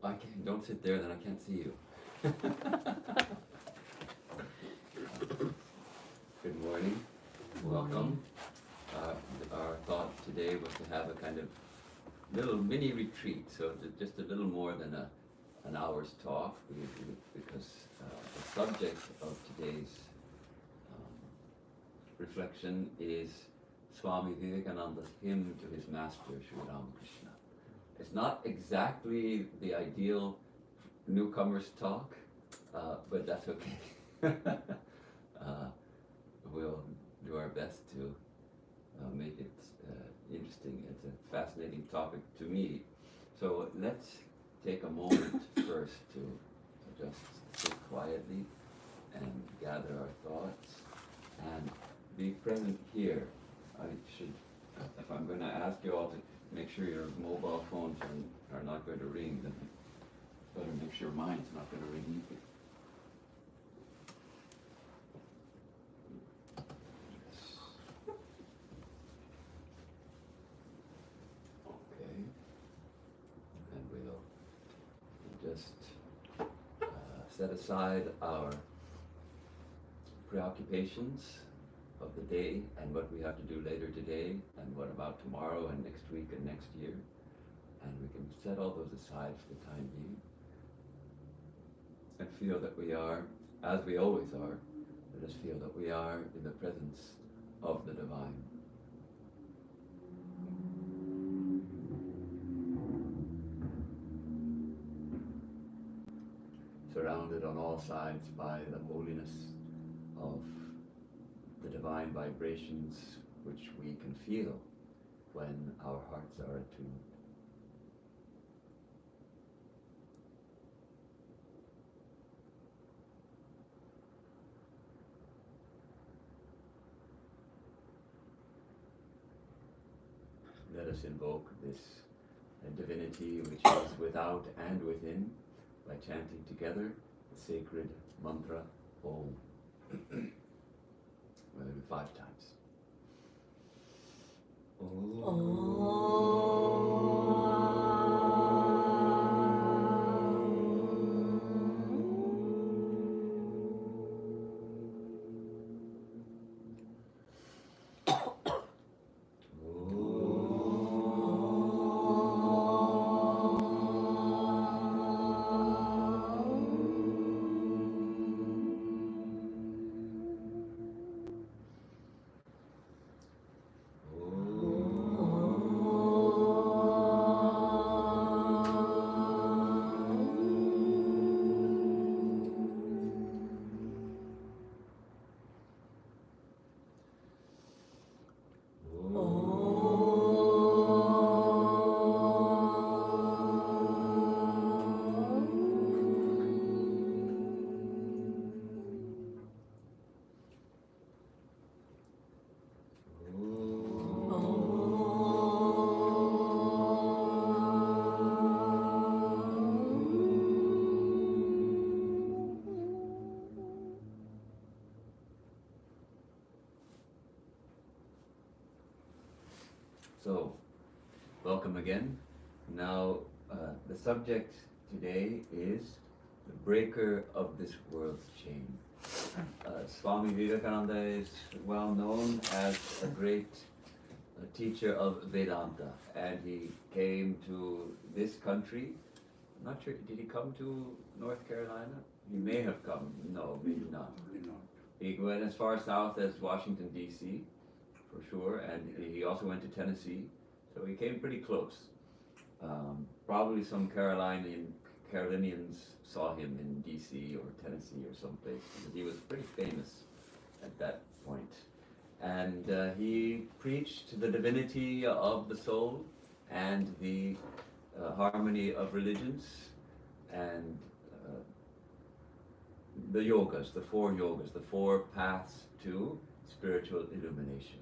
I can't, don't sit there, then I can't see you. Good morning, welcome. Our thought today was to have a kind of little mini retreat, so just a little more than an hour's talk, because the subject of today's reflection is Swami Vivekananda's hymn to his master, Sri Ramakrishna. It's not exactly the ideal newcomer's talk, but that's okay. We'll do our best to it's a fascinating topic to me. So let's take a moment first to just sit quietly and gather our thoughts and be present here. I should, if I'm going to ask you all to make sure your mobile phones are not going to ring, then better make sure mine's not going to ring either. Okay. And we'll just set aside our preoccupations of the day and what we have to do later today and what about tomorrow and next week and next year. And we can set all those aside for the time being and feel that we are, as we always are, let us feel that we are in the presence of the divine. Surrounded on all sides by the holiness of the divine vibrations which we can feel when our hearts are attuned. Let us invoke this divinity which is without and within by chanting together the sacred mantra Om. 5 times. So, welcome again. Now, the subject today is the breaker of this world's chain. Swami Vivekananda is well known as a great teacher of Vedanta, and he came to this country. I'm not sure, did he come to North Carolina? He may have come. No, maybe not. He went as far south as Washington, D.C., for sure, and he also went to Tennessee, so he came pretty close. Probably some Carolinians saw him in D.C. or Tennessee or someplace, because he was pretty famous at that point. And he preached the divinity of the soul and the harmony of religions and the yogas, the 4 yogas, the 4 paths to spiritual illumination.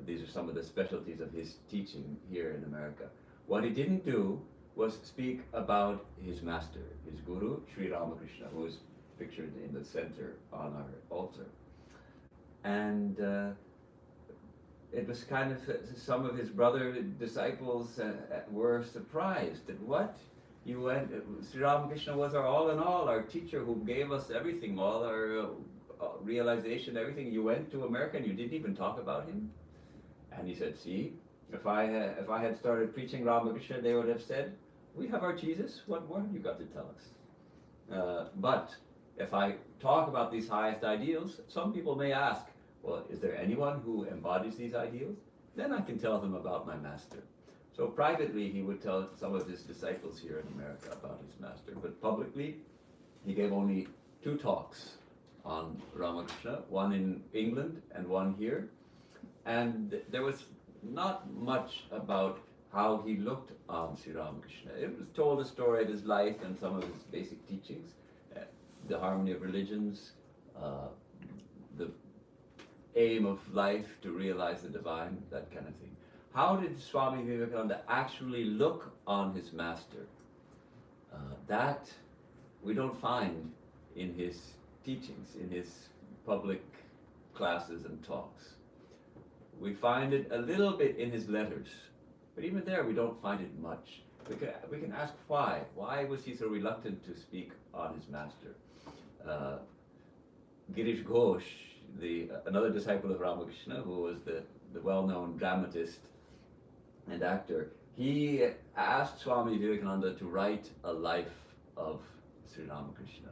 These are some of the specialties of his teaching here in America. What he didn't do was speak about his master, his guru, Sri Ramakrishna, who is pictured in the center on our altar. And it was kind of, some of his brother disciples were surprised at what? You went, Sri Ramakrishna was our all in all, our teacher who gave us everything, all our realization, everything. You went to America and you didn't even talk about him? And he said, see, if I had started preaching Ramakrishna, they would have said, we have our Jesus, what more have you got to tell us? But if I talk about these highest ideals, some people may ask, well, is there anyone who embodies these ideals? Then I can tell them about my master. So privately, he would tell some of his disciples here in America about his master, but publicly, he gave only 2 talks on Ramakrishna, one in England and one here. And there was not much about how he looked on Sri Ramakrishna. It was told a story of his life and some of his basic teachings, the harmony of religions, the aim of life to realize the divine, that kind of thing. How did Swami Vivekananda actually look on his master? That we don't find in his teachings, in his public classes and talks. We find it a little bit in his letters, but even there we don't find it much. We can ask why. Why was he so reluctant to speak on his master? Girish Ghosh, another disciple of Ramakrishna, who was the well-known dramatist and actor, he asked Swami Vivekananda to write a life of Sri Ramakrishna.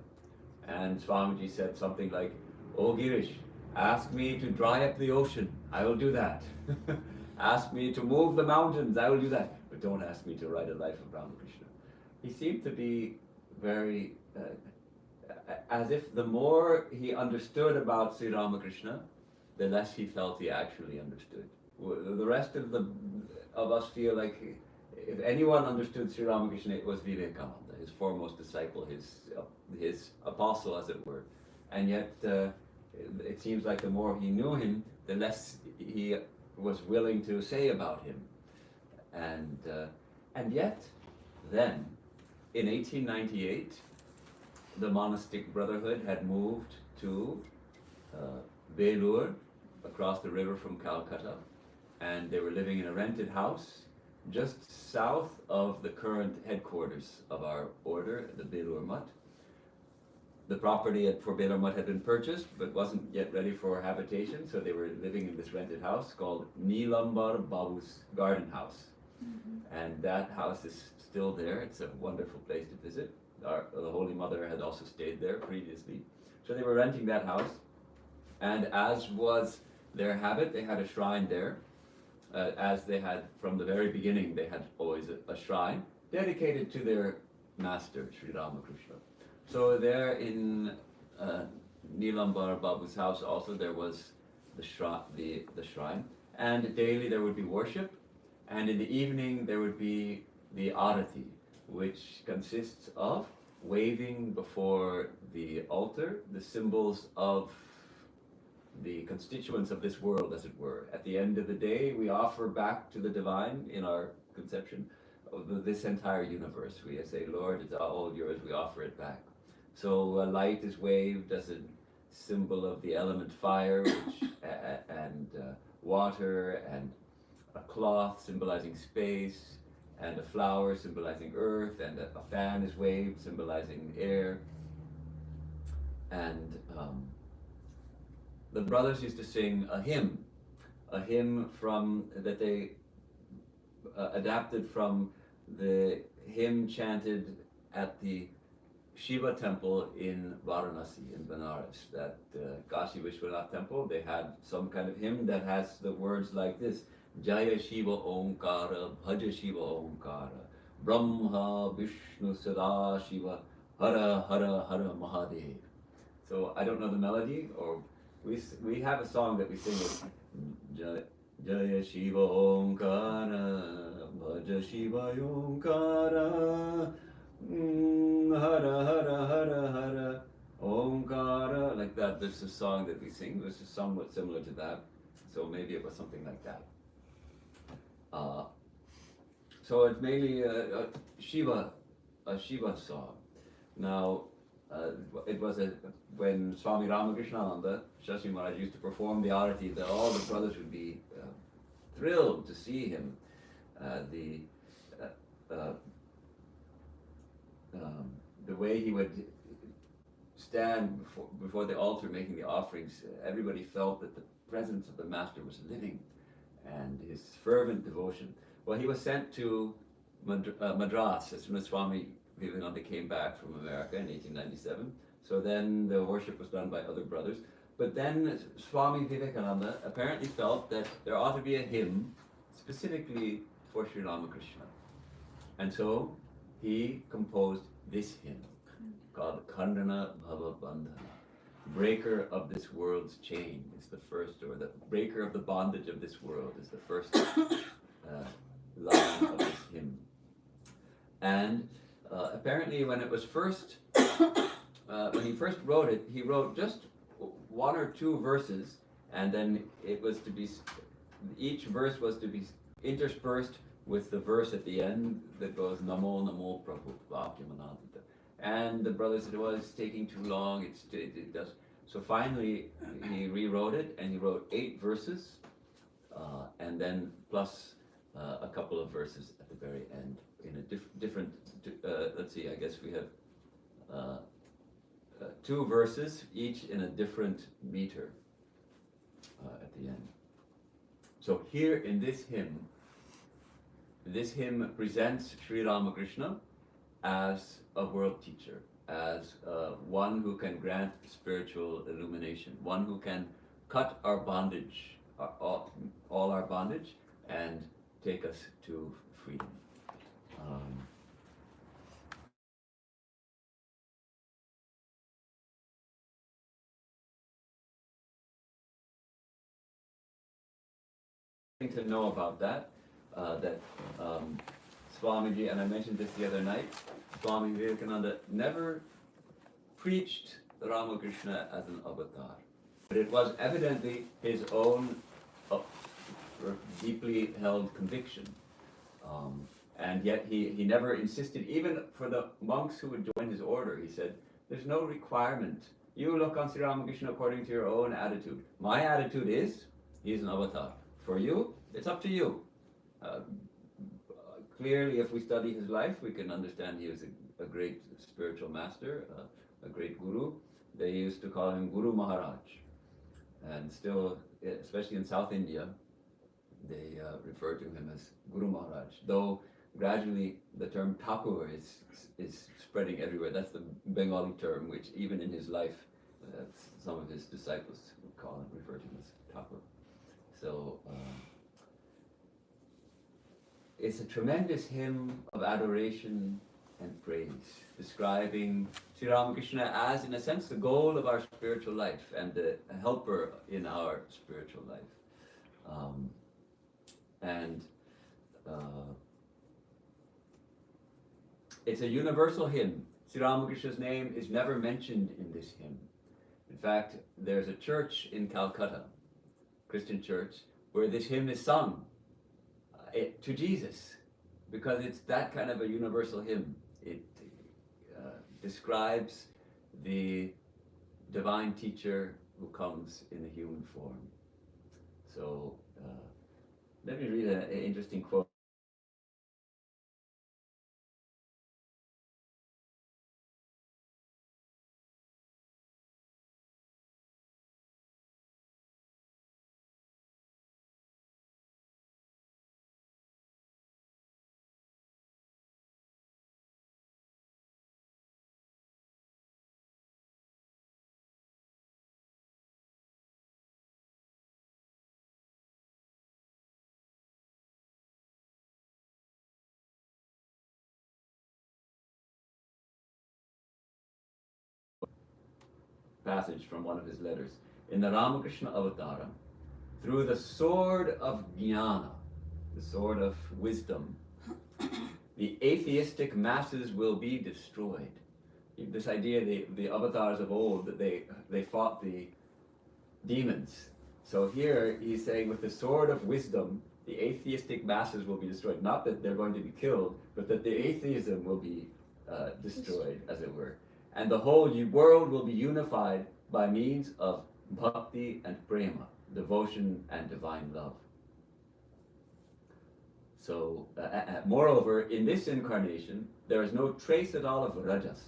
And Swamiji said something like, "Oh Girish, ask me to dry up the ocean, I will do that. Ask me to move the mountains, I will do that. But don't ask me to write a life of Ramakrishna." He seemed to be very, as if the more he understood about Sri Ramakrishna, the less he felt he actually understood. The rest of us feel like if anyone understood Sri Ramakrishna, it was Vivekananda, his foremost disciple, his apostle, as it were. And yet, it seems like the more he knew him, the less he was willing to say about him. And yet, then, in 1898, the monastic brotherhood had moved to Belur, across the river from Calcutta, and they were living in a rented house just south of the current headquarters of our order, the Belur Mutt. The property for Belur Mutt had been purchased, but wasn't yet ready for habitation, so they were living in this rented house called Neelambar Babu's Garden House. Mm-hmm. And that house is still there. It's a wonderful place to visit. The Holy Mother had also stayed there previously. So they were renting that house, and as was their habit, they had a shrine there. As they had from the very beginning, they had always a shrine dedicated to their master, Sri Ramakrishna. So there in Neelambar Babu's house also there was the shrine, and daily there would be worship, and in the evening there would be the arati, which consists of waving before the altar the symbols of the constituents of this world, as it were. At the end of the day, we offer back to the divine, in our conception, of this entire universe. We say, "Lord, it's all yours, we offer it back." So a light is waved as a symbol of the element fire, which, and water, and a cloth symbolizing space, and a flower symbolizing earth, and a fan is waved symbolizing air. And the brothers used to sing a hymn from that they adapted from the hymn chanted at the Shiva temple in Varanasi, in Benares, that Kashi Vishwanath temple. They had some kind of hymn that has the words like this: Jaya Shiva Omkara, Bhaja Shiva Omkara, Brahma Vishnu Sada Shiva, Hara Hara Hara Mahadev. So I don't know the melody, or we have a song that we sing with Jaya Shiva Omkara, Bhaja Shiva Omkara, Hara Hara Hara Hara Omkara, like that. There's a song that we sing, which is somewhat similar to that. So maybe it was something like that. So it's mainly a Shiva song. Now, it was when Swami Ramakrishna, Shashi Maharaj used to perform the arati, that all the brothers would be thrilled to see him. The way he would stand before the altar making the offerings, everybody felt that the presence of the Master was living, and his fervent devotion. Well, he was sent to Madras as soon as Swami Vivekananda came back from America in 1897. So then the worship was done by other brothers. But then Swami Vivekananda apparently felt that there ought to be a hymn specifically for Sri Ramakrishna. And so he composed this hymn called Khandana Bhava Bandhana. breaker of this world's chain is the first, or the breaker of the bondage of this world is the first line of this hymn. And apparently when it was first, when he first wrote it, he wrote just one or two verses, and then it was to be, each verse was to be interspersed with the verse at the end that goes Namo Namo Prabhu Bhakyamananda. And the brother said, well, it's taking too long, it does. So finally he rewrote it, and he wrote 8 verses, and then plus a couple of verses at the very end in a different, let's see, I guess we have 2 verses, each in a different meter at the end. So here in this hymn presents Sri Ramakrishna as a world teacher, as one who can grant spiritual illumination, one who can cut our bondage, all our bondage, and take us to freedom. To know about that, Swamiji, and I mentioned this the other night, Swami Vivekananda never preached Ramakrishna as an avatar, but it was evidently his own deeply held conviction, and yet he never insisted, even for the monks who would join his order, he said, there's no requirement. You look on Sri Ramakrishna according to your own attitude. My attitude is, he's an avatar. For you, it's up to you. Clearly, if we study his life, we can understand he was a great spiritual master, a great guru. They used to call him Guru Maharaj. And still, especially in South India, they refer to him as Guru Maharaj. Though gradually the term Thakur is spreading everywhere. That's the Bengali term, which even in his life, some of his disciples would refer to him as Thakur. So it's a tremendous hymn of adoration and praise, describing Sri Ramakrishna as, in a sense, the goal of our spiritual life and the helper in our spiritual life. It's a universal hymn. Sri Ramakrishna's name is never mentioned in this hymn. In fact, there's a church in Calcutta, Christian church, where this hymn is sung to Jesus, because it's that kind of a universal hymn. It describes the divine teacher who comes in a human form. So let me read an interesting quote. Passage from one of his letters. In the Ramakrishna Avatara, through the sword of jnana, the sword of wisdom, the atheistic masses will be destroyed. This idea, the avatars of old, that they fought the demons. So here he's saying, with the sword of wisdom, the atheistic masses will be destroyed. Not that they're going to be killed, but that the atheism will be destroyed, as it were. And the whole world will be unified by means of bhakti and prema, devotion and divine love. So, moreover, in this incarnation, there is no trace at all of rajas,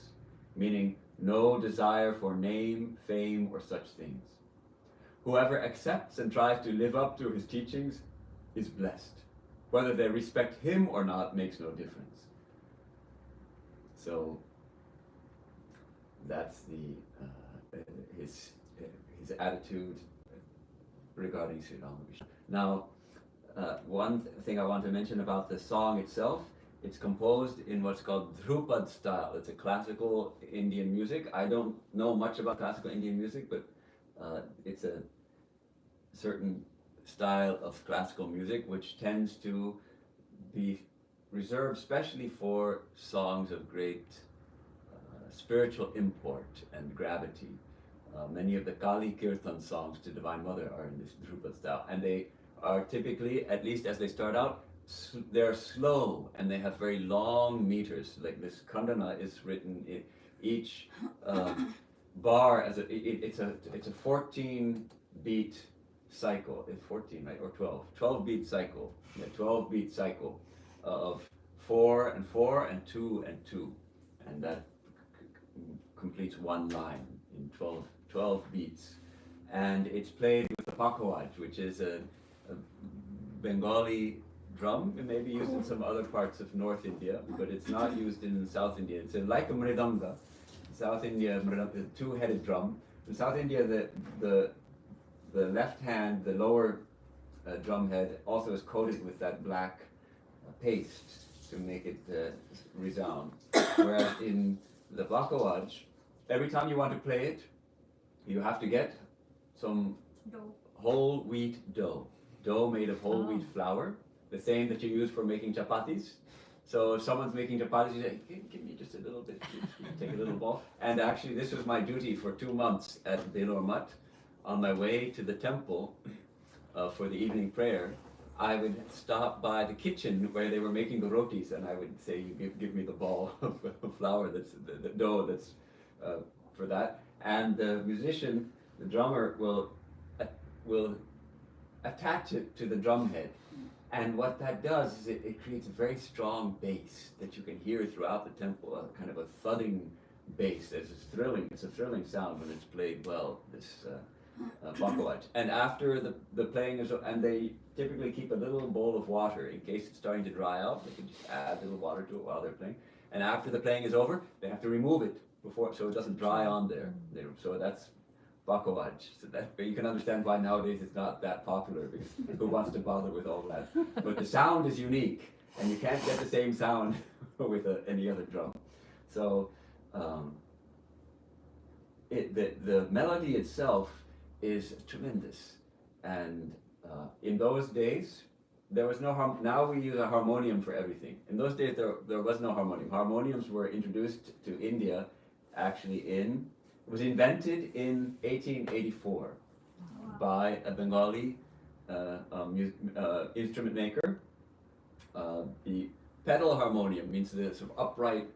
meaning no desire for name, fame, or such things. Whoever accepts and tries to live up to his teachings is blessed. Whether they respect him or not makes no difference. So, that's his attitude regarding Sri Ramakrishna. Now, one thing I want to mention about the song itself, It's composed in what's called Dhrupad style. It's a classical Indian music. I don't know much about classical Indian music, but it's a certain style of classical music which tends to be reserved specially for songs of great spiritual import and gravity. Many of the Kali Kirtan songs to Divine Mother are in this Dhrupad style, and they are typically, at least as they start out, they're slow and they have very long meters. Like this Khandana is written in each bar as it's a 14 beat cycle. It's 14, right, or 12? 12 beat cycle. Yeah, 12 beat cycle of 4 and 4 and 2 and 2, and that completes one line in 12 beats. And it's played with the pakawaj, which is a Bengali drum. It may be used in some other parts of North India, but it's not used in South India. It's like a mridanga. South India, a two-headed drum. In South India, the left hand, the lower drum head, also is coated with that black paste to make it resound. Whereas in the pakawaj, every time you want to play it, you have to get some whole wheat dough made of whole wheat flour, the same that you use for making chapatis. So if someone's making chapatis, you say, give me just a little bit, take a little ball. And actually this was my duty for 2 months at Belur Mutt. On my way to the temple for the evening prayer, I would stop by the kitchen where they were making the rotis, and I would say, you give me the ball of flour, that's the dough that's for that. And the musician, the drummer, will attach it to the drum head. And what that does is it creates a very strong bass that you can hear throughout the temple, a kind of a thudding bass. It's a thrilling sound when it's played well, this pakawaj. And after the playing is, and they typically keep a little bowl of water in case it's starting to dry out. They can just add a little water to it while they're playing. And after the playing is over, they have to remove it before, so it doesn't dry on there. So that's pakawaj. So that, but you can understand why nowadays it's not that popular, because who wants to bother with all that? But the sound is unique, and you can't get the same sound with any other drum. So the melody itself is tremendous, and in those days there was no now we use a harmonium for everything. In those days there was no harmonium. Harmoniums were introduced to India actually it was invented in 1884 by a Bengali instrument maker. The pedal harmonium means the sort of upright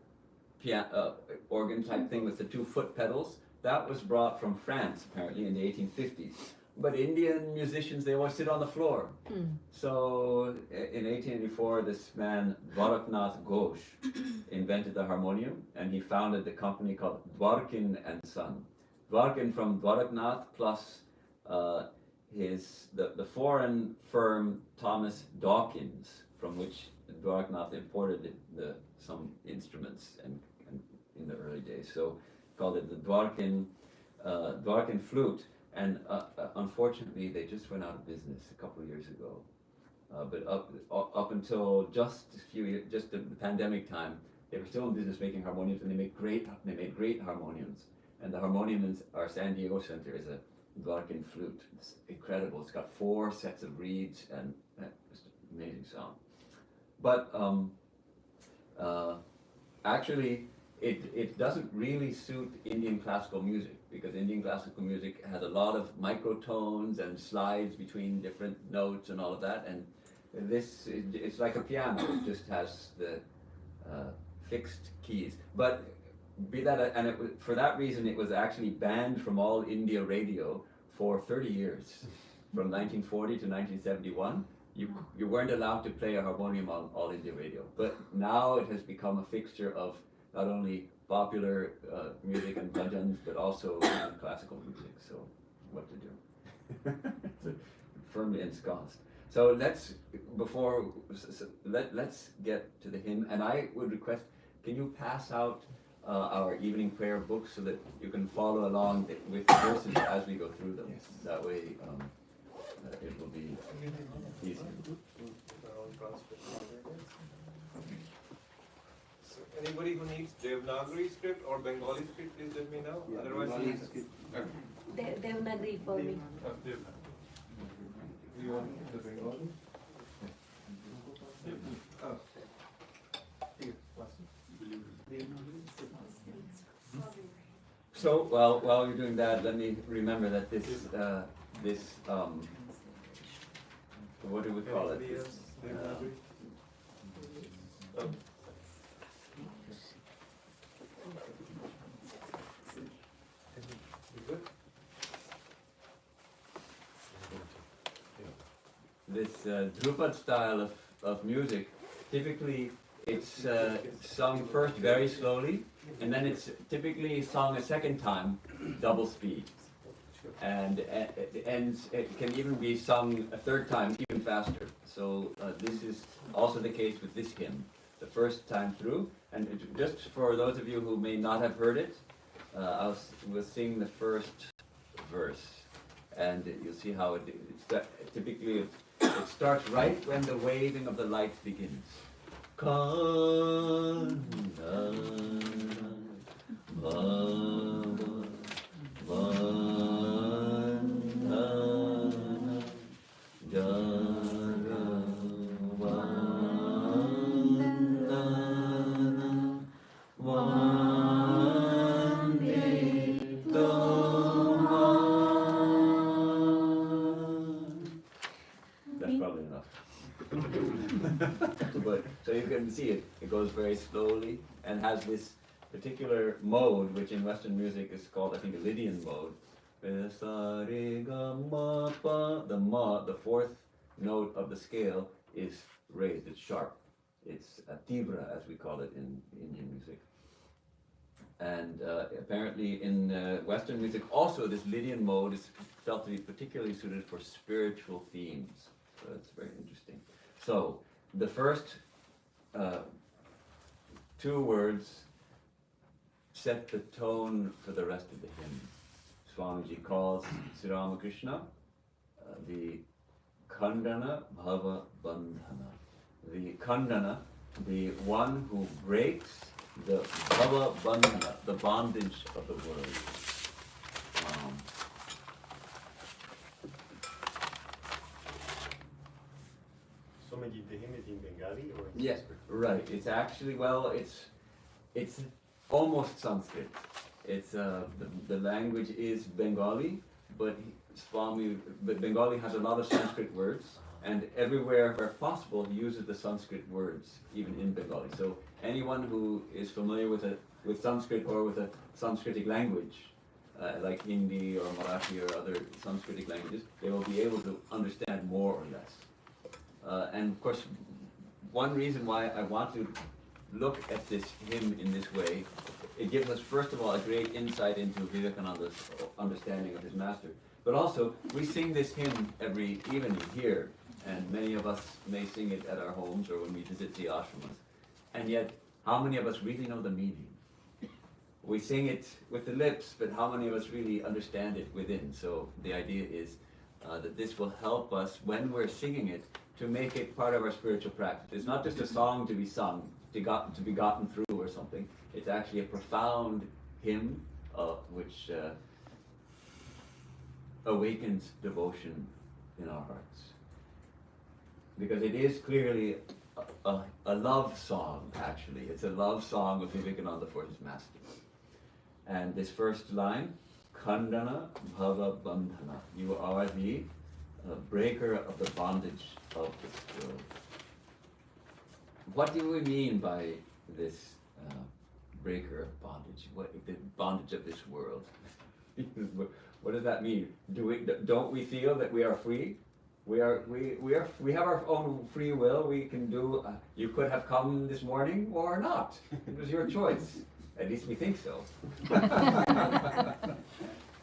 organ type thing with the 2-foot pedals. That was brought from France apparently in the 1850s. But Indian musicians, they always sit on the floor. So in 1884, this man, Dwaraknath Ghosh, invented the harmonium, and he founded the company called Dwarkin and Son. Dwarkin from Dwaraknath plus the foreign firm Thomas Dawkins, from which Dwaraknath imported some instruments and in the early days. So called it the Dwarkin flute. And unfortunately, they just went out of business a couple of years ago. But up until just a few years, just the pandemic time, they were still in business making harmoniums, and they made great harmoniums. And the harmonium in our San Diego Center is a Dwarkin flute. It's incredible. It's got 4 sets of reeds and just amazing sound. But actually, it doesn't really suit Indian classical music, because Indian classical music has a lot of microtones and slides between different notes and all of that, and it's like a piano. It just has the fixed keys. But be that, and for that reason, it was actually banned from all India radio for 30 years, from 1940 to 1971. You weren't allowed to play a harmonium on all India radio. But now it has become a fixture of not only popular music and bhajans, but also classical music. So, what to do? It's firmly ensconced. So let's get to the hymn. And I would request, can you pass out our evening prayer book so that you can follow along with the verses as we go through them? Yes. That way, it will be easier. Anybody who needs Devanagari script or Bengali script, please let me know. Yeah, Otherwise, Bengali you- script. Devanagari for me. you want the Bengali? Oh. Here, So while you're doing that, let me remember that this what do we call it? Anybody else? Devanagari? Oh. You good? This Drupad style of music, typically it's sung first very slowly, and then it's typically sung a second time, double speed. And it can even be sung a third time, even faster. So this is also the case with this hymn. The first time through, and just for those of you who may not have heard it, we'll sing the first verse, and you'll see how typically it starts right when the waving of the light begins. That's probably enough. But so you can see it goes very slowly and has this particular mode, which in Western music is called, I think, a Lydian mode. The fourth note of the scale is raised, it's sharp. It's a tibra, as we call it in Indian music. And apparently in Western music also this Lydian mode is felt to be particularly suited for spiritual themes. So it's very interesting. So the first two words set the tone for the rest of the hymn. Swamiji calls Sri Ramakrishna the Khandana Bhava Bandhana. The Khandana, the one who breaks the Bhava Bandhana, the bondage of the world. Swamiji, the hymn is in Bengali or in Yes, Sanskrit? right. It's actually, well, it's almost Sanskrit. It's the language is Bengali, but Bengali has a lot of Sanskrit words, and everywhere where possible he uses the Sanskrit words, even in Bengali. So anyone who is familiar with Sanskrit or with a Sanskritic language, like Hindi or Marathi or other Sanskritic languages, they will be able to understand more or less. And of course, one reason why I want to look at this hymn in this way, it gives us first of all a great insight into Vivekananda's understanding of his master. But also, we sing this hymn every evening here, and many of us may sing it at our homes or when we visit the ashramas. And yet, how many of us really know the meaning? We sing it with the lips, but how many of us really understand it within? So the idea is that this will help us, when we're singing it, to make it part of our spiritual practice. It's not just a song to be sung, to be gotten through or something. It's actually a profound hymn which awakens devotion in our hearts. Because it is clearly a love song, actually. It's a love song of Vivekananda for his master. And this first line, Khandana Bhava Bandhana. You are the breaker of the bondage of this world. What do we mean by this breaker of bondage? The bondage of this world? What does that mean? Don't we feel that we are free? We have our own free will. We can do. You could have come this morning or not. It was your choice. At least we think so.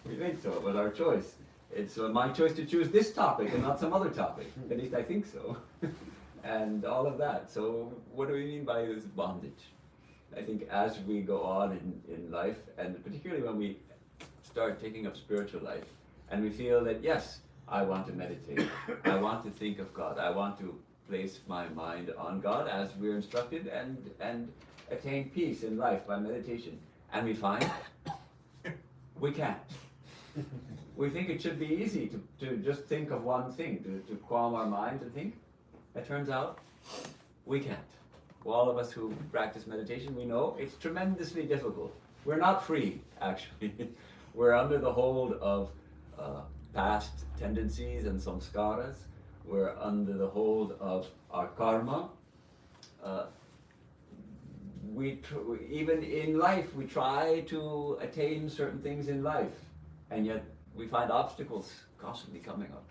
We think so. It was our choice. It's my choice to choose this topic and not some other topic. At least I think so. And all of that. So what do we mean by this bondage? I think as we go on in life, and particularly when we start taking up spiritual life, and we feel that, yes, I want to meditate, I want to think of God, I want to place my mind on God as we're instructed, and attain peace in life by meditation, and we find we can't. We think it should be easy to just think of one thing, to calm our mind and think. It turns out we can't. All of us who practice meditation, we know it's tremendously difficult. We're not free, actually. We're under the hold of past tendencies and samskaras. We're under the hold of our karma. Even in life, we try to attain certain things in life, and yet we find obstacles constantly coming up.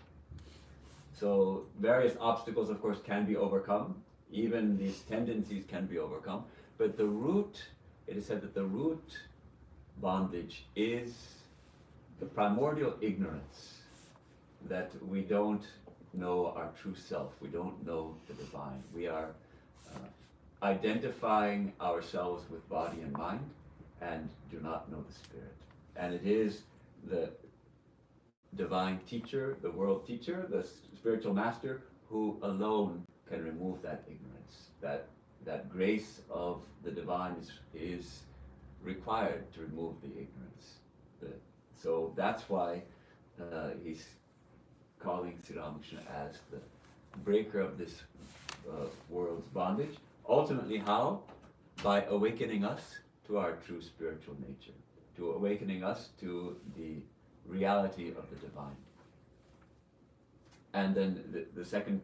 So various obstacles, of course, can be overcome. Even these tendencies can be overcome. But the root, it is said that the root bondage is the primordial ignorance, that we don't know our true self. We don't know the divine. We are identifying ourselves with body and mind and do not know the spirit. And it is the divine teacher, the world teacher, the spiritual master, who alone can remove that ignorance. That grace of the divine is required to remove the ignorance. So that's why he's calling Sri Ramakrishna as the breaker of this world's bondage. Ultimately, how? By awakening us to our true spiritual nature, to awakening us to the reality of the divine. And then the second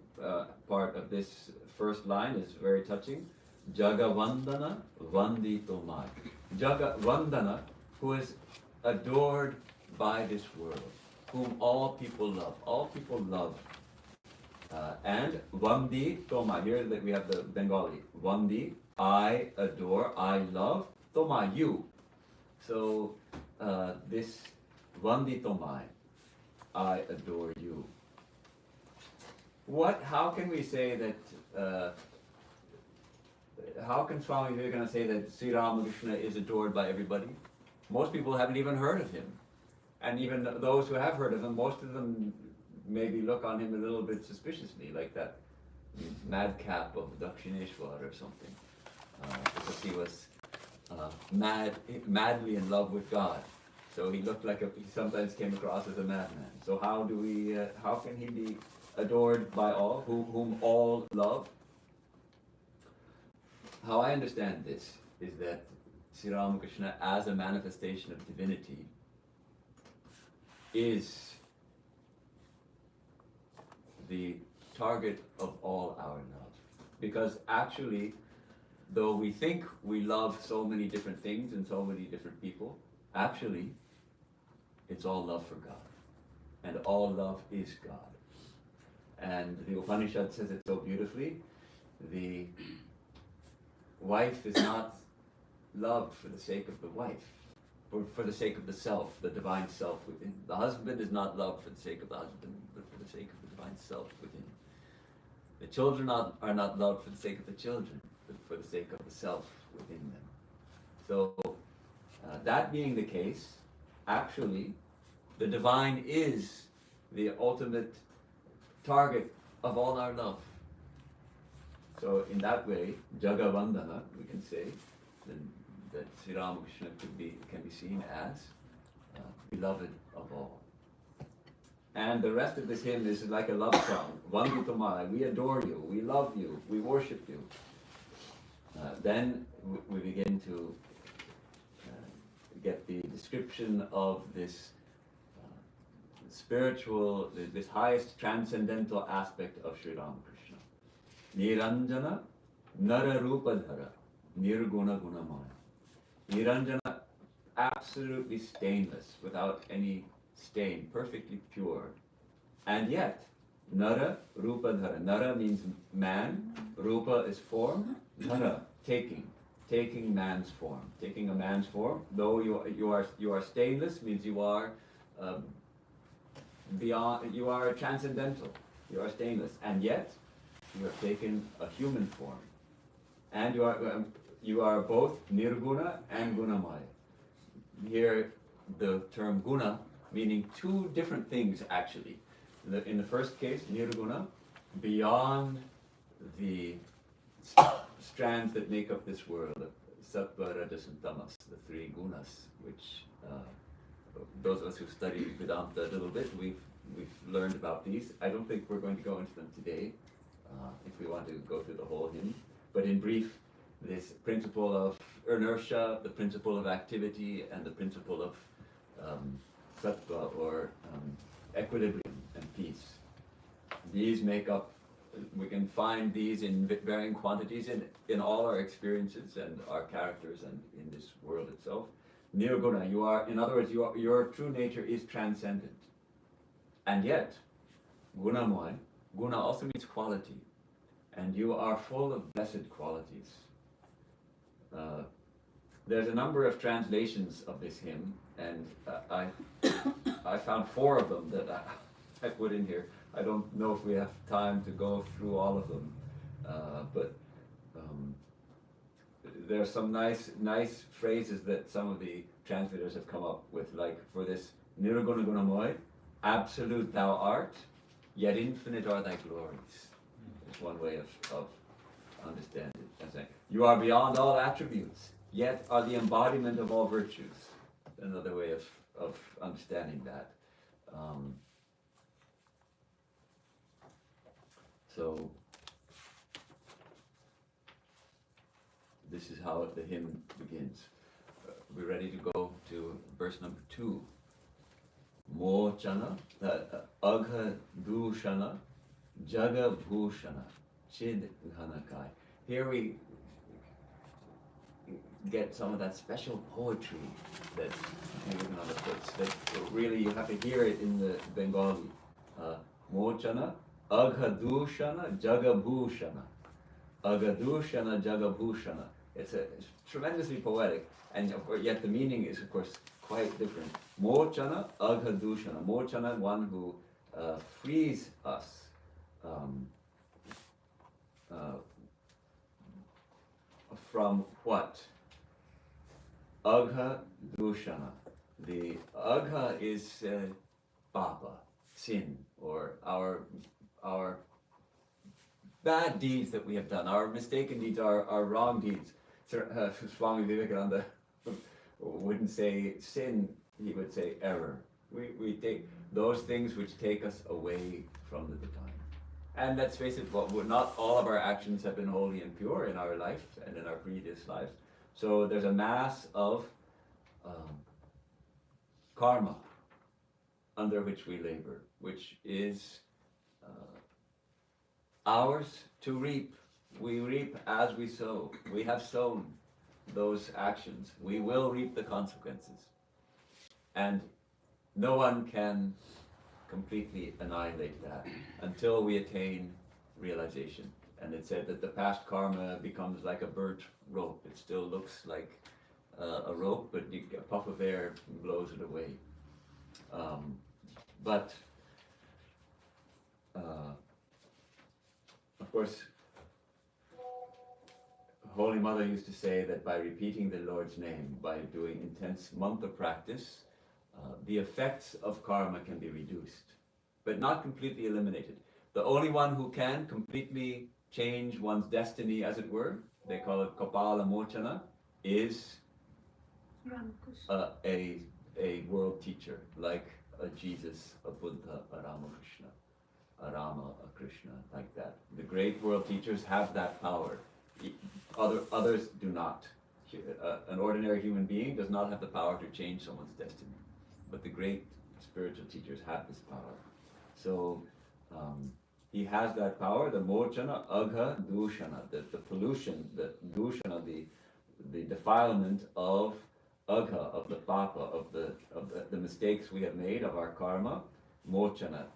part of this first line is very touching. Jagavandana Vandito Mai. Jagavandana, who is adored by this world, whom all people love. All people love. And Vandi Toma, here that we have the Bengali. Vandi, I adore, I love. Toma, you. So this Vandi Tomai, I adore you. How can we say that, how can Swami Mahayogananda say that Sri Ramakrishna is adored by everybody? Most people haven't even heard of him. And even those who have heard of him, most of them maybe look on him a little bit suspiciously, like that madcap of Dakshineshwar or something, because he was madly in love with God. So he looked like he sometimes came across as a madman. So how can he be adored by all, whom all love? How I understand this is that Sri Ramakrishna, as a manifestation of divinity, is the target of all our love. Because actually, though we think we love so many different things and so many different people, actually, it's all love for God. And all love is God. And the Upanishad says it so beautifully. The wife is not loved for the sake of the wife, but for the sake of the self, the divine self within. The husband is not loved for the sake of the husband, but for the sake of the divine self within. The children are not loved for the sake of the children, but for the sake of the self within them. So, that being the case, actually, the divine is the ultimate target of all our love. So in that way, Jagavandana, we can say that Sri Ramakrishna can be seen as beloved of all. And the rest of this hymn is like a love song. Vanditamai, we adore you, we love you, we worship you. Then we begin to get the description of this spiritual, this highest transcendental aspect of Sri Ramakrishna. Niranjana Nara Rupadhara Nirguna Gunamaya. Niranjana, absolutely stainless, without any stain, perfectly pure. And yet, Nara Rupadhara. Nara means man, Rupa is form, Nara, taking man's form. Taking a man's form, though you are stainless, means you are beyond, you are transcendental, you are stainless, and yet you have taken a human form, and you are both nirguna and gunamaya. Here, the term guna meaning two different things actually. In the first case, nirguna, beyond the strands that make up this world, Sattva, Rajas, and Tamas, the three gunas, which those of us who've studied Vedanta a little bit, we've learned about these. I don't think we're going to go into them today, if we want to go through the whole hymn. But in brief, this principle of inertia, the principle of activity, and the principle of sattva, or equilibrium and peace. These make up, we can find these in varying quantities in all our experiences and our characters and in this world itself. Nirguna, you are, in other words, your true nature is transcendent. And yet, gunamoy, guna also means quality. And you are full of blessed qualities. There's a number of translations of this hymn, and I found 4 of them that I put in here. I don't know if we have time to go through all of them, but there are some nice phrases that some of the translators have come up with, like for this Nirguna Gunamoy, absolute thou art, yet infinite are thy glories. It's one way of understanding it. I'm saying, you are beyond all attributes, yet are the embodiment of all virtues. Another way of understanding that. So this is how the hymn begins. We're ready to go to verse number 2. Mochana, agha dushana, jaga bhushana, chid ghanakai. Here we get some of that special poetry that Mahayogananda puts, that really you have to hear it in the Bengali. Mochana, aghadushana, jagabhushana. Agadushana, jagabhushana. It's tremendously poetic, and of course, yet the meaning is, of course, quite different. Mochana, aghadushana. Mochana, one who frees us. From what? Agha dushana. The agha is papa, sin, or our bad deeds that we have done. Our mistaken deeds, our wrong deeds. Swami Vivekananda wouldn't say sin, he would say error. We take those things which take us away from the divine. And let's face it, not all of our actions have been holy and pure in our life and in our previous lives. So there's a mass of karma under which we labor, which is ours to reap. We reap as we sow. We have sown those actions. We will reap the consequences. And no one can completely annihilate that until we attain realization. And it said that the past karma becomes like a burnt rope. It still looks like a rope, but a puff of air blows it away. Of course, Holy Mother used to say that by repeating the Lord's name, by doing intense mantra practice, the effects of karma can be reduced, but not completely eliminated. The only one who can completely change one's destiny, as it were, they call it Kapala Mochana, is a world teacher, like a Jesus, a Buddha, a Ramakrishna, a Rama, a Krishna, like that. The great world teachers have that power. Others do not. An ordinary human being does not have the power to change someone's destiny. But the great spiritual teachers have this power. So he has that power, the mochana, agha, dushana, the pollution, the dushana, the defilement of agha, of the papa, of the mistakes we have made, of our karma. Mochana,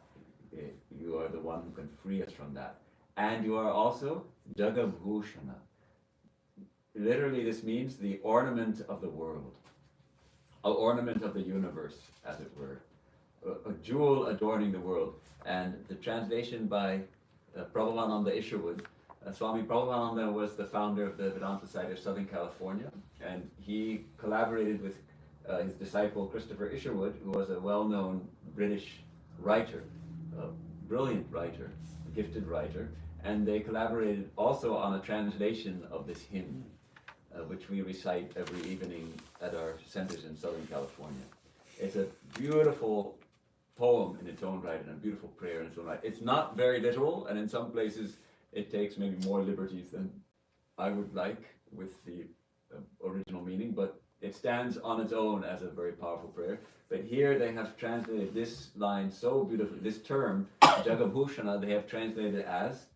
you are the one who can free us from that. And you are also jagabhushana. Literally, this means the ornament of the world, an ornament of the universe, as it were, a jewel adorning the world. And the translation by Prabhupada Isherwood, Swami Prabhupada was the founder of the Vedanta Society of Southern California, and he collaborated with his disciple Christopher Isherwood, who was a well-known British writer, a brilliant writer, a gifted writer, and they collaborated also on a translation of this hymn. which we recite every evening at our centers in Southern California. It's a beautiful poem in its own right and a beautiful prayer in its own right. It's not very literal, and in some places it takes maybe more liberties than I would like with the original meaning, but it stands on its own as a very powerful prayer. But here they have translated this line so beautifully, this term, Jagabhushana, they have translated as,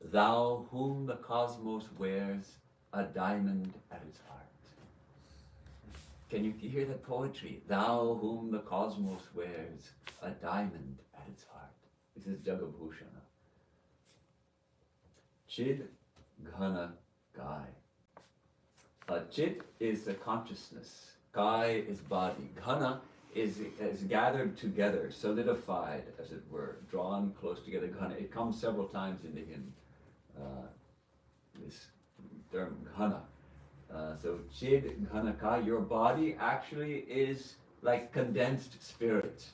"Thou whom the cosmos wears a diamond at its heart." Can you hear the poetry? Thou whom the cosmos wears a diamond at its heart. This is Jagabhushana. Chid Ghana Kai. Chit is the consciousness. Kai is body. Ghana is gathered together, solidified, as it were, drawn close together. Ghana. It comes several times in the hymn. This term Ghana. So Chid Ghana Kai, your body actually is like condensed spirit.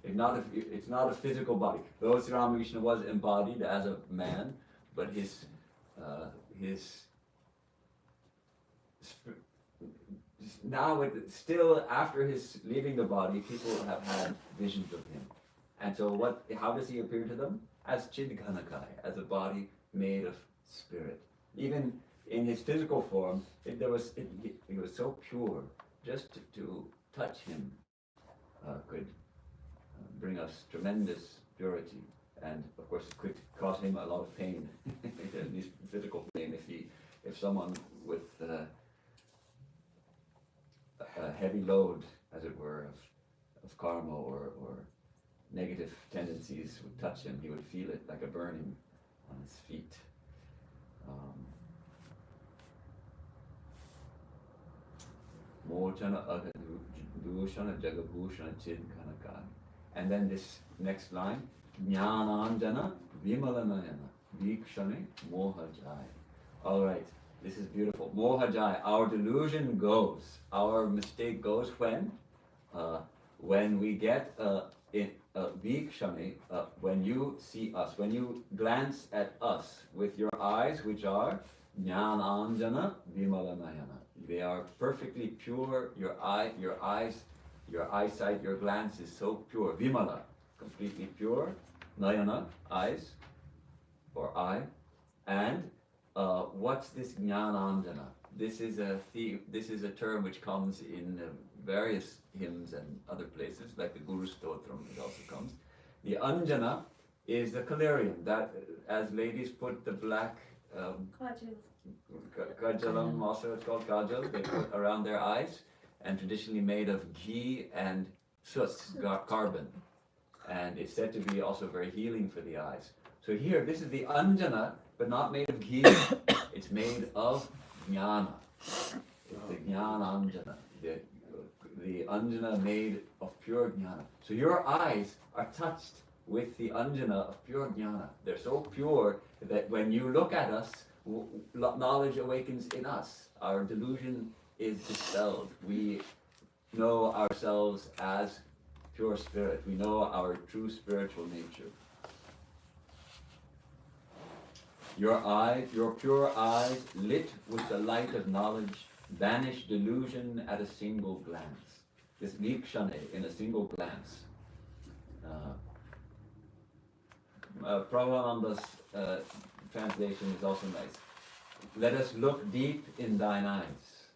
It's not a physical body. Though Sri Ramakrishna was embodied as a man, but his now, still after his leaving the body, people have had visions of him. And so how does he appear to them? As Chidghanakai, as a body made of spirit. Even in his physical form, he was so pure, just to touch him could bring us tremendous purity. And of course, it could cause him a lot of pain, at least physical pain, if someone with a heavy load, as it were, of karma or negative tendencies would touch him, he would feel it like a burning on his feet. Mochana Agadushana Jagabhushana Chidghanakai. And then this next line, Jnananjana Vimalanayana Vikshane Mohajai. All right. This is beautiful. Mohajai, our delusion goes, our mistake goes when we get vikshane, when you see us, when you glance at us with your eyes, which are jnananjana vimalanayana. They are perfectly pure. Your eyes, your eyesight, your glance is so pure. Vimala, completely pure. Nayana, eyes, or eye, and what's this jnananjana? This is a term which comes in various hymns and other places, like the Guru Stotram, it also comes. The anjana is the collyrium that, as ladies put the black kajalam, also it's called kajal, they put around their eyes, and traditionally made of ghee and sus, carbon, and it's said to be also very healing for the eyes. So here, this is the anjana, but not made of ghee. It's made of jnana. It's the jnana anjana. The anjana made of pure jnana. So your eyes are touched with the anjana of pure jnana. They're so pure that when you look at us, knowledge awakens in us. Our delusion is dispelled. We know ourselves as pure spirit. We know our true spiritual nature. Your pure eyes, lit with the light of knowledge, banish delusion at a single glance. This vikshane, in a single glance. Prabhupananda's translation is also nice. Let us look deep in thine eyes.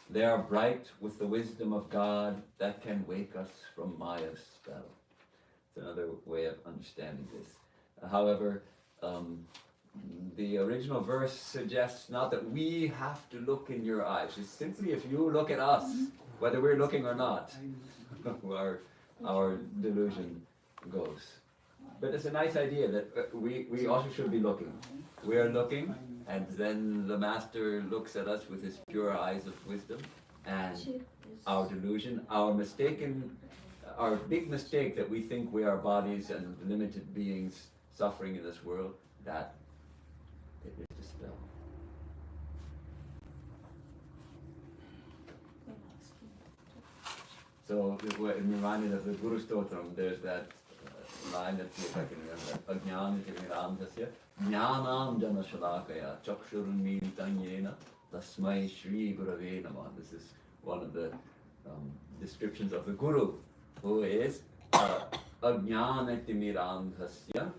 They are bright with the wisdom of God that can wake us from Maya's spell. It's another way of understanding this. However, the original verse suggests not that we have to look in your eyes. It's simply if you look at us, whether we're looking or not, our delusion goes. But it's a nice idea that we also should be looking. We are looking, and then the Master looks at us with his pure eyes of wisdom, and our delusion, our big mistake that we think we are bodies and limited beings suffering in this world, that it is dispelled. So I'm reminded of the Guru Stotram. There's that line, let's see if I can remember. Ajnanam jana shalakaya chakshurun militanyena Tasmai Shri Gurave Namah. This is one of the descriptions of the Guru, who is Ajnanatimirandhasya.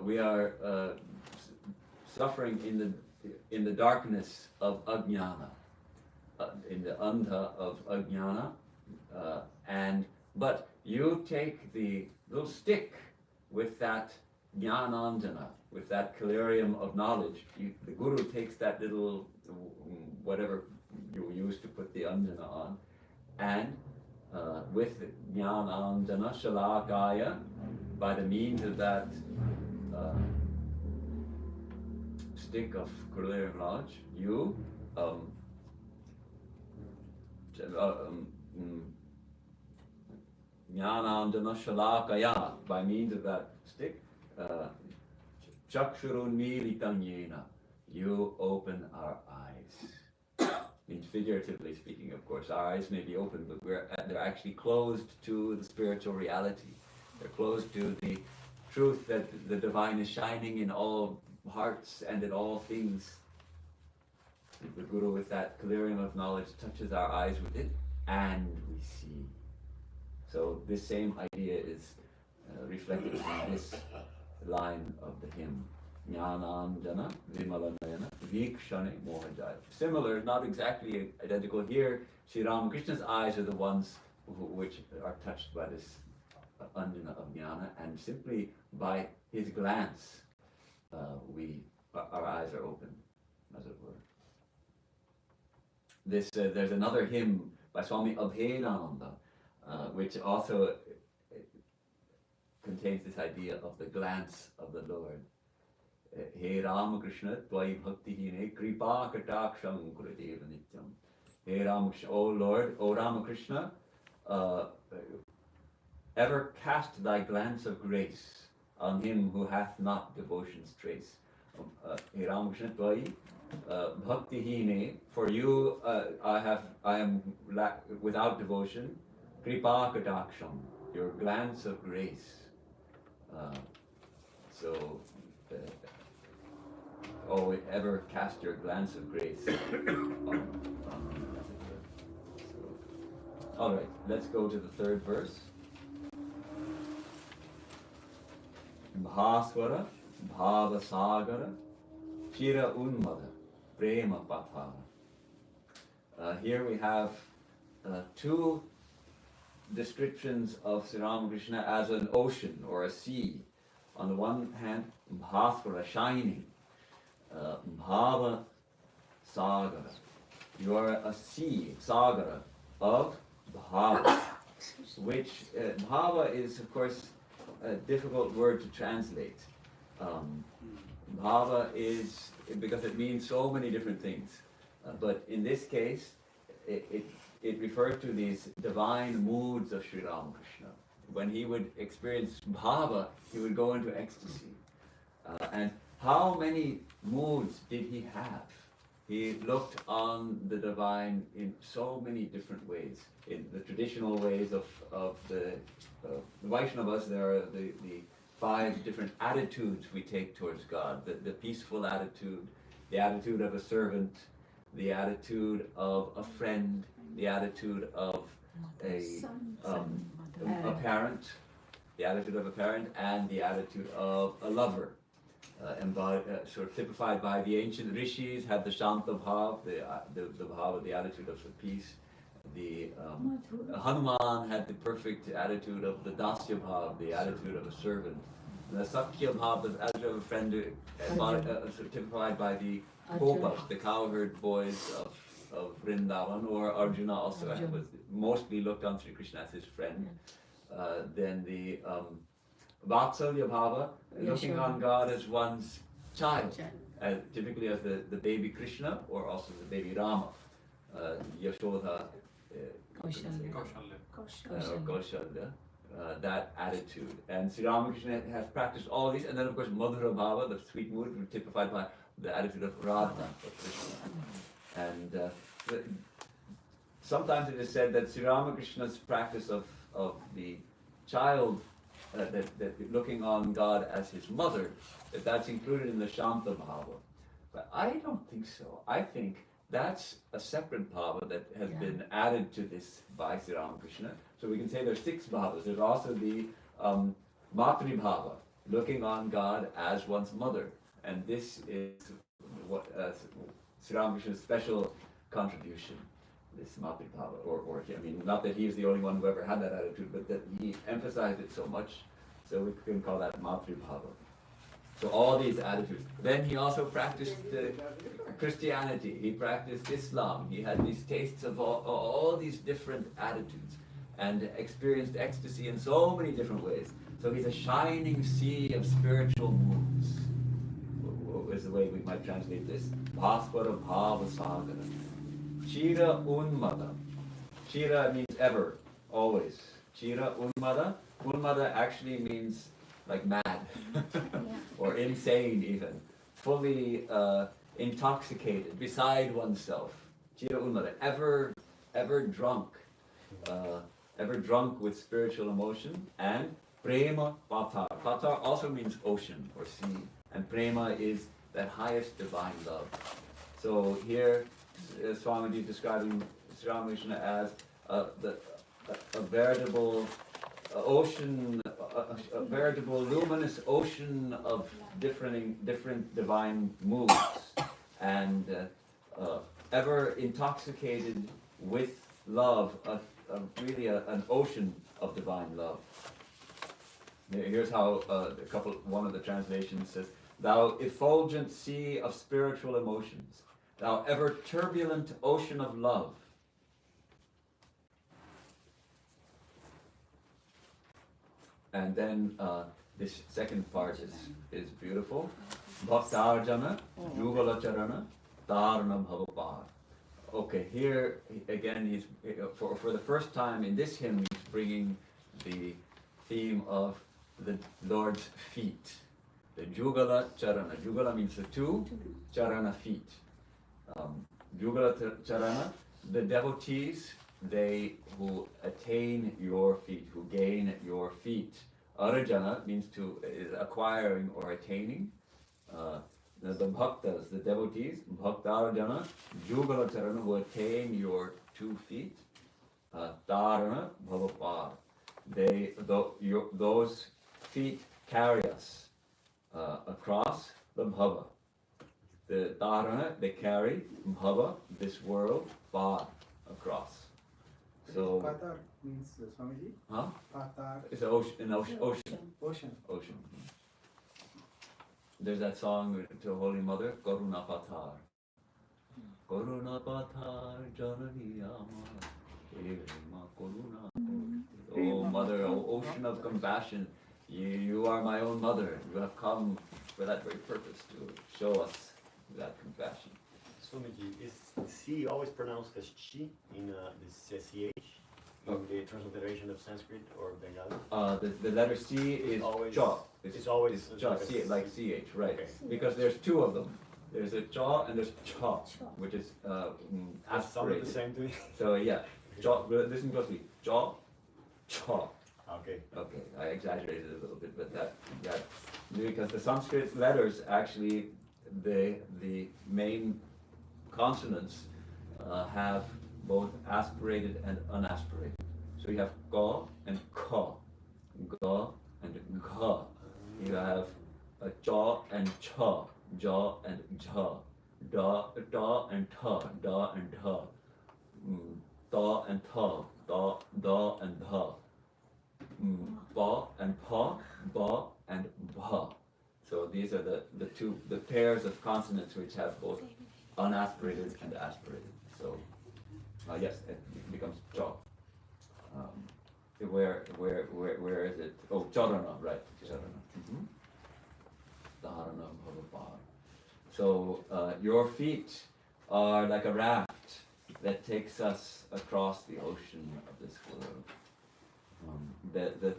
We are suffering in the darkness of Ajnana, in the Andha of Ajnana, but you take the little stick with that Jnanandana, with that collyrium of knowledge. The Guru takes that little, whatever you use to put the Andana on, and with Jnanandana Shalakaya, by the means of that stick of collyrium knowledge, you Jnanandana Shalakaya, by means of that stick, Chakshurunmilitanyena, you open our eyes. Means figuratively speaking, of course, our eyes may be open, but they're actually closed to the spiritual reality. They're closed to the truth that the divine is shining in all hearts and in all things. The Guru, with that collyrium of knowledge, touches our eyes with it, and we see. So this same idea is reflected in this line of the hymn. Jnanandana Vimalanayana Vikshane Mohajaya. Similar, not exactly identical. Here, Sri Ramakrishna's eyes are the ones which are touched by this Anjana of Jnana, and simply by his glance, our eyes are open, as it were. There's another hymn by Swami Mahayogananda, which also contains this idea of the glance of the Lord. He Ramakrishna Tvai Bhakti Hine Kripa Kataksham Kuradeva Nityam. He Ramakrishna, O Lord, O Ramakrishna, ever cast thy glance of grace on him who hath not devotion's trace. He Ramakrishna Tvai Bhakti Hine, for you I am without devotion. Kripa Kataksham, your glance of grace. Oh, ever cast your glance of grace on all right, let's go to the third verse. Bhaswara, Bhavasagara, Chira Unmada, Prema Pathara. Here we have two descriptions of Sri Ramakrishna as an ocean or a sea. On the one hand, Bhaswara, shining. Bhava Sagara. You are a sea, Sagara, of Bhava, which Bhava is, of course, a difficult word to translate. Bhava is, because it means so many different things. But in this case, it refers to these divine moods of Sri Ramakrishna. When he would experience Bhava, he would go into ecstasy. And how many moods did he have? He looked on the divine in so many different ways. In the traditional ways of the Vaishnavas, there are the 5 different attitudes we take towards God. The peaceful attitude, the attitude of a servant, the attitude of a friend, the attitude of a parent, the attitude of a parent, and the attitude of a lover. Sort of typified by the ancient rishis, had the Shanta Bhav, the Bhav, the attitude of peace. The Hanuman had the perfect attitude of the Dasya Bhav, the attitude of a servant. And the Sakya Bhav, the attitude of a friend, sort of typified by the Gopas, the cowherd boys of Vrindavan, or Arjuna also was mostly looked on Sri Krishna as his friend. Then the Vatsalya Bhava, looking on God as one's child, typically as the baby Krishna or also the baby Rama, Yashoda, Kaushalya, that attitude. And Sri Ramakrishna has practiced all these, and then of course Madhura Bhava, the sweet mood, typified by the attitude of Radha, of Krishna. And sometimes it is said that Sri Ramakrishna's practice of the child, that looking on God as his mother, that's included in the Shanta Bhava. But I don't think so. I think that's a separate bhava that has Yeah. been added to this by Sri Ramakrishna. So we can say there's 6 bhavas. There's also the matri bhava, looking on God as one's mother. And this is what Sri Ramakrishna's special contribution, this matri bhava. Or I mean, not that he's the only one who ever had that attitude, but that he emphasized it so much. So we can call that matri bhava. So all these attitudes. Then he also practiced Christianity. He practiced Islam. He had these tastes of all these different attitudes and experienced ecstasy in so many different ways. So he's a shining sea of spiritual moods. Is the way we might translate this. Bhaspara bhava sagara. Chira unmada. Chira means ever, always. Chira unmada. Unmada actually means like mad or insane even, fully intoxicated, beside oneself. Chira unmada, ever drunk with spiritual emotion. And prema patar. Patar also means ocean or sea, and prema is that highest divine love. So here Swamiji is describing Sri Ramakrishna as a veritable ocean, a veritable luminous ocean of different divine moods, and ever intoxicated with love, really an ocean of divine love. Here's how one of the translations says: "Thou effulgent sea of spiritual emotions, thou ever turbulent ocean of love." And then this second part is beautiful. Bhaktarjana, Jugalacharana, Dharana Bhavapar. Okay, here again he's for the first time in this hymn he's bringing the theme of the Lord's feet. The Jugala Charana. Jugala means the 2, Charana feet. Jugala Charana, the devotees, they who attain your feet, who gain your feet. Arjana means is acquiring or attaining. The bhaktas, the devotees, bhaktarjana, jugala charana, who attain your 2 feet. Dharana bhavapar. Those feet carry us across the bhava. The dharana, they carry bhava, this world, par, across. So Patar means Swamiji? Huh? Patar. It's an ocean. Ocean. There's that song to Holy Mother, Karuna Patar. Karuna Patar Janani Amar. Evema Karuna. Oh Mother, oh ocean of compassion, you are my own mother. You have come for that very purpose, to show us that compassion. Swamiji, is C always pronounced as chi in the CH in the transliteration of Sanskrit or Bengali? The letter C is always cha. It's always cha, like a C, like CH, right? Okay. Because there's 2 of them. There's a cha and there's cha, which is Sounded aspirated. the same to me. So yeah, cha. Listen closely. Cha, cha. Okay. Okay, I exaggerated a little bit, but that because the Sanskrit letters actually the main consonants have both aspirated and unaspirated. So you have ga and ka, ga and gha. You have a cha and cha, ja and jha, da and ta, da and dha, da and tha, da and dha, ba and pa, ba and bha. So these are the pairs of consonants which have both unaspirated and aspirated. So yes, it becomes cha. Where is it? Oh, charana, right? Charana. Dharana bhavapar. So your feet are like a raft that takes us across the ocean of this world. The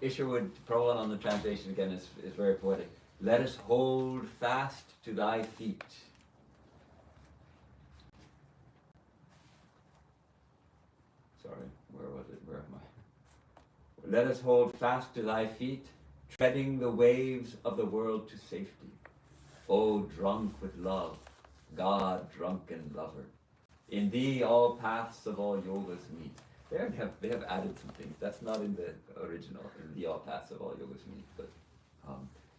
Isherwood Prabhupada on the translation again is very poetic. Let us hold fast to thy feet. Sorry, where was it? Where am I? Let us hold fast to thy feet, treading the waves of the world to safety. O drunk with love, God drunken lover. In thee all paths of all yogas meet. They have added some things. That's not in the original, in thee all paths of all yogas meet. But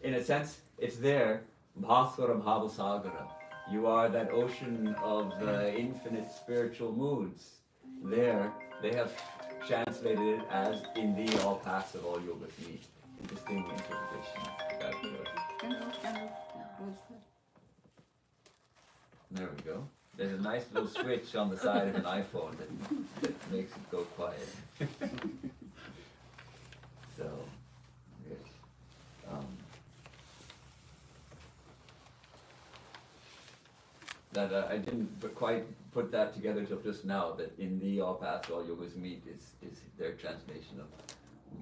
in a sense, it's there. Bhaskara Bhavasagara. You are that ocean of infinite spiritual moods. There, they have translated it as in thee all paths of all yogas meet. Interesting interpretation. There we go. There's a nice little switch on the side of an iPhone that makes it go quiet. So, yes. I didn't quite put that together till just now, that in thee all paths, all yogas meet is their translation of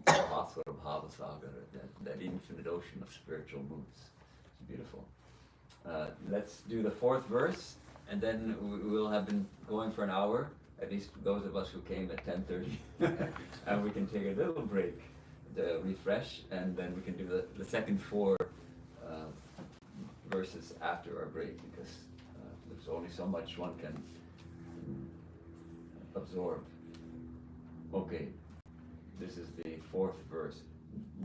Bhaswara Bhavasagara, that infinite ocean of spiritual moods. It's beautiful. Let's do the fourth verse, and then we'll have been going for an hour, at least those of us who came at 10:30, and we can take a little break to refresh, and then we can do the second four verses after our break, because there's only so much one can absorb. Okay, this is the fourth verse.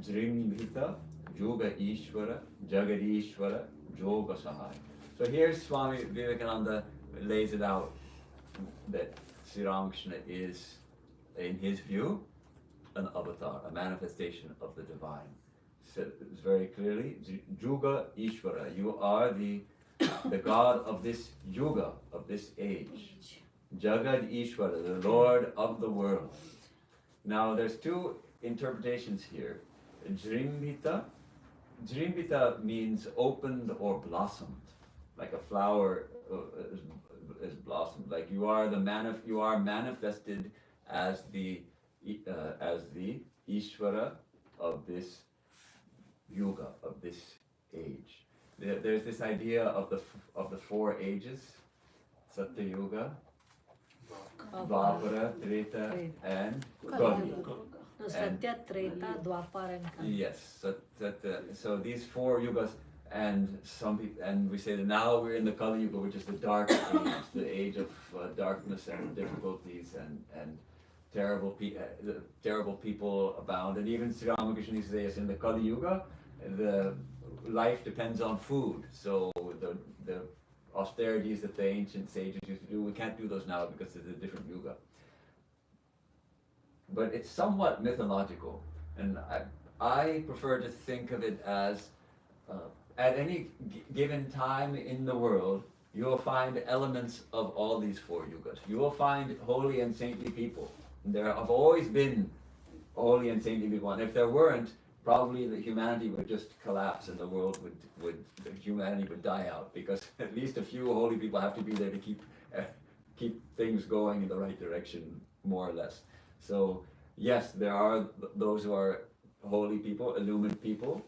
Jringhita Yoga Ishvara Jagadishvara Yoga Sahai. So here Swami Vivekananda lays it out that Sri Ramakrishna is, in his view, an avatar, a manifestation of the divine. So it's very clearly, Yuga Ishvara, you are the God of this Yuga, of this age. Jagad Ishvara, the Lord of the world. Now there's two interpretations here. Jringhita means opened or blossomed, like a flower is blossomed. Like you are manifested as the Ishvara of this Yuga, of this age. There's this idea of the four ages: Satya Yuga, Dwapara, Treta, and Kali. No, Satya, Treta, Dwapara, and Kali. Yes, so these four yugas, and some people, and we say that now we're in the Kali Yuga, which is the dark age, the age of darkness and difficulties and terrible people abound. And even Sri Ramakrishna used to say, in the Kali Yuga, the life depends on food. So the austerities that the ancient sages used to do, we can't do those now because it's a different yuga. But it's somewhat mythological, and I prefer to think of it as at any given time in the world, you will find elements of all these four yugas. You will find holy and saintly people. There have always been holy and saintly people, and if there weren't, probably the humanity would just collapse and the world humanity would die out, because at least a few holy people have to be there to keep things going in the right direction, more or less. So yes, there are those who are holy people, illumined people,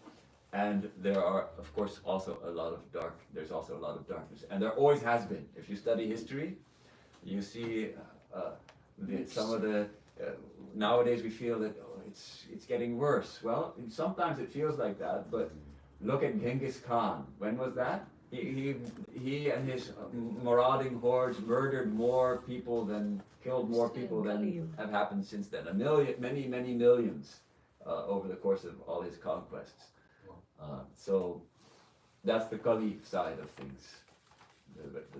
and there are, of course, also there's also a lot of darkness, and there always has been. If you study history, you see some of the nowadays we feel that it's getting worse. Well, sometimes it feels like that, but look at Genghis Khan. When was that? He and his marauding hordes murdered more people killed more people than have happened since then. Many millions over the course of all his conquests. So that's the Kali side of things,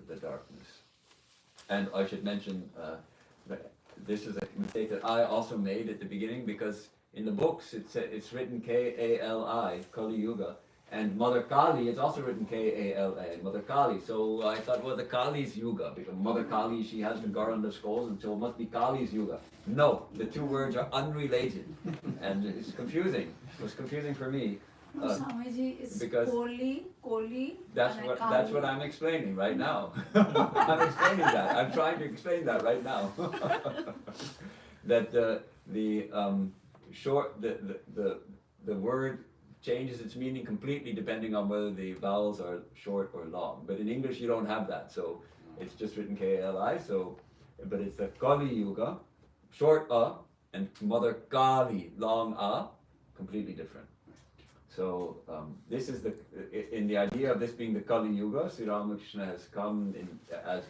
the darkness. And I should mention that this is a mistake that I also made at the beginning, because in the books it's written Kali, Kali Yuga, and Mother Kali is also written Kala, Mother Kali. So I thought, well, the Kali's Yuga, because Mother Kali, she has the garland of skulls, and so it must be Kali's Yuga. No, the two words are unrelated, and it's confusing. It was confusing for me. Swamiji, it's because Koli. That's what I'm explaining right now. I'm explaining that. I'm trying to explain that right now. That the word changes its meaning completely depending on whether the vowels are short or long. But in English you don't have that, so it's just written Kali. So, but it's the Kali Yuga, short a, and Mother Kali, long a, completely different. So this is in the idea of this being the Kali Yuga, Sri Ramakrishna has come as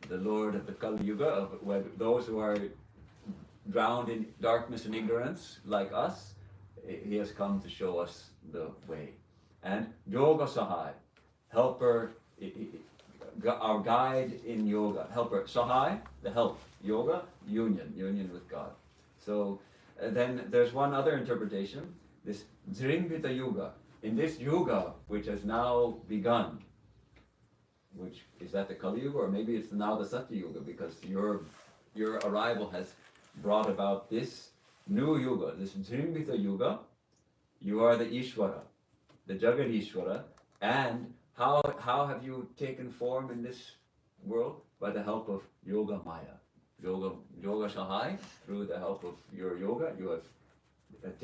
the Lord of the Kali Yuga, of where those who are drowned in darkness and ignorance like us, he has come to show us the way. And Yoga Sahai, helper, our guide in yoga, helper, Sahai, the help, yoga, union with God. So then there's one other interpretation, this Dhrimbita Yuga. In this Yuga, which has now begun, which is that the Kali Yuga, or maybe it's now the Satya Yuga, because your arrival has brought about this new Yuga, this Dhrimbita Yuga. You are the Ishvara, the Jagat Ishvara, and how have you taken form in this world? By the help of Yoga Maya. Yoga Sahai, through the help of your yoga, you have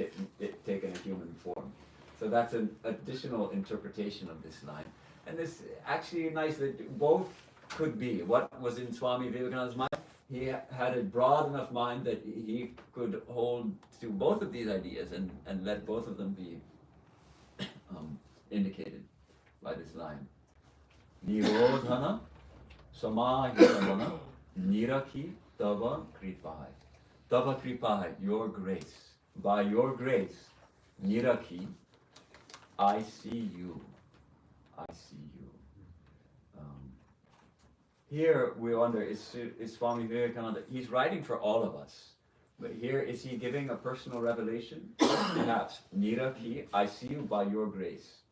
taken a human form. So that's an additional interpretation of this line. And this actually nice that both could be. What was in Swami Vivekananda's mind? He had a broad enough mind that he could hold to both of these ideas and let both of them be indicated by this line. Nirodhana samahitamana niraki tava kripai. Tava kripai, your grace. By your grace, niraki, I see you. I see you. Here we wonder, is Swami Vivekananda, he's writing for all of us. But here, is he giving a personal revelation? Perhaps. Niraki, I see you by your grace.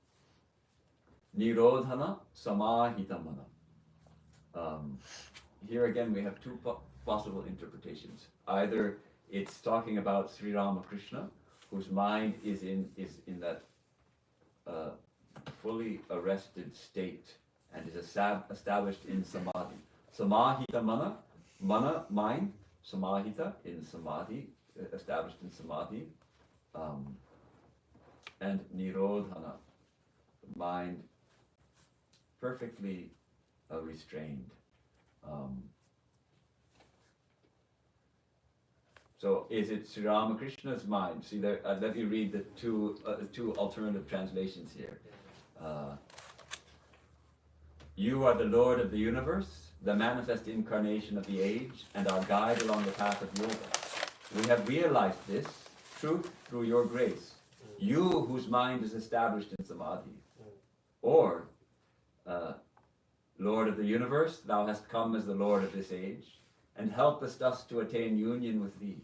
Nirodhana samahitamana. Here again we have two possible interpretations. Either it's talking about Sri Ramakrishna, whose mind is in that fully arrested state and is established in samadhi. Samahita mana, mind, samahita, in samadhi, established in samadhi, and nirodhana, mind perfectly restrained. So is it Sri Ramakrishna's mind? See there, let me read the two alternative translations here. You are the Lord of the universe, the manifest incarnation of the age, and our guide along the path of yoga. We have realized this truth through your grace. You whose mind is established in samadhi. Or, Lord of the universe, thou hast come as the Lord of this age, and helpest us to attain union with thee.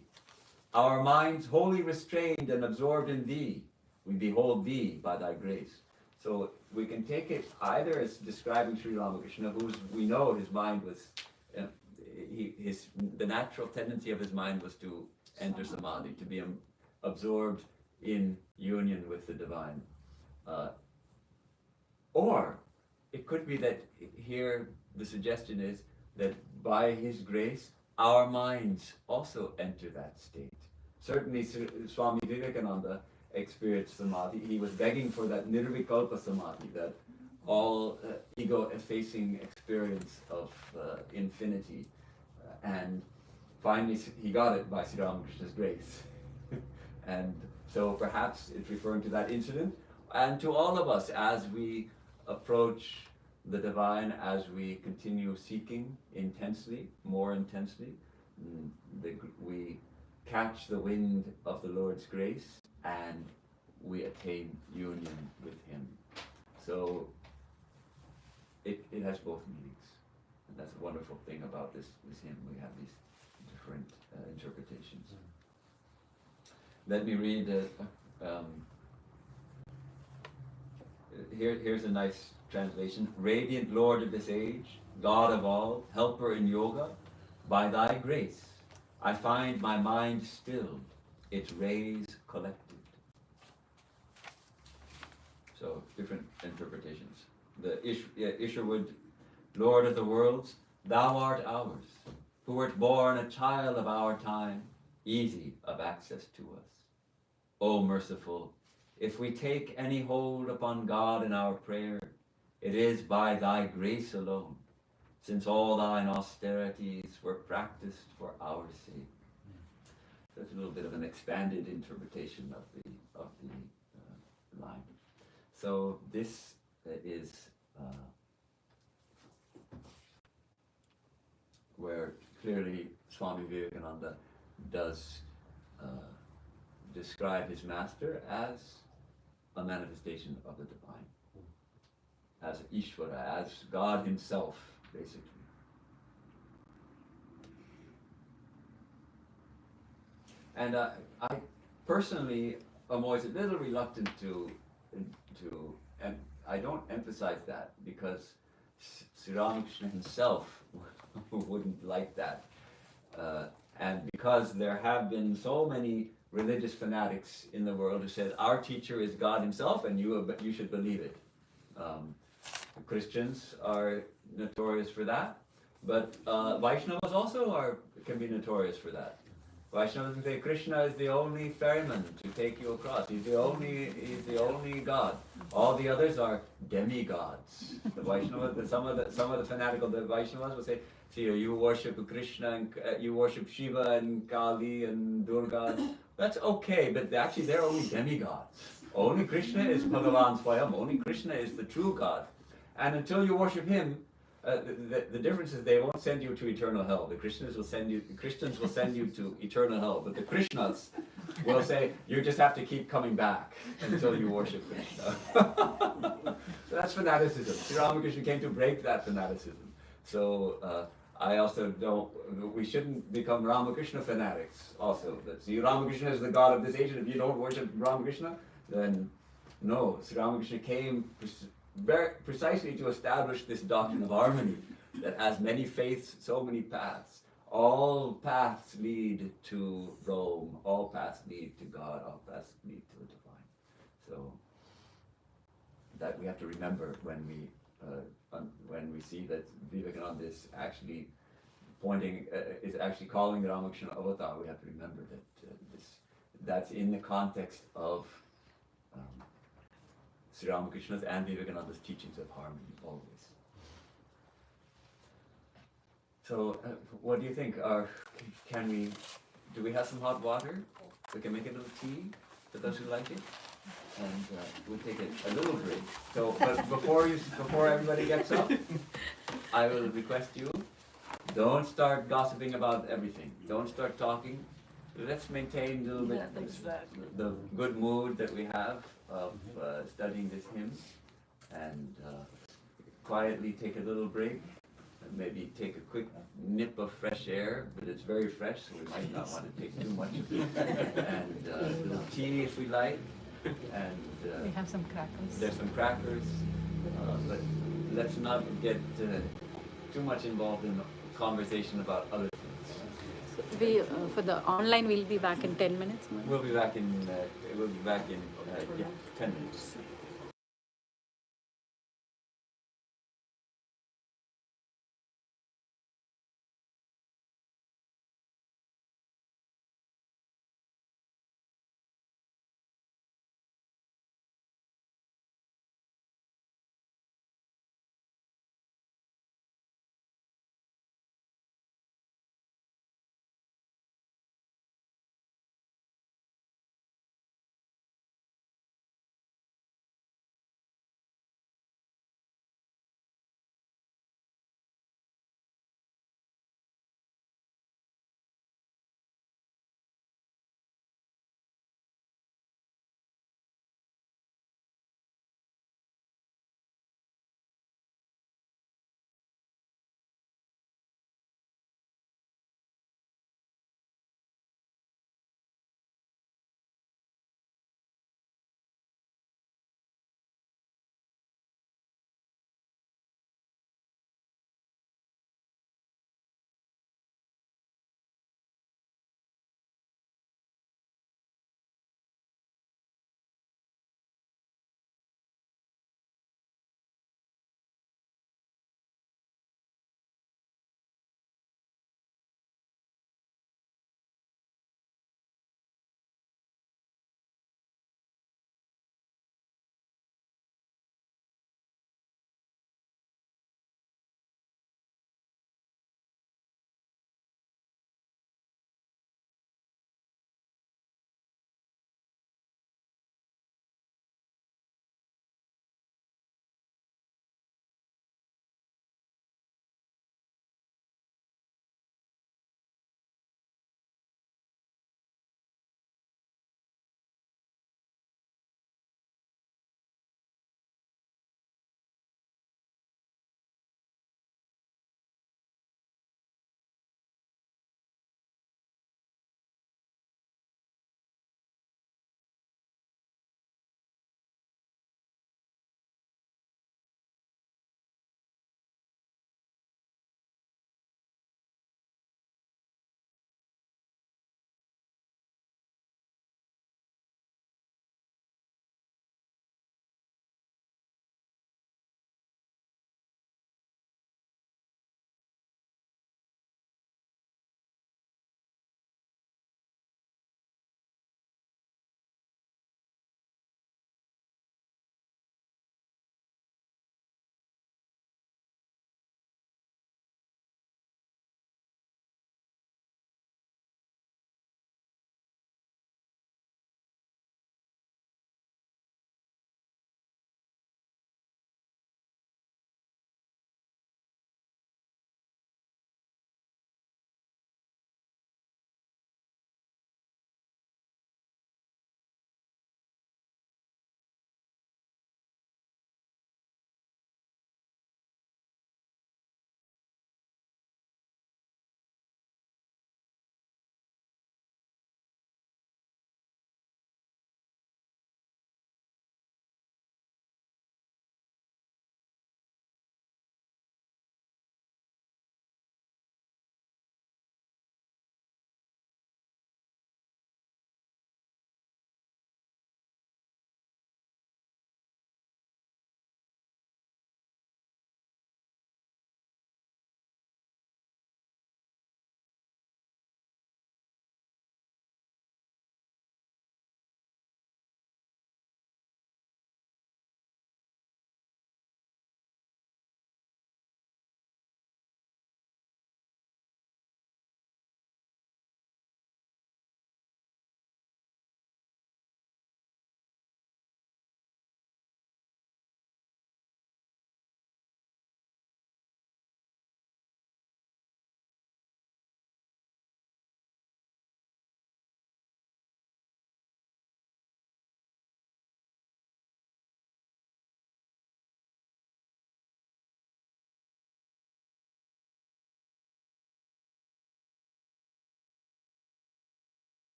Our minds wholly restrained and absorbed in thee, we behold thee by thy grace. So we can take it either as describing Sri Ramakrishna, whose we know his mind was, the natural tendency of his mind was to enter samadhi, to be absorbed in union with the divine. Or it could be that here the suggestion is that by his grace, our minds also enter that state. Certainly Swami Vivekananda experienced samadhi. He was begging for that nirvikalpa samadhi, that all ego-effacing experience of infinity. And finally he got it by Sri Ramakrishna's grace. And so perhaps it's referring to that incident, and to all of us as we approach the divine, as we continue seeking intensely, more intensely, we catch the wind of the Lord's grace and we attain union with Him. So it has both meanings. And that's a wonderful thing about this hymn. We have these different interpretations. Let me read, here's a nice translation. Radiant Lord of this age, God of all, helper in yoga, by thy grace, I find my mind stilled, its rays collected. So, different interpretations. The Isherwood, Lord of the worlds, thou art ours, who wert born a child of our time, easy of access to us. O merciful, if we take any hold upon God in our prayer, it is by thy grace alone, since all thine austerities were practiced for our sake. That's a little bit of an expanded interpretation of the line. So this is where clearly Swami Vivekananda does describe his master as a manifestation of the divine, as Ishvara, as God himself, basically. And I personally am always a little reluctant and I don't emphasize that because Sri Ramakrishna himself wouldn't like that. And because there have been so many religious fanatics in the world who said our teacher is God himself and you should believe it. Christians are notorious for that, but Vaishnavas also can be notorious for that. Vaishnavas say Krishna is the only ferryman to take you across. He's the only God. All the others are demigods. The Vaishnavas, some of the fanatical Vaishnavas will say, see, you worship Krishna and you worship Shiva and Kali and Durga. That's okay, but actually they're only demigods. Only Krishna is Bhagavan Swayam. Only Krishna is the true God. And until you worship him, the difference is they won't send you to eternal hell. The Christians will send you to eternal hell, but the Krishnas will say you just have to keep coming back until you worship Krishna. So that's fanaticism. Sri Ramakrishna came to break that fanaticism. So I also don't. We shouldn't become Ramakrishna fanatics. Also, that Sri Ramakrishna is the God of this age, and if you don't worship Ramakrishna, then no. Sri Ramakrishna came very precisely to establish this doctrine of harmony, that as many faiths, so many paths. All paths lead to Rome, all paths lead to God, all paths lead to the divine. So that we have to remember when we see that Vivekananda is actually is actually calling the Ramakrishna avatar. We have to remember that that's in the context of Sri Ramakrishna's and Vivekananda's teachings of harmony, always. So, what do you think? Do we have some hot water? We can make a little tea for those who like it, and we'll take a little break. So, but before everybody gets up, I will request you, don't start gossiping about everything. Don't start talking. Let's maintain a little bit the good mood that we have of studying this hymn, and quietly take a little break, and maybe take a quick nip of fresh air, but it's very fresh, so we might not want to take too much of it, and a little tea if we like, and We have some crackers. there's some crackers, but let's not get too much involved in conversation about other things. We for the online we'll be back in 10 minutes. No? We'll be back in 10 minutes.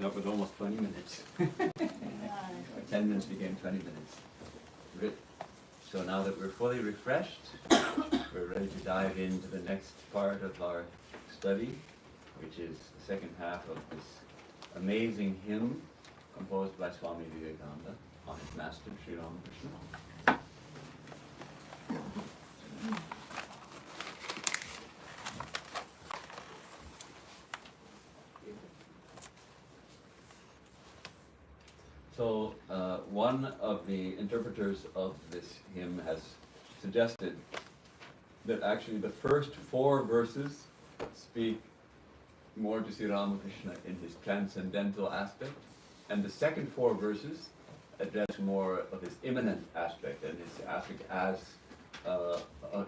up with almost 20 minutes. 10 minutes became 20 minutes. Good. So now that we're fully refreshed, we're ready to dive into the next part of our study, which is the second half of this amazing hymn composed by Swami Mahayogananda on his master Sri Ramakrishna. So one of the interpreters of this hymn has suggested that actually the first 4 verses speak more to Sri Ramakrishna in his transcendental aspect, and the second 4 verses address more of his immanent aspect and his aspect as a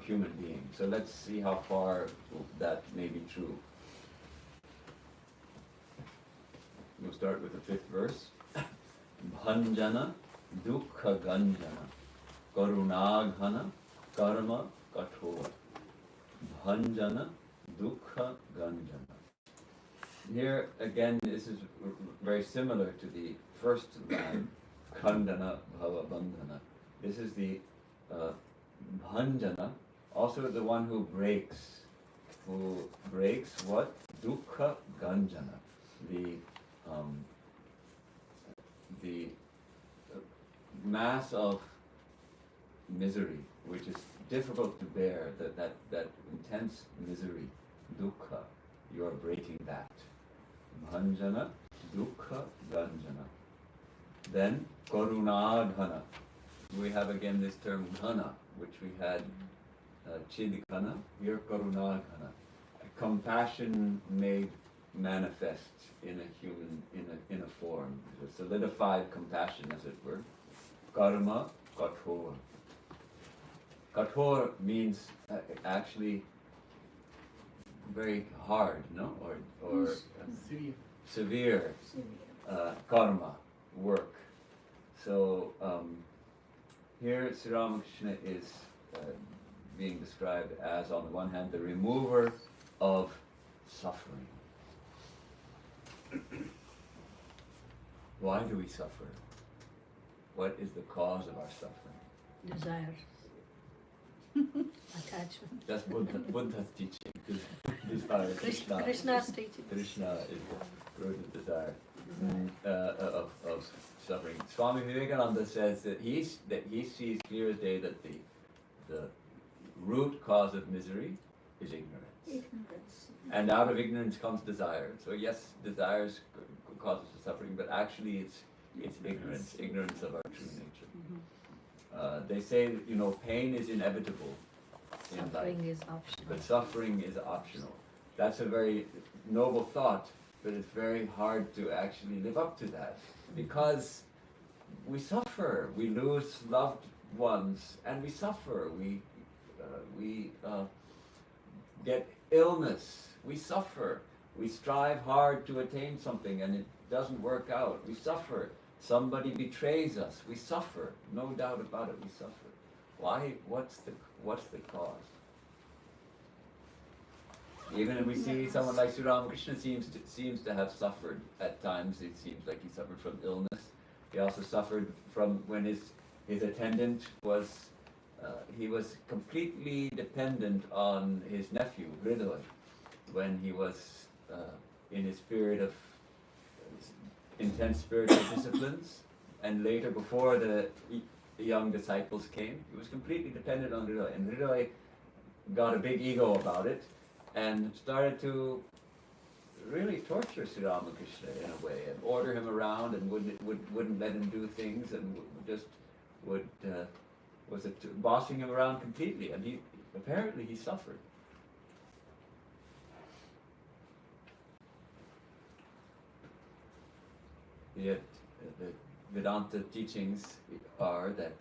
human being. So let's see how far that may be true. We'll start with the 5th verse. Bhanjana dukkha ganjana karunaghana karma kathora. Bhanjana dukkha ganjana. Here again, this is very similar to the first line, khandana bhava bandhana. This is the bhanjana, also the one who breaks what? Dukkha ganjana. The mass of misery, which is difficult to bear, that intense misery, dukkha, you are breaking that. Bhanjana, dukkha, ganjana. Then, karunadhana. We have again this term ghana, which we had chidghana, here karunadhana. Compassion made manifest in a human, in a form, a solidified compassion, as it were. Karma, kathora. Kathor means actually very hard, no? Or severe karma, work. So here Sri Ramakrishna is being described as, on the one hand, the remover of suffering. Why do we suffer? What is the cause of our suffering? Desire. Attachment. That's Buddha's teaching. Desire, Krishna's teaching. Krishna is the root of desire, of suffering. Swami Mahayogananda says that he sees clear as day that the root cause of misery is ignorance. Ignorance. And out of ignorance comes desire. So yes, desires causes the suffering, but actually it's ignorance of our true nature. They say that, pain is inevitable in life, Suffering is optional. but suffering is optional. That's a very noble thought, but it's very hard to actually live up to that, because we suffer. We lose loved ones, and we suffer. We get illness. We suffer. We strive hard to attain something, and it doesn't work out. We suffer. Somebody betrays us. We suffer. No doubt about it. We suffer. Why? What's the cause? Even if we see someone like Sri Ramakrishna seems to have suffered at times. It seems like he suffered from illness. He also suffered from when his attendant was. He was completely dependent on his nephew, Hridoy, when he was in his period of intense spiritual disciplines, and later, before the young disciples came, he was completely dependent on Hridoy, and Hridoy got a big ego about it and started to really torture Sri Ramakrishna in a way, and order him around, and wouldn't let him do things, and was bossing him around completely, and he suffered. Yet the Vedanta teachings are that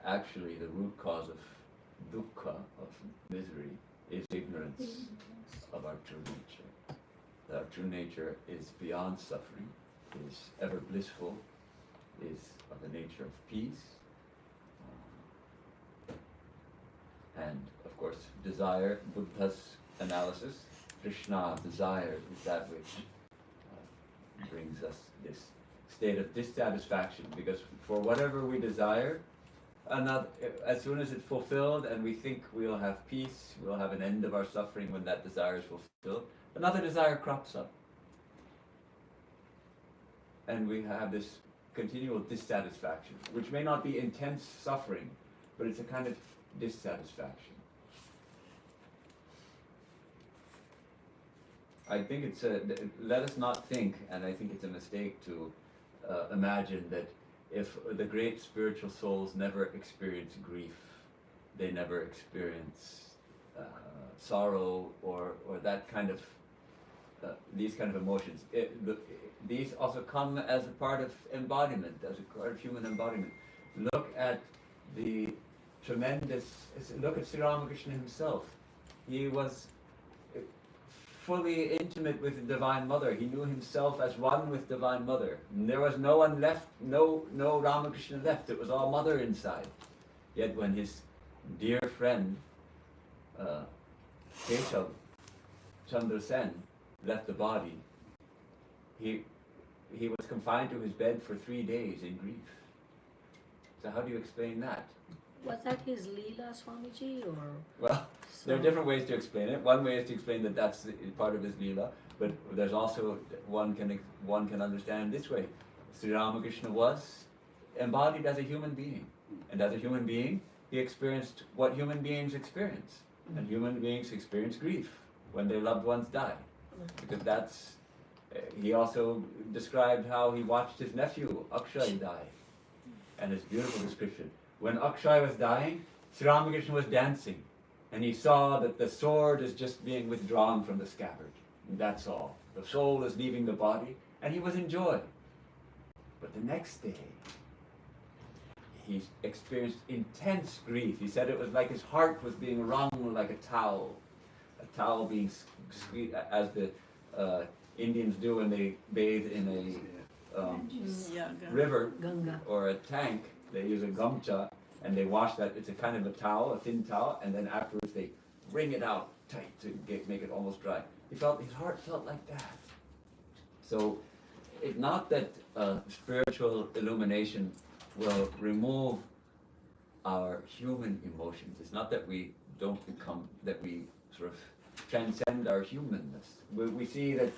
actually the root cause of dukkha, of misery, is ignorance of our true nature. That our true nature is beyond suffering, is ever blissful, is of the nature of peace. And of course, desire, Buddha's analysis, Krishna, desire, is that which brings us this state of dissatisfaction, because for whatever we desire, another, as soon as it's fulfilled and we think we'll have peace, we'll have an end of our suffering when that desire is fulfilled, another desire crops up. And we have this continual dissatisfaction, which may not be intense suffering, but it's a kind of dissatisfaction. I think it's let us not think, and I think it's a mistake to imagine that if the great spiritual souls never experience grief, they never experience sorrow or that kind of these kind of emotions. These also come as a part of embodiment, as a part of human embodiment. Look at the tremendous, look at Sri Ramakrishna himself. He was fully intimate with the Divine Mother. He knew himself as one with Divine Mother. And there was no one left, no Ramakrishna left. It was all Mother inside. Yet when his dear friend Keshav Chandra Sen left the body, he was confined to his bed for 3 days in grief. So how do you explain that? Was that his Leela, Swamiji, or? Well, there are different ways to explain it. One way is to explain that that's part of his Leela, but there's also, one can understand this way. Sri Ramakrishna was embodied as a human being. And as a human being, he experienced what human beings experience. And human beings experience grief when their loved ones die. Because that's, he also described how he watched his nephew, Akshay, die. And his beautiful description. When Akshay was dying, Sri Ramakrishna was dancing. And he saw that the sword is just being withdrawn from the scabbard. And that's all. The soul is leaving the body, and he was in joy. But the next day, he experienced intense grief. He said it was like his heart was being wrung like a towel being squeezed, as the Indians do when they bathe in a river Ganga. or a tank. They use a gamcha and they wash that. It's a kind of a towel, a thin towel, and then afterwards they wring it out tight to make it almost dry. His heart felt like that. So it's not that spiritual illumination will remove our human emotions. It's not that we that we sort of transcend our humanness. We see that,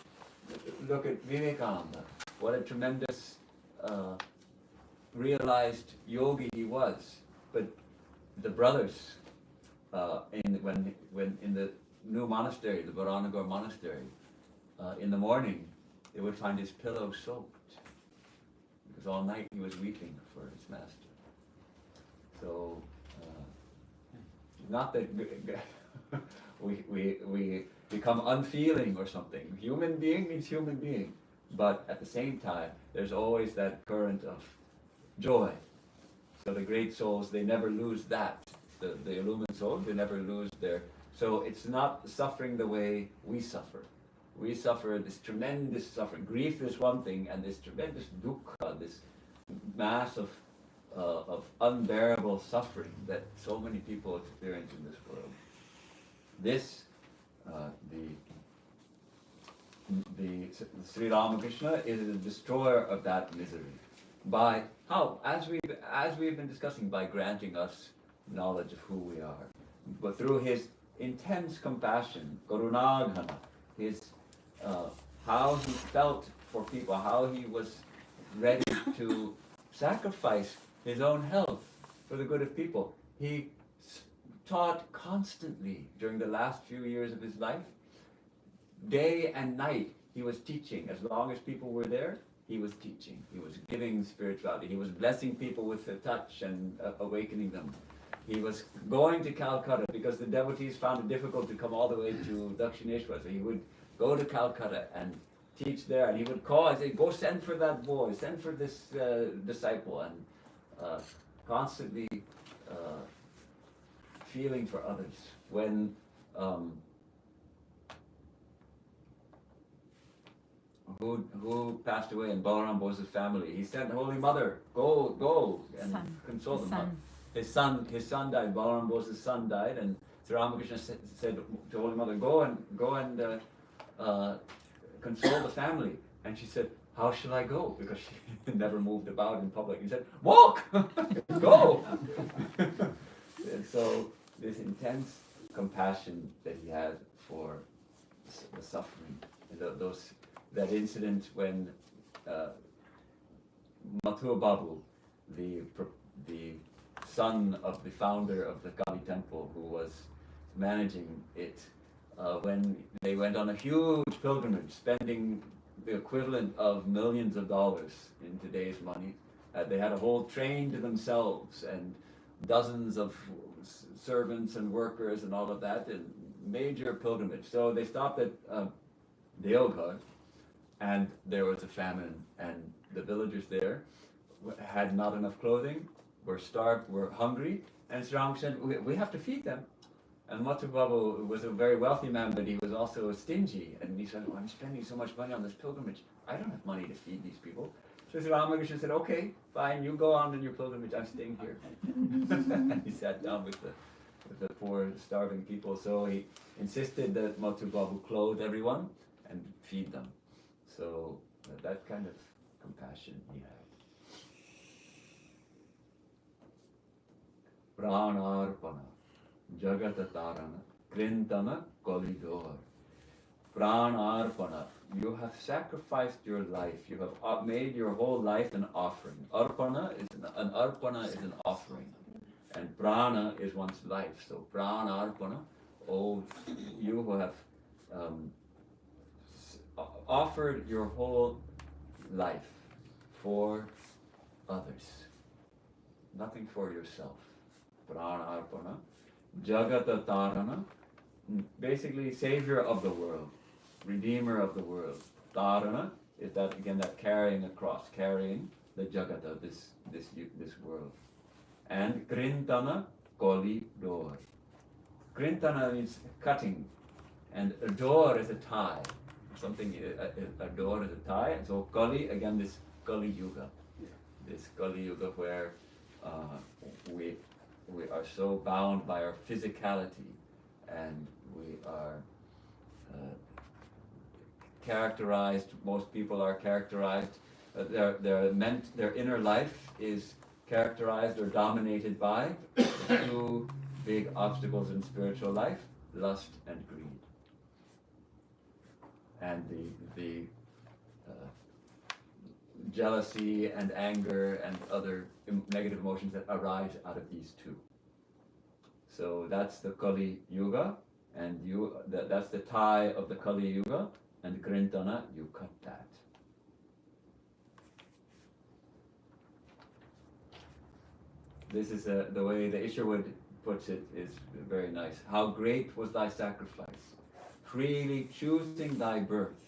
look at Vivekananda, what a tremendous realized yogi he was. But the brothers, when in the new monastery, the Baranagar monastery, in the morning, they would find his pillow soaked, because all night he was weeping for his master. So, not that we become unfeeling or something. Human being means human being, but at the same time, there's always that current of joy. So the great souls, they never lose that. The illumined souls, they never lose their... So it's not suffering the way we suffer. We suffer this tremendous suffering. Grief is one thing, and this tremendous dukkha, this mass of unbearable suffering that so many people experience in this world. This, the Sri Ramakrishna is the destroyer of that misery. By how? As we've been discussing, by granting us knowledge of who we are, but through his intense compassion, Karunagana, his how he felt for people, how he was ready to sacrifice his own health for the good of people. He taught constantly during the last few years of his life. Day and night he was teaching. As long as people were there, he was teaching. He was giving spirituality. He was blessing people with a touch and awakening them. He was going to Calcutta because the devotees found it difficult to come all the way to Dakshineshwar. So he would go to Calcutta and teach there, and he would call and say, go send for that boy, send for this disciple, and constantly feeling for others. When who passed away in Balaram Bose's family, he said, Holy Mother, go and console them. His son died. Balaram Bose's son died, and Sri Ramakrishna said to Holy Mother, go and console the family. And she said, how shall I go? Because she never moved about in public. He said, walk, go. And so this intense compassion that he had for the suffering, and that incident when Mathur Babu, the son of the founder of the Kali temple, who was managing it, when they went on a huge pilgrimage, spending the equivalent of millions of dollars in today's money. They had a whole train to themselves and dozens of servants and workers and all of that, and major pilgrimage. So they stopped at Deoghar, and there was a famine, and the villagers there had not enough clothing, were starved, were hungry, and Sri Ram said, we have to feed them. And Mathur Babu was a very wealthy man, but he was also stingy, and he said, oh, I'm spending so much money on this pilgrimage, I don't have money to feed these people. So Sri Ramakrishna said, okay, fine, you go on your pilgrimage, I'm staying here. And he sat down with the poor starving people, so he insisted that Mathur Babu clothe everyone and feed them. So that kind of compassion he had. Pranarpana, Jagatatarana, Krintana, Kolidor. Pranarpana, you have sacrificed your life, you have made your whole life an offering. Arpana is an offering, and prana is one's life. So pranarpana, oh, you who have offered your whole life for others, nothing for yourself. Pranarpana, Jagatatarana, basically savior of the world, redeemer of the world. Tarana is that again, that carrying a cross, carrying the Jagata, this world. And Krintana, Koli door. Krintana means cutting, and a door is a tie. Something, a door is a tie. And so Kali, again, this Kali Yuga. This Kali Yuga where we are so bound by our physicality, and we are characterized, most people are characterized, their inner life is characterized or dominated by two big obstacles in spiritual life, lust and greed. And the jealousy and anger and other negative emotions that arise out of these two. So that's the Kali Yuga, and that's the tie of the Kali Yuga, and Krintana, you cut that. This is the way the Isherwood puts it is very nice. How great was thy sacrifice, freely choosing thy birth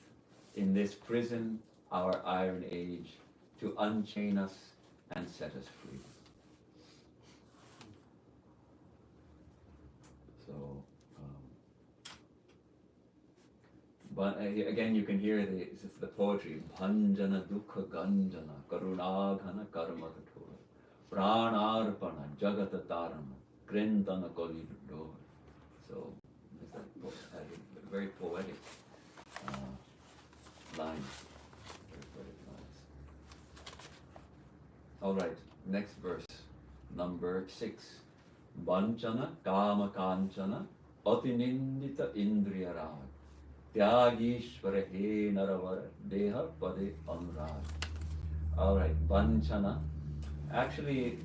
in this prison, our iron age, to unchain us and set us free. So, but again, you can hear the poetry. Bhanjana dukha ganjana karunaghana karma kathura pranarpana jagatatarana krintana kolidor. So, it's a very poetic line. All right, next verse, number 6. Banchana kama kanchana atinindita indriyarag tyagishvara he naravara deha pade anurag. All right, banchana. Actually,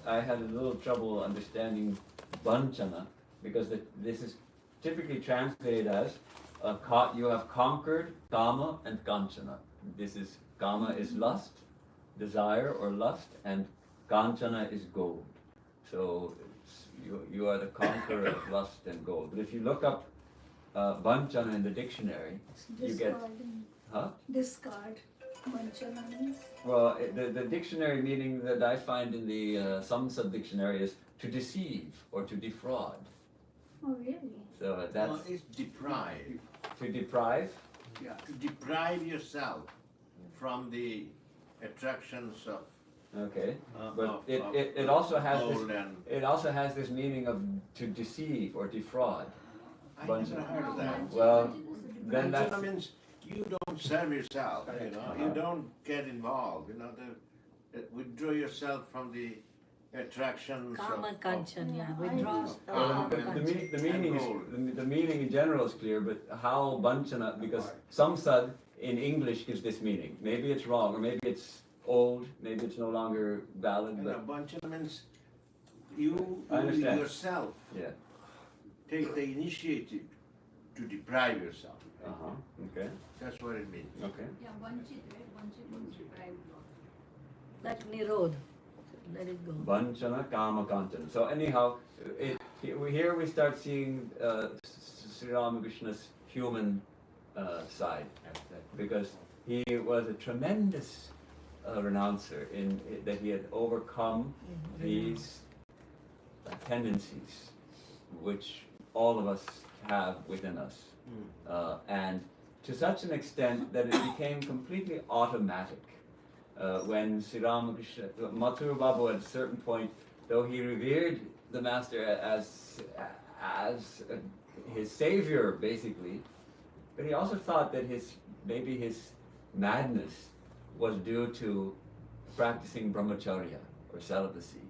I had a little trouble understanding banchana because this is typically translated as you have conquered kama and kanchana. This is kama is lust, desire or lust, and kanchana is gold. So you are the conqueror of lust and gold. But if you look up banchana in the dictionary, you get Discard. Banchana means? Well, the dictionary meaning that I find in the Samsat dictionary is to deceive or to defraud. Oh, really? So that's No, it's deprive. to deprive. Yeah, to deprive yourself from the attractions of Okay, but of it also has gold this, and it also has this meaning of to deceive or defraud. I Banchana. never heard of that. Well, then that's Banchana means you don't serve yourself, you know, you don't get involved, you know, withdraw yourself from the attractions Kama of kanchan, yeah, I withdraws the Well, kama The, kanchan. the meaning is, the meaning in general is clear, but how Banchana, because some sad in English gives this meaning. Maybe it's wrong, or maybe it's old, maybe it's no longer valid, and a but bunch of means you I understand. yourself yeah. take the initiative to deprive yourself. Okay, That's what it means. okay. Yeah, vanchit, right? Vanchit means deprived. Like nirod, let it go. Banchana Kama Kanchana. So anyhow, here we start seeing Sri Ramakrishna's human side, because he was a tremendous renouncer in that he had overcome these tendencies which all of us have within us, and to such an extent that it became completely automatic. When Sri Ramakrishna, Mathura Babu at a certain point, though he revered the master as his savior basically, but he also thought that maybe his madness was due to practicing brahmacharya or celibacy,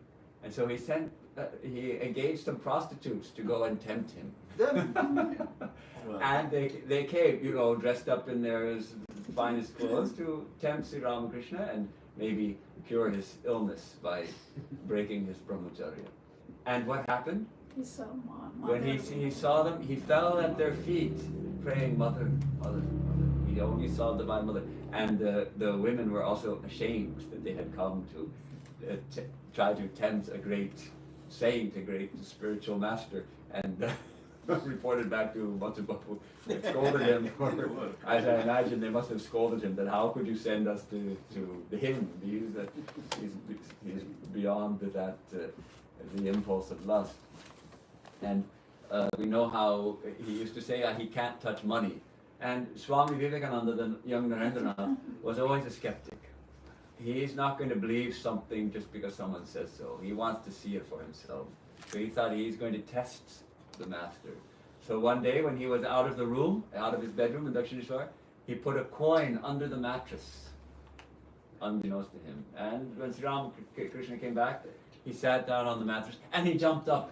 and so he engaged some prostitutes to go and tempt him. And they came, you know, dressed up in their finest clothes to tempt Sri Ramakrishna and maybe cure his illness by breaking his brahmacharya. And what happened? He saw When he saw them, he fell at their feet, praying, Mother, Mother, Mother. He only saw the Divine Mother. And the women were also ashamed that they had come to try to tempt a great saint, a great spiritual master. And reported back to Matsubabu, scolded him for, as I imagine they must have scolded him, that how could you send us to him? He's beyond that, the impulse of lust. And we know how he used to say he can't touch money. And Swami Vivekananda, the young Narendranath, was always a skeptic. He's not going to believe something just because someone says so. He wants to see it for himself. So he thought he's going to test the master. So one day when he was out of the room, out of his bedroom in Dakshineshwar, he put a coin under the mattress, unbeknownst to him. And when Sri Ramakrishna came back, he sat down on the mattress and he jumped up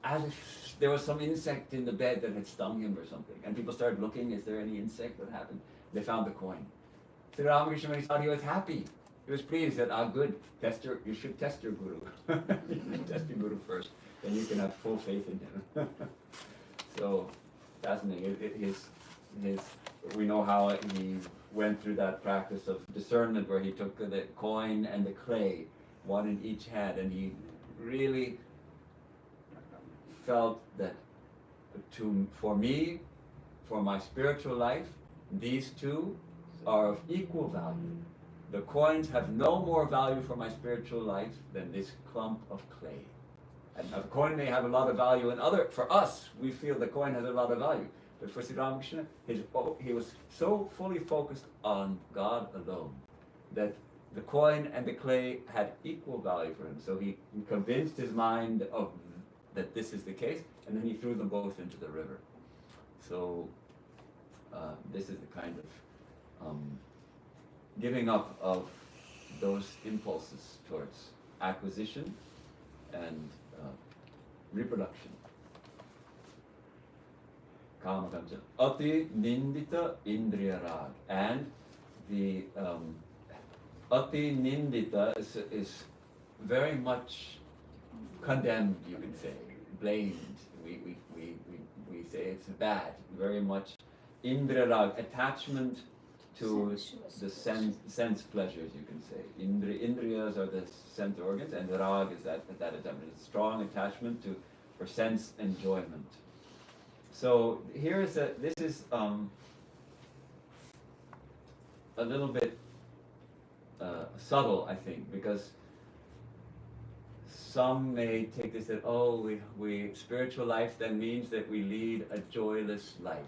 as if there was some insect in the bed that had stung him or something. And people started looking, is there any insect? What happened? They found the coin. Sri Ramakrishna, when he saw it, he was happy. He was pleased that, good, you should test your guru. You should test your guru first. Then you can have full faith in him. So fascinating. We know how he went through that practice of discernment where he took the coin and the clay, one in each hand, and he really felt that for me, for my spiritual life, these two are of equal value. The coins have no more value for my spiritual life than this clump of clay. And a coin may have a lot of value for us, we feel the coin has a lot of value. But for Sri Ramakrishna, he was so fully focused on God alone that the coin and the clay had equal value for him. So he convinced his mind that this is the case, and then he threw them both into the river. So this is the kind of giving up of those impulses towards acquisition and reproduction. Kama Kamcha. Ati Nindita Indriya Rag. And the Ati Nindita is very much condemned, you can say, blamed. We say it's bad, very much. Indriya Rag, attachment to the sense pleasures, you can say. Indriyas are the sense organs, and rag is that attachment, a strong attachment for sense enjoyment. So this is a little bit subtle, I think, because some may take this that we spiritual life then means that we lead a joyless life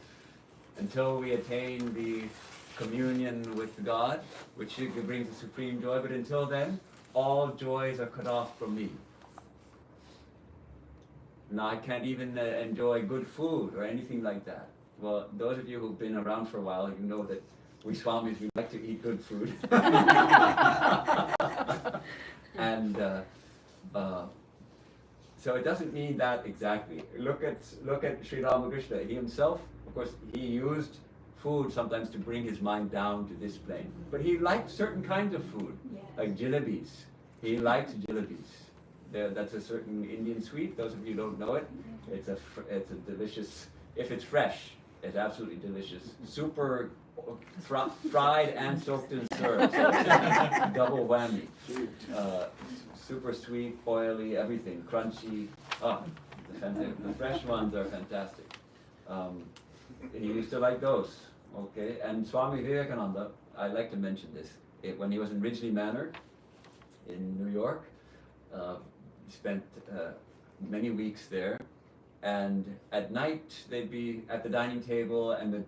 until we attain the communion with God, which brings the supreme joy, but until then, all joys are cut off from me. Now I can't even enjoy good food or anything like that. Well, those of you who've been around for a while, you know that we Swamis, we like to eat good food. And so it doesn't mean that exactly. Look at Sri Ramakrishna. He himself, of course, he used food sometimes to bring his mind down to this plane. But he liked certain kinds of food, like jalebis. He liked jalebis. That's a certain Indian sweet. Those of you who don't know it, it's a delicious. If it's fresh, it's absolutely delicious. Super fried and soaked in syrup. So it's a double whammy. Super sweet, oily, everything, crunchy. Oh, the fresh ones are fantastic. He used to like those. Okay, and Swami Vivekananda, I'd like to mention this. When he was in Ridgely Manor in New York, he spent many weeks there, and at night they'd be at the dining table and the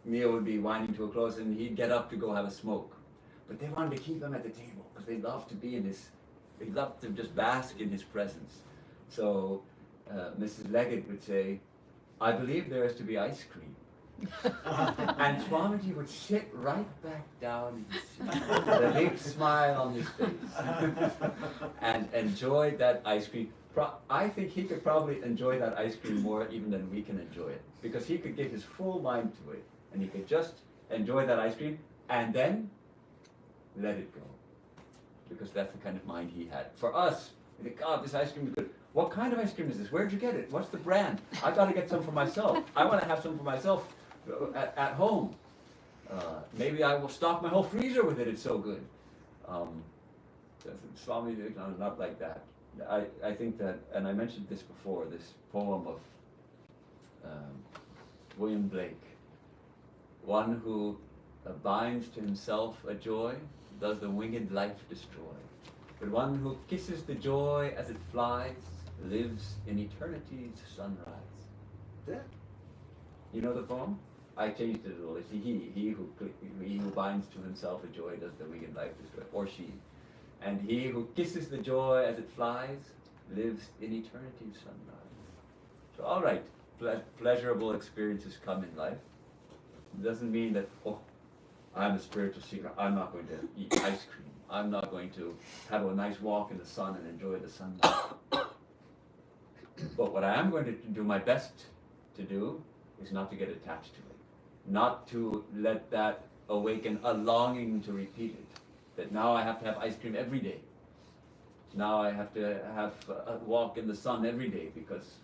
meal would be winding to a close and he'd get up to go have a smoke. But they wanted to keep him at the table because they loved to be in his, they loved to just bask in his presence. So Mrs. Leggett would say, I believe there is to be ice cream. And Swamiji would sit right back down in his seat with a big smile on his face and enjoy that ice cream. I think he could probably enjoy that ice cream more even than we can enjoy it, because he could give his full mind to it and he could just enjoy that ice cream and then let it go, because that's the kind of mind he had. For us, we think, God, this ice cream is good. What kind of ice cream is this? Where'd you get it? What's the brand? I got to get some for myself. I want to have some for myself at home. Maybe I will stock my whole freezer with it. It's so good. Swami Vivekananda, not like that. I think that, and I mentioned this before, this poem of William Blake. One who binds to himself a joy, does the winged life destroy. But one who kisses the joy as it flies, lives in eternity's sunrise. Yeah. You know the poem? I changed it a little. It's he who binds to himself a joy, does the winged life destroy, or she. And he who kisses the joy as it flies, lives in eternity's sunrise. So all right, pleasurable experiences come in life. It doesn't mean that, oh, I'm a spiritual seeker, I'm not going to eat ice cream. I'm not going to have a nice walk in the sun and enjoy the sunlight. But what I am going to do my best to do is not to get attached to it. Not to let that awaken a longing to repeat it. That now I have to have ice cream every day. Now I have to have a walk in the sun every day, because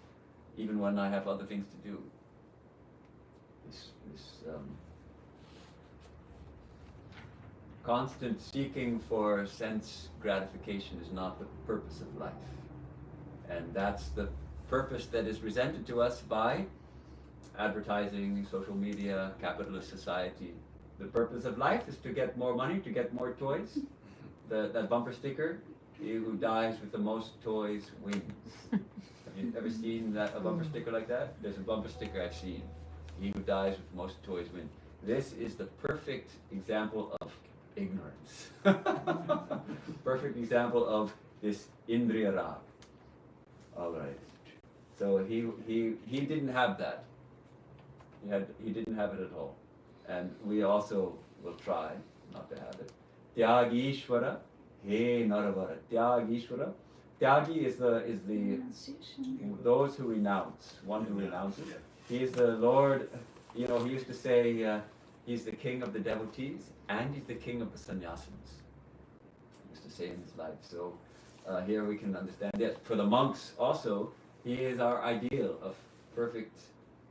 even when I have other things to do. This constant seeking for sense gratification is not the purpose of life. And that's the purpose that is presented to us by advertising, social media, capitalist society. The purpose of life is to get more money, to get more toys. That bumper sticker, he who dies with the most toys wins. Have you ever seen a bumper sticker like that? There's a bumper sticker I've seen. He who dies with the most toys wins. This is the perfect example of ignorance. Perfect example of this indriya rag. All right. So he didn't have that. He didn't have it at all. And we also will try not to have it. Tyagishwara, he naravara. Tyagishwara. Tyagi is the those who renounce, one who renounces. He is the Lord. You know, he used to say he's the king of the devotees and he's the king of the sannyasins. He used to say in his life. So here we can understand that. For the monks also, he is our ideal of perfect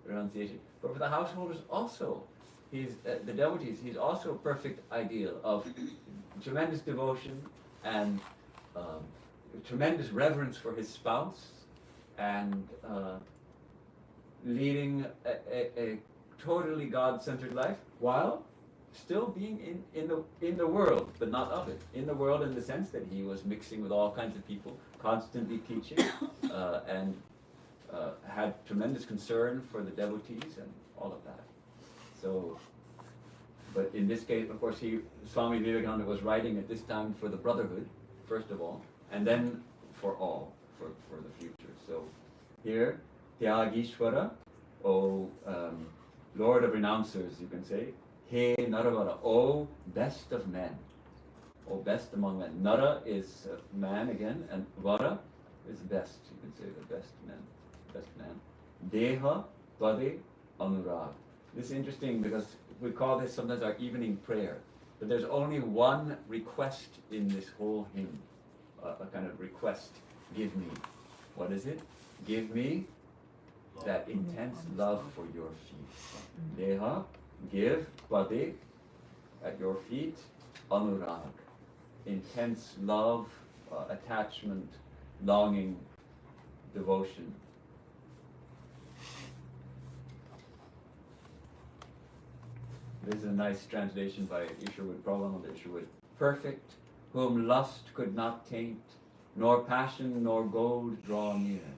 renunciation. But for the householders also, he's the devotees. He's also a perfect ideal of tremendous devotion and tremendous reverence for his spouse, and leading a totally God-centered life while still being in the world, but not of it. In the world in the sense that he was mixing with all kinds of people, constantly teaching, and had tremendous concern for the devotees and all of that. So, but in this case, of course, Swami Vivekananda was writing at this time for the brotherhood, first of all, and then for all, for the future. So here, Tyagishwara, Lord of renouncers, you can say. He Naravara, O best of men. O best among men. Nara is man again, and Vara is best, you can say, the best man. Best man. Deha Tvade Anurag. This is interesting because we call this sometimes our evening prayer. But there's only one request in this whole hymn. A kind of request. Give me. What is it? Give me that intense love for your feet. Deha, give, Tvade, at your feet, Anurag. Intense love, attachment, longing, devotion. This is a nice translation by Isherwood, Prabhupada Isherwood. Perfect, whom lust could not taint, nor passion nor gold draw near.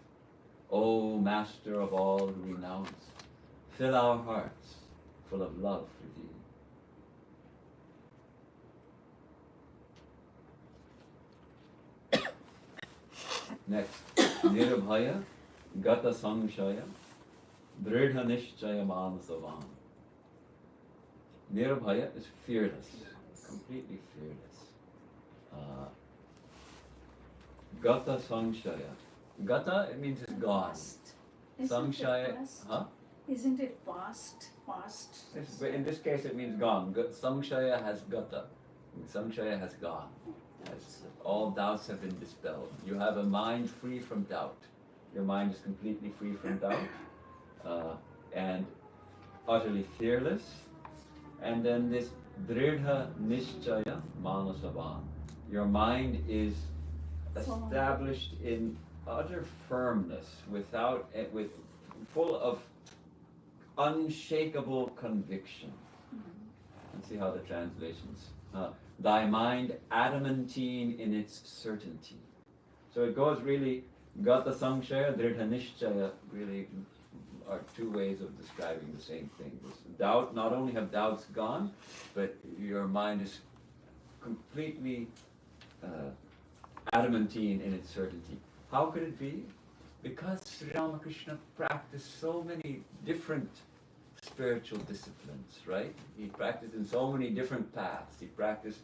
O Master of all who renounce, fill our hearts full of love for thee. Next, Nirabhaya, Gata Samshaya, Dridha Nishchaya Manasavam. Nirabhaya is fearless, completely fearless. Gata Samshaya. Gata, it means it's gone. Samshaya, huh? Isn't it past? Past. But in this case, it means gone. Samshaya has gata. Samshaya has gone. All doubts have been dispelled. You have a mind free from doubt. Your mind is completely free from doubt and utterly fearless. And then this Dridha Nishchaya Manasavan. Your mind is established in utter firmness, with full of unshakable conviction. Let's see how the translations. Thy mind adamantine in its certainty. So it goes really, Gata Samshaya, Dridha Nishchaya really are two ways of describing the same thing. This doubt, not only have doubts gone, but your mind is completely adamantine in its certainty. How could it be? Because Sri Ramakrishna practiced so many different spiritual disciplines, right? He practiced in so many different paths. He practiced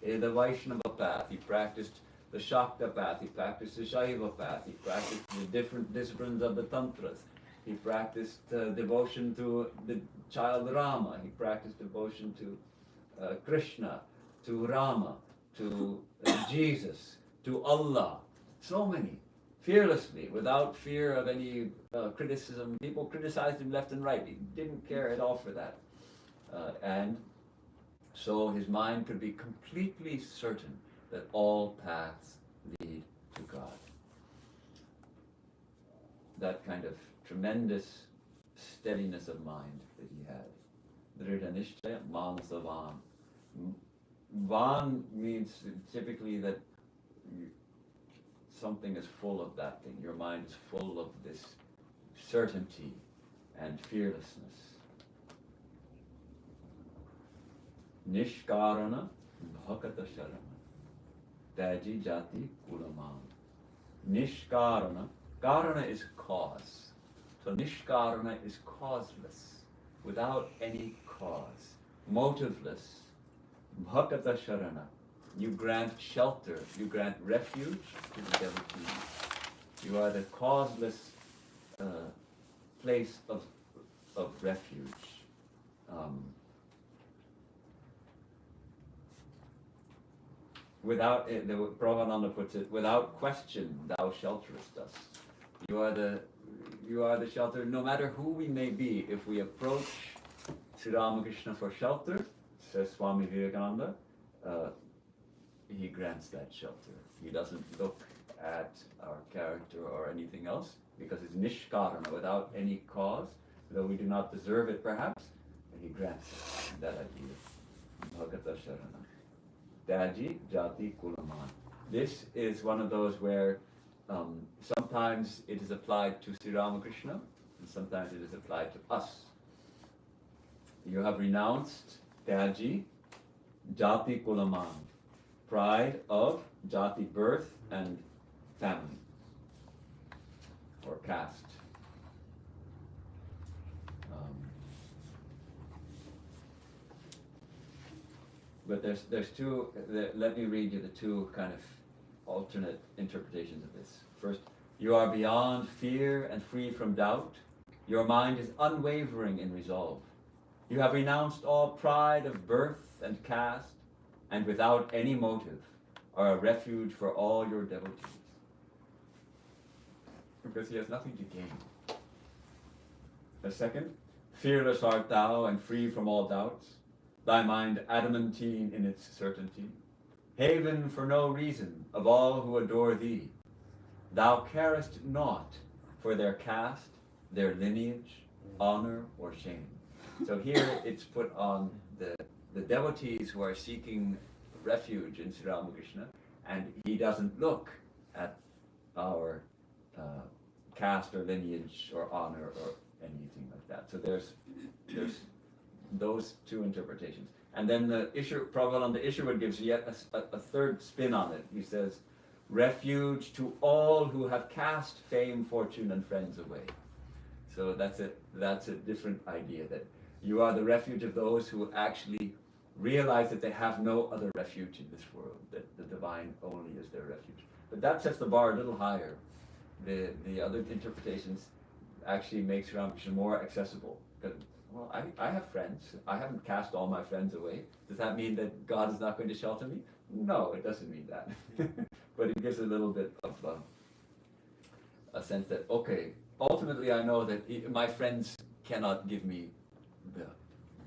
the Vaishnava path, he practiced the Shakta path, he practiced the Shaiva path, he practiced the different disciplines of the Tantras, he practiced devotion to the child Rama, he practiced devotion to Krishna, to Rama, to Jesus, to Allah, so many. Fearlessly, without fear of any criticism. People criticized him left and right. He didn't care at all for that. And so his mind could be completely certain that all paths lead to God. That kind of tremendous steadiness of mind that he had. Dridha Nishchaya Manasa Van. Van means typically that something is full of that thing. Your mind is full of this certainty and fearlessness. Nishkarana Bhakata Sharana Taji Jati Kulaman. Nishkarana. Karana is cause. So Nishkarana is causeless, without any cause, motiveless. Bhakata Sharana. You grant shelter, you grant refuge to the devotee. You are the causeless place of refuge. Without, the Prabhupada puts it, without question, thou shelterest us. You are the shelter, no matter who we may be. If we approach Sri Ramakrishna for shelter, says Swami Mahayogananda, he grants that shelter. He doesn't look at our character or anything else, because it's nishkarana, without any cause, though we do not deserve it perhaps, but he grants it, that idea. Bhagata Sharana. Daji Jati Kulaman. This is one of those where sometimes it is applied to Sri Ramakrishna, and sometimes it is applied to us. You have renounced Daji Jati Kulaman. Pride of jati, birth, and family, or caste. but there's two. Let me read you the two kind of alternate interpretations of this. First, you are beyond fear and free from doubt. Your mind is unwavering in resolve. You have renounced all pride of birth and caste, and without any motive are a refuge for all your devotees. Because he has nothing to gain. The second, fearless art thou and free from all doubts, thy mind adamantine in its certainty, haven for no reason of all who adore thee. Thou carest naught for their caste, their lineage, honor, or shame. So here it's put on the devotees who are seeking refuge in Sri Ramakrishna, and he doesn't look at our caste or lineage or honor or anything like that. So there's those two interpretations. And then the Prabhupada Isherwood gives yet a third spin on it. He says, refuge to all who have cast fame, fortune, and friends away. So that's a different idea, that you are the refuge of those who actually realize that they have no other refuge in this world, that the divine only is their refuge. But that sets the bar a little higher. The other interpretations actually makes Ramakrishna more accessible. Because, well, I have friends. I haven't cast all my friends away. Does that mean that God is not going to shelter me? No, it doesn't mean that. But it gives a little bit of a sense that, okay, ultimately I know that my friends cannot give me the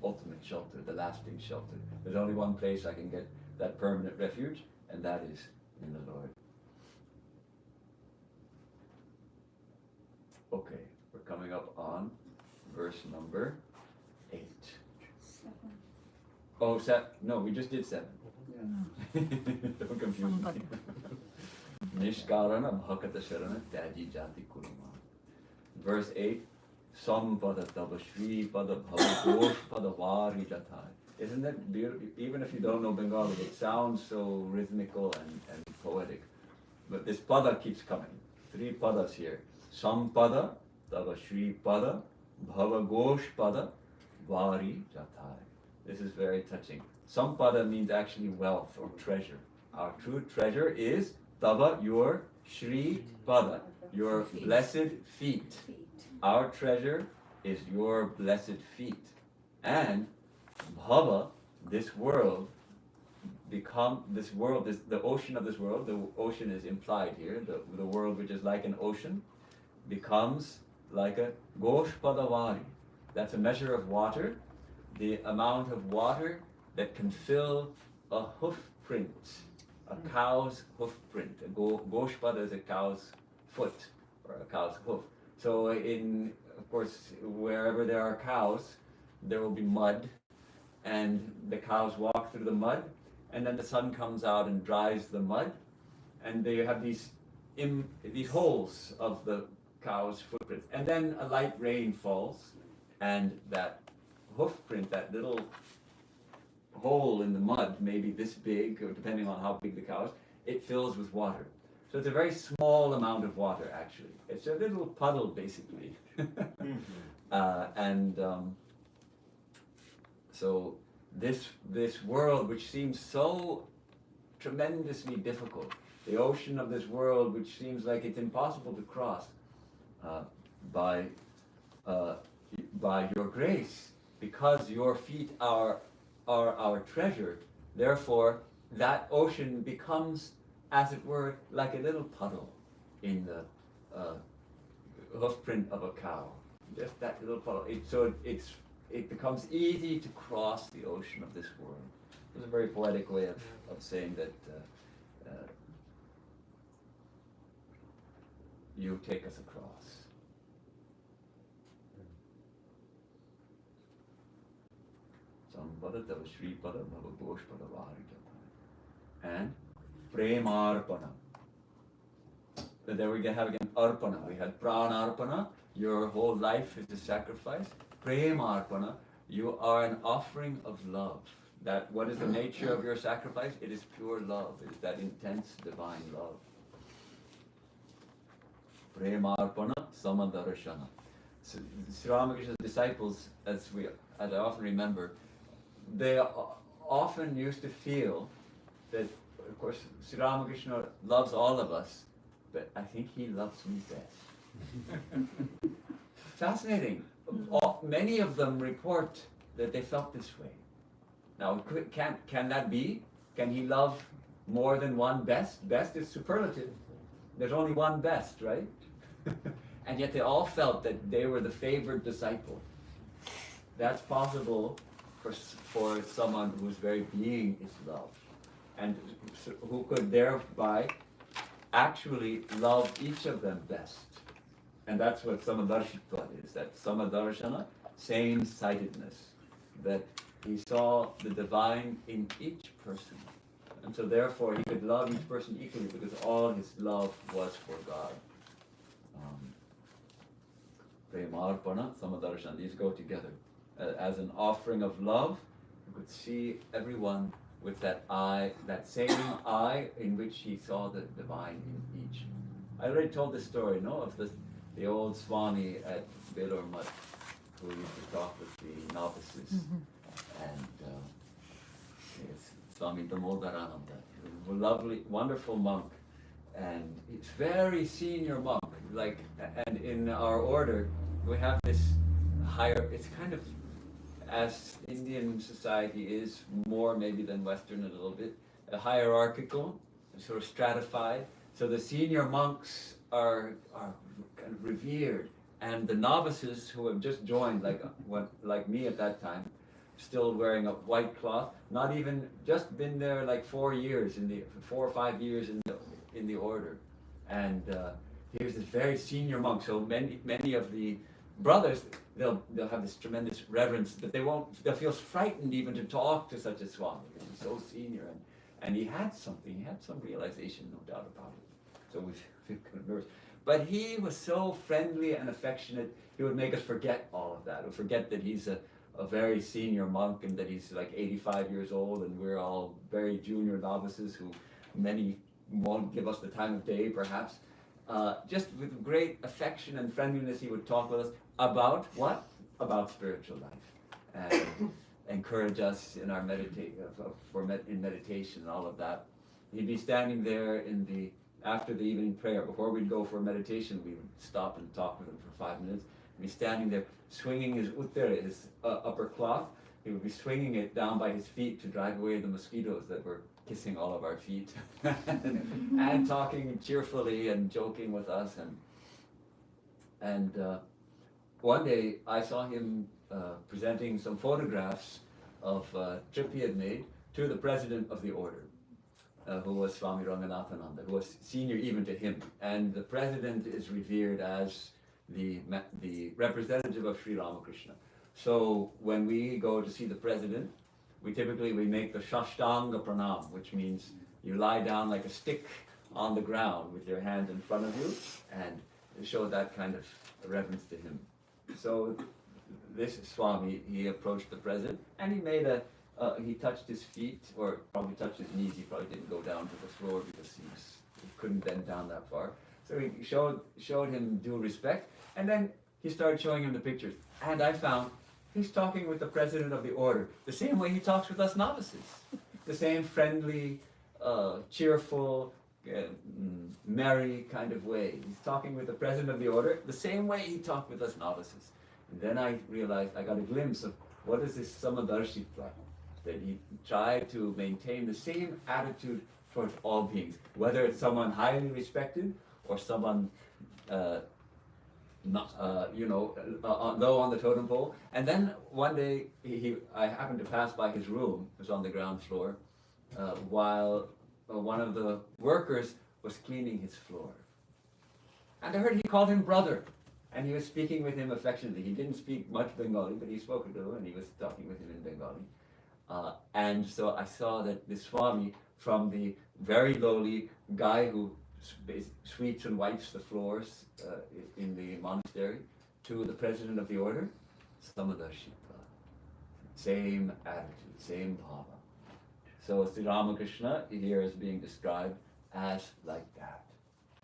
ultimate shelter, the lasting shelter. There's only one place I can get that permanent refuge, and that is in the Lord. Okay, we're coming up on verse number 8. 7. Oh, no, we just did 7. Don't confuse me. Nishkarana bhakata sharana taji jati kurma. Verse 8. Sampada tava shri pada bhavagosh pada vari jatai. Isn't that beautiful? Even if you don't know Bengali, it sounds so rhythmical and poetic. But this pada keeps coming. 3 padas here. Sampada tava shri pada bhavagosh pada vari jatai. This is very touching. Sampada means actually wealth or treasure. Our true treasure is tava, your shri pada, your blessed feet. Our treasure is your blessed feet. And bhava, this world, is the ocean of this world. The ocean is implied here. The world, which is like an ocean, becomes like a gosh padavari. That's a measure of water, the amount of water that can fill a hoof print, a cow's hoof print. A gosh pada is a cow's foot or a cow's hoof. So of course, wherever there are cows, there will be mud, and the cows walk through the mud, and then the sun comes out and dries the mud, and they have these holes of the cow's footprints, and then a light rain falls, and that hoof print, that little hole in the mud, maybe this big, or depending on how big the cow is, it fills with water. So it's a very small amount of water, actually. It's a little puddle, basically. So this world, which seems so tremendously difficult, the ocean of this world, which seems like it's impossible to cross, by your grace, because your feet are our treasure, therefore that ocean becomes, as it were, like a little puddle in the hoof print of a cow. Just that little puddle. It becomes easy to cross the ocean of this world. It's a very poetic way of saying that you take us across. Sampada tava shri pada bhava gosh pada vari jatai. And Premarpana. There we have again Arpana. We had Pranarpana. Your whole life is a sacrifice. Premarpana. You are an offering of love. That what is the nature of your sacrifice? It is pure love. It is that intense divine love. Premarpana Samadarashana. So, Sri Ramakrishna's disciples, as I often remember, they often used to feel that, of course, Sri Ramakrishna loves all of us, but I think he loves me best. Fascinating. Many of them report that they felt this way. Now, can that be? Can he love more than one best? Best is superlative. There's only one best, right? And yet they all felt that they were the favored disciple. That's possible for someone whose very being is love, and who could thereby actually love each of them best. And that's what Samadarshitva is, that Samadarshana, same-sightedness, that he saw the divine in each person. And so therefore he could love each person equally because all his love was for God. Premarpana, Samadarshana, these go together. As an offering of love, you could see everyone with that eye, that same eye in which he saw the divine in each. I already told this story, no, of the old Swami at Belur Mutt, who used to talk with the novices, and it's Swami Damodarananda, a lovely, wonderful monk, and he's very senior monk. Like, and in our order, we have this higher. It's kind of, as Indian society is more maybe than Western a little bit, hierarchical, sort of stratified. So the senior monks are kind of revered, and the novices who have just joined, like me at that time, still wearing a white cloth, not even just been there like 4 years 4 or 5 years in the order, and here's this very senior monk. So many of the brothers, they'll have this tremendous reverence, but they'll feel frightened even to talk to such a Swami because he's so senior, and he had some realization, no doubt about it. So we feel kind of nervous. But he was so friendly and affectionate, he would make us forget all of that, or forget that he's a very senior monk and that he's like 85 years old and we're all very junior novices who many won't give us the time of day perhaps. Just with great affection and friendliness, he would talk with us about what? About spiritual life, and encourage us in our in meditation and all of that. He'd be standing there after the evening prayer. Before we'd go for meditation, we would stop and talk with him for 5 minutes. He'd be standing there swinging his uttara, his upper cloth. He would be swinging it down by his feet to drive away the mosquitoes that were kissing all of our feet, and talking cheerfully and joking with us. And one day I saw him presenting some photographs of a trip he had made to the president of the order, who was Swami Ranganathananda, who was senior even to him. And the president is revered as the representative of Sri Ramakrishna. So when we go to see the president, we make the Shashtanga Pranam, which means you lie down like a stick on the ground with your hands in front of you and show that kind of reverence to him. So this Swami, he approached the president and he touched his feet, or probably touched his knees. He probably didn't go down to the floor because he couldn't bend down that far. So he showed him due respect, and then he started showing him the pictures. And I found he's talking with the president of the order the same way he talks with us novices. The same friendly, cheerful, merry kind of way. He's talking with the president of the order the same way he talked with us novices. And then I realized, I got a glimpse of what is this Samadarshitva, that he tried to maintain the same attitude towards all beings, whether it's someone highly respected or someone low on the totem pole. And then one day I happened to pass by his room. It was on the ground floor, while one of the workers was cleaning his floor. And I heard he called him brother, and he was speaking with him affectionately. He didn't speak much Bengali, but he spoke a little, and he was talking with him in Bengali. And so I saw that the Swami, from the very lowly guy who sweeps and wipes the floors in the monastery, to the president of the order, Samadarshitva. Same attitude, same bhava. So Sri Ramakrishna here is being described as like that.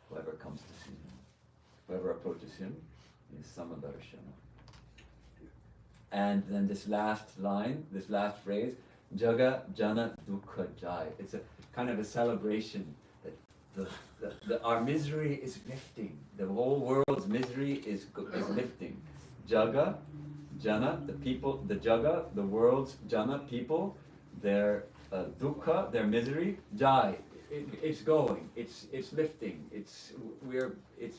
Whoever comes to see him, whoever approaches him, is Samadarshana. And then this last line, this last phrase, Jaga Jana Dukkha Jai. It's a kind of a celebration that our misery is lifting. The whole world's misery is lifting. Jaga Jana, the people, the Jaga, the world's Jana, people, their dukkha, their misery, Jai. It's going, it's lifting, it's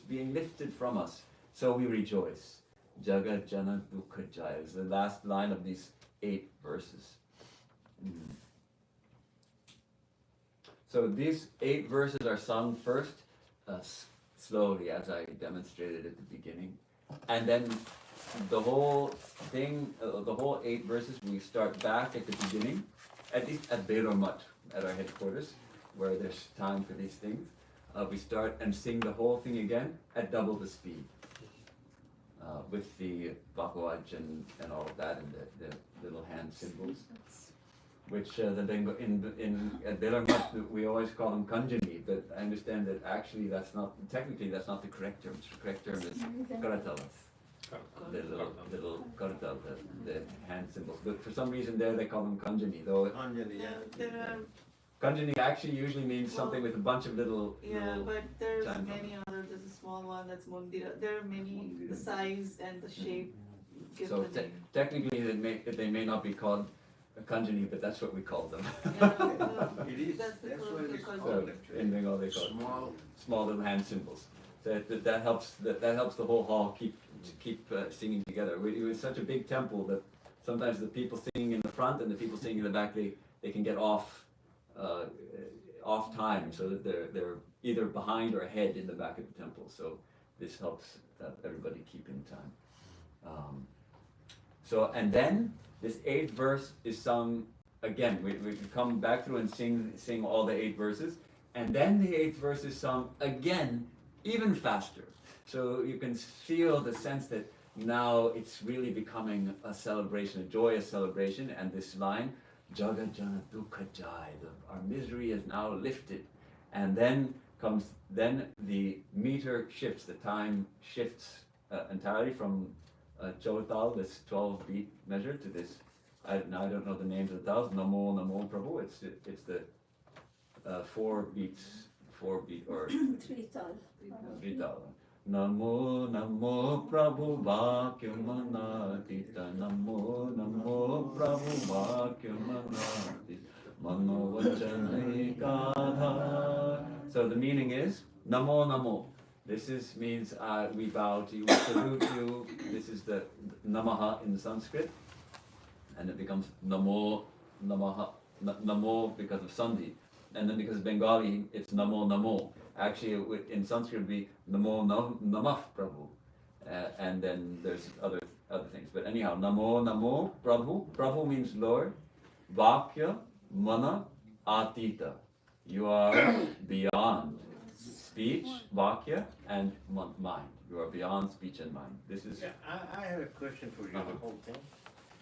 being lifted from us, so we rejoice. Jagat Jana Dukkha Jaya is the last line of these 8 verses. So these 8 verses are sung first, slowly, as I demonstrated at the beginning, and then the whole thing, the whole 8 verses, we start back at the beginning, at least at Beromat, at our headquarters, where there's time for these things. We start and sing the whole thing again at double the speed, with the Bhagavad and all of that, and the little hand symbols, which at Belarmat we always call them kanjani, but I understand that actually technically that's not the correct term. The correct term is karatalas. The little karatal, the hand symbols. But for some reason there they call them kanjani, though. Anjali, yeah. There are, Kanjani actually usually means something with a bunch of little. yeah, little but there's chimes on many other, there's a small one that's Mundira. There are many, the size and the shape give So the name. technically they may not be called a kanjani, but that's what we call them. Yeah, no, It is, That's the that's code what of it's the called So actually. in Bengal they call it Small, small little hand symbols. That helps the whole hall keep singing together. It was such a big temple that sometimes the people singing in the front and the people singing in the back they can get off time, so that they're either behind or ahead in the back of the temple. So this helps everybody keep in time. So and then this 8th verse is sung again. We come back through and sing all the 8 verses, and then the 8th verse is sung again, even faster. So you can feel the sense that now it's really becoming a celebration, a joyous celebration, and this line, Jagat Jana Dukkha Jai, our misery is now lifted. And then the meter shifts, the time shifts entirely from Chotal, this 12-beat measure, to this, I don't know the names of the tals, Namo Namo Prabhu, it's the 4 beat or 3 tal. 3 tal. Namo Namo Prabhu Bhakyamanatita Namo Namo Prabhu Bhakyamanatita Mano Vachanai Kadha. So the meaning is Namo Namo. This means we bow to you, we salute you. This is the Namaha in Sanskrit, and it becomes Namo Namaha, Namo because of Sandhi, and then because Bengali it's Namo Namo. Actually, in Sanskrit it would be Namo Namah Prabhu, and then there's other things. But anyhow, Namo Namo Prabhu. Prabhu means Lord. Vakya Mana Atita. You are beyond speech, Vakya, and mind. You are beyond speech and mind. This is. Yeah, I have a question for you. Uh-huh. The whole thing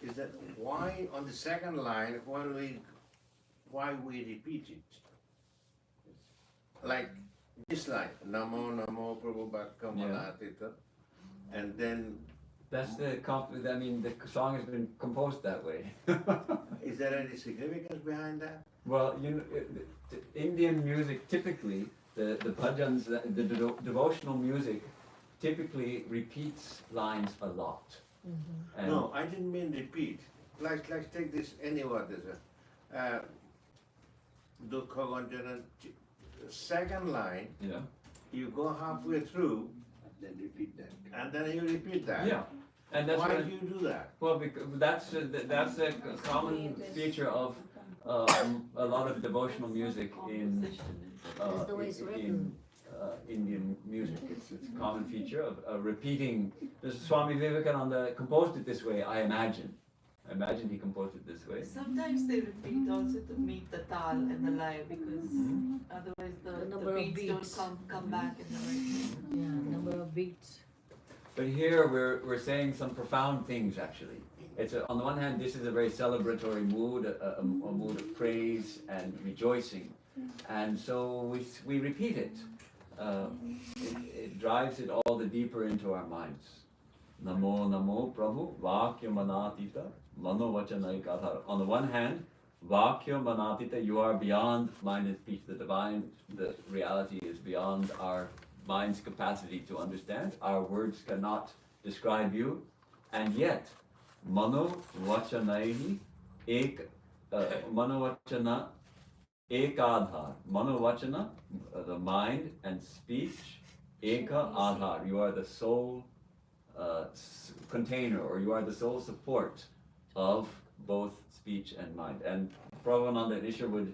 is that why on the second line why we repeat it? Like this line, Namo Namo Prabhu Bhakyamanatita, and then That's the the song has been composed that way. is there any significance behind that? Well, Indian music typically, the bhajans, the devotional music, typically repeats lines a lot. And No, I didn't mean repeat. Like take this any word. Dukkha Ganjana, second line, you go halfway through, and then you repeat that. Yeah, and that's Why what, do you do that? well, because that's a common feature of a lot of devotional music in That's the way it's written. Indian music. It's a common feature of repeating. Swami Vivekananda composed it this way, I imagine. I imagine he composed it this way. Sometimes they repeat also to meet the tal and the laya, because otherwise The the number of beats beats. don't come back in the right way. Yeah, number of beats. But here we're saying some profound things actually. On the one hand, this is a very celebratory mood, a mood of praise and rejoicing, and so we repeat it. It drives it all the deeper into our minds. Namo Namo Prabhu Vakyamanatita Mano Vachanai Kadha. On the one hand, Vakya manatita, you are beyond mind and speech. The divine, the reality is beyond our mind's capacity to understand. Our words cannot describe you. And yet, mano vachanaihi mano vachana ekadhar. Mano vachana, the mind and speech, eka adhar. You are the sole container, or you are the sole support of both speech and mind. And Prabhupada Isha would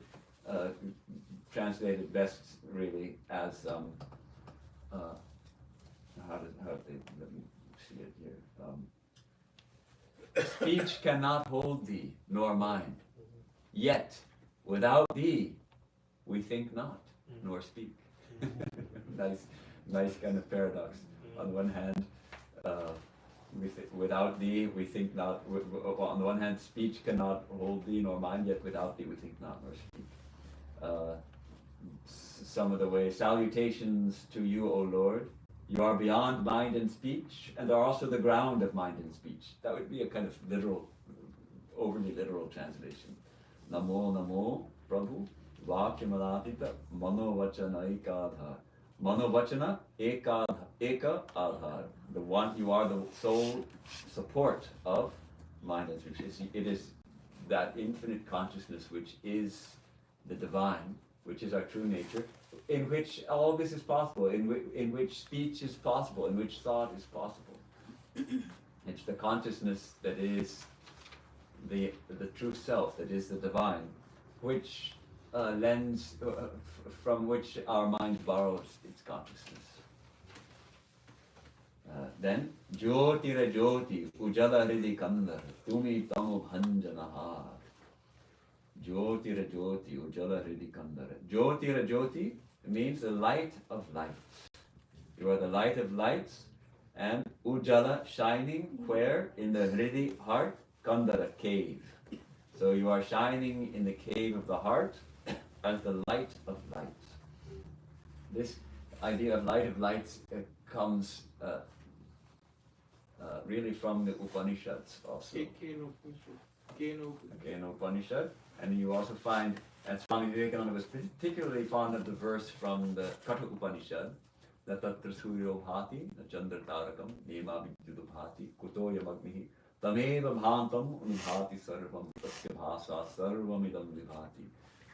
translate it best really as how did they, let me see it here. Speech cannot hold thee, nor mind. Yet, without thee, we think not, nor speak. nice kind of paradox. On one hand, without thee, we think not. On the one hand, speech cannot hold thee nor mind, yet without thee, we think not nor speak. Some of the way, salutations to you, O Lord. You are beyond mind and speech, and are also the ground of mind and speech. That would be a kind of literal, overly literal translation. Namo Namo Prabhu Vakyamanatita Mano Vachana Ekadhar. Mano Vachana Eka Adhar. The one, you are the sole support of mind and speech. It is that infinite consciousness which is the divine, which is our true nature, in which all this is possible, in which speech is possible, in which thought is possible. It's the consciousness that is the true self, that is the divine, which lends, from which our mind borrows its consciousness. Then, Jyotira Jyoti, Ujala Hridi Kandar, Tumi Tamu Bhanjanaha. Jyotira Jyoti, Ujala Hridi Kandar. Jyotira Jyoti means the light of lights. You are the light of lights, and Ujala, shining, where? In the Hridi heart, Kandara, cave. So you are shining in the cave of the heart as the light of lights. This idea of light of lights comes really from the Upanishads also. Again, Upanishad. And you also find, and Swami Vivekananda was particularly fond of the verse from the Katha Upanishad, that Tatra Suryo Bhati, Chandra Tarakam, Nema Vidyudu Bhati, Kuto Yamagnihi, Tameva Bhantam Unibhati Sarvam, Tasya Bhasa Sarvam Idam Vibhati.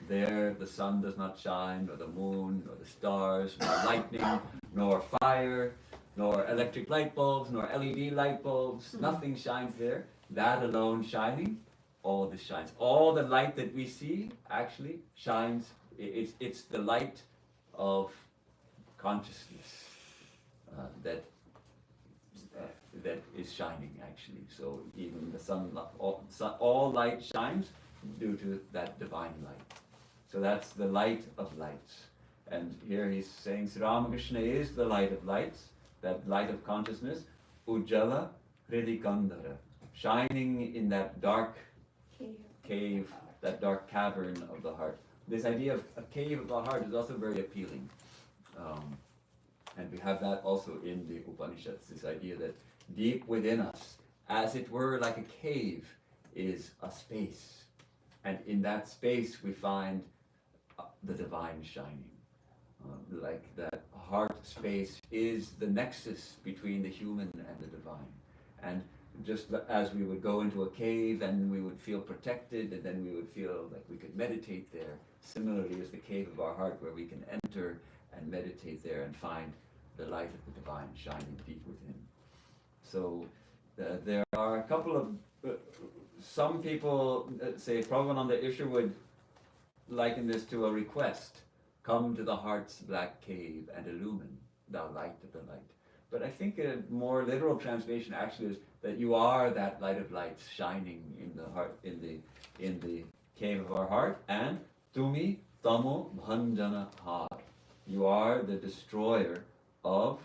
There the sun does not shine, nor the moon, nor the stars, nor lightning, nor fire, nor electric light bulbs, nor LED light bulbs. Nothing shines there. That alone shining, all this shines. All the light that we see actually shines. It's the light of consciousness that is shining actually. So even the sun, all light shines due to that divine light. So that's the light of lights. And here he's saying Sri Ramakrishna is the light of lights, that light of consciousness, Ujjala Hridikandara, shining in that dark cave, that dark cavern of the heart. This idea of a cave of the heart is also very appealing. And we have that also in the Upanishads, this idea that deep within us, as it were like a cave, is a space. And in that space we find the divine shining. Like that heart space is the nexus between the human and the divine. And just as we would go into a cave and we would feel protected, and then we would feel like we could meditate there, similarly is the cave of our heart, where we can enter and meditate there and find the light of the divine shining deep within. So there are a couple of, some people say Prabhupada Isha would liken this to a request. Come to the heart's black cave and illumine, thou light of the light. But I think a more literal translation actually is that you are that light of lights shining in the heart, in the cave of our heart, and Tumi Tamo Bhanjana Har. You are the destroyer of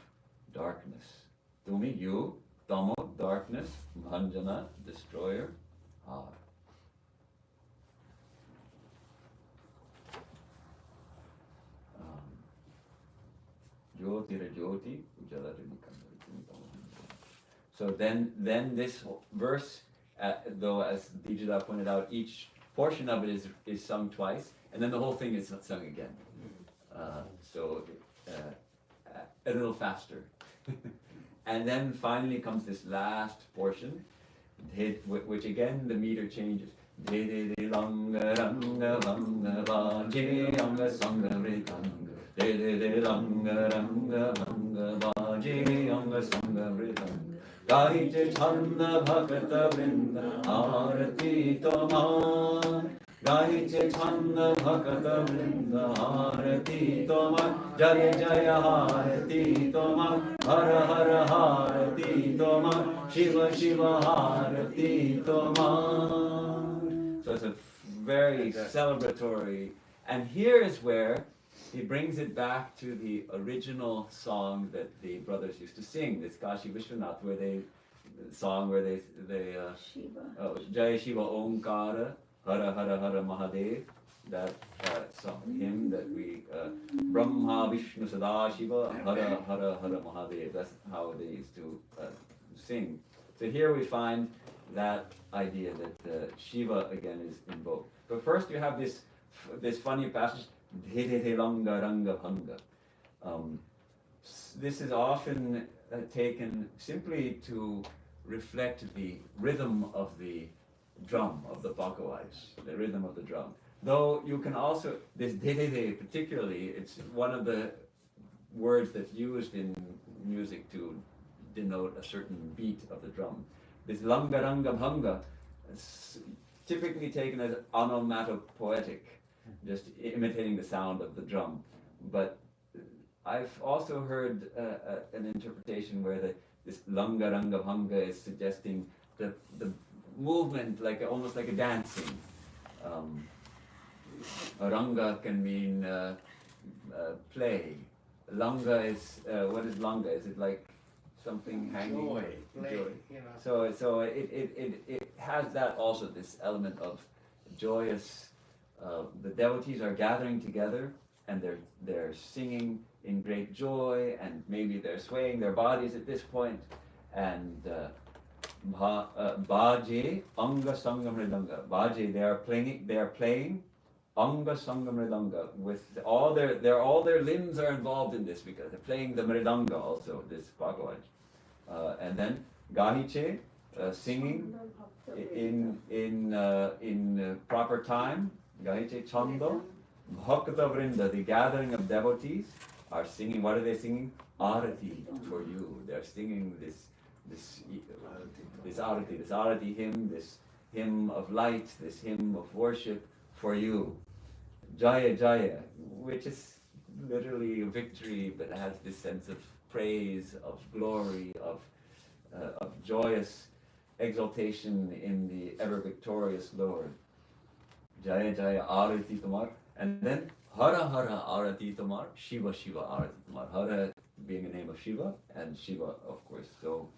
darkness. Tumi, you, Tamo, darkness, Bhanjana, destroyer, Har. Jyotira Jyoti, Ujjala Hridikandara. So then this verse, though as Dijita pointed out, each portion of it is sung twice, and then the whole thing is sung again. So a little faster. And then finally comes this last portion, which again the meter changes. Langa ranga vanga vaje anga sanga ridanga. Langa ranga vanga vaje anga sanga ridanga. Gaite chanda bhakata vrinda arati tomar. Gaite chanda bhakata vrinda arati tomar. Jaya jaya harati tomar. Hara hara harati tomar. Shiva shiva harati tomar. So it's a very celebratory, and here is where he brings it back to the original song that the brothers used to sing, this Kashi Vishwanath, where they Shiva. Jai Shiva Omkara Hara Hara Hara Mahadev, that song, hymn that we Brahma Vishnu Sadashiva Hara Hara Hara Mahadev. That's how they used to sing. So here we find that idea that Shiva again is invoked. But first you have this funny passage, Langa Ranga Bhanga. This is often taken simply to reflect the rhythm of the drum, of the pakawais, the rhythm of the drum. Though you can also, this particularly, it's one of the words that's used in music to denote a certain beat of the drum. This langa ranga bhanga is typically taken as onomatopoetic, just imitating the sound of the drum. But I've also heard an interpretation where this langa ranga bhanga is suggesting the movement, almost like a dancing. Ranga can mean play. Langa is, what is langa? Is it like something hanging? Joy, play, Joy. you know. So it has that also, this element of joyous. The devotees are gathering together and they're singing in great joy, and maybe they're swaying their bodies at this point. And Bhaje Anga Sangha Mridanga. Bhaje, they are playing Anga Sangha Mridanga with all their limbs are involved in this, because they're playing the Mridanga also, this Bhagavad. And then Gahiche, singing in proper time. Gahiche Chando, Bhakta Vrinda, the gathering of devotees are singing. What are they singing? Arati for you. They're singing this Arati hymn, this hymn of light, this hymn of worship for you. Jaya Jaya, which is literally victory, but has this sense of praise, of glory, of joyous exaltation in the ever victorious Lord. Jaya Jaya Arati Tamar. And then Hara Hara Arati Tamar, Shiva Shiva Arati Tamar. Hara being a name of Shiva, and Shiva, of course. So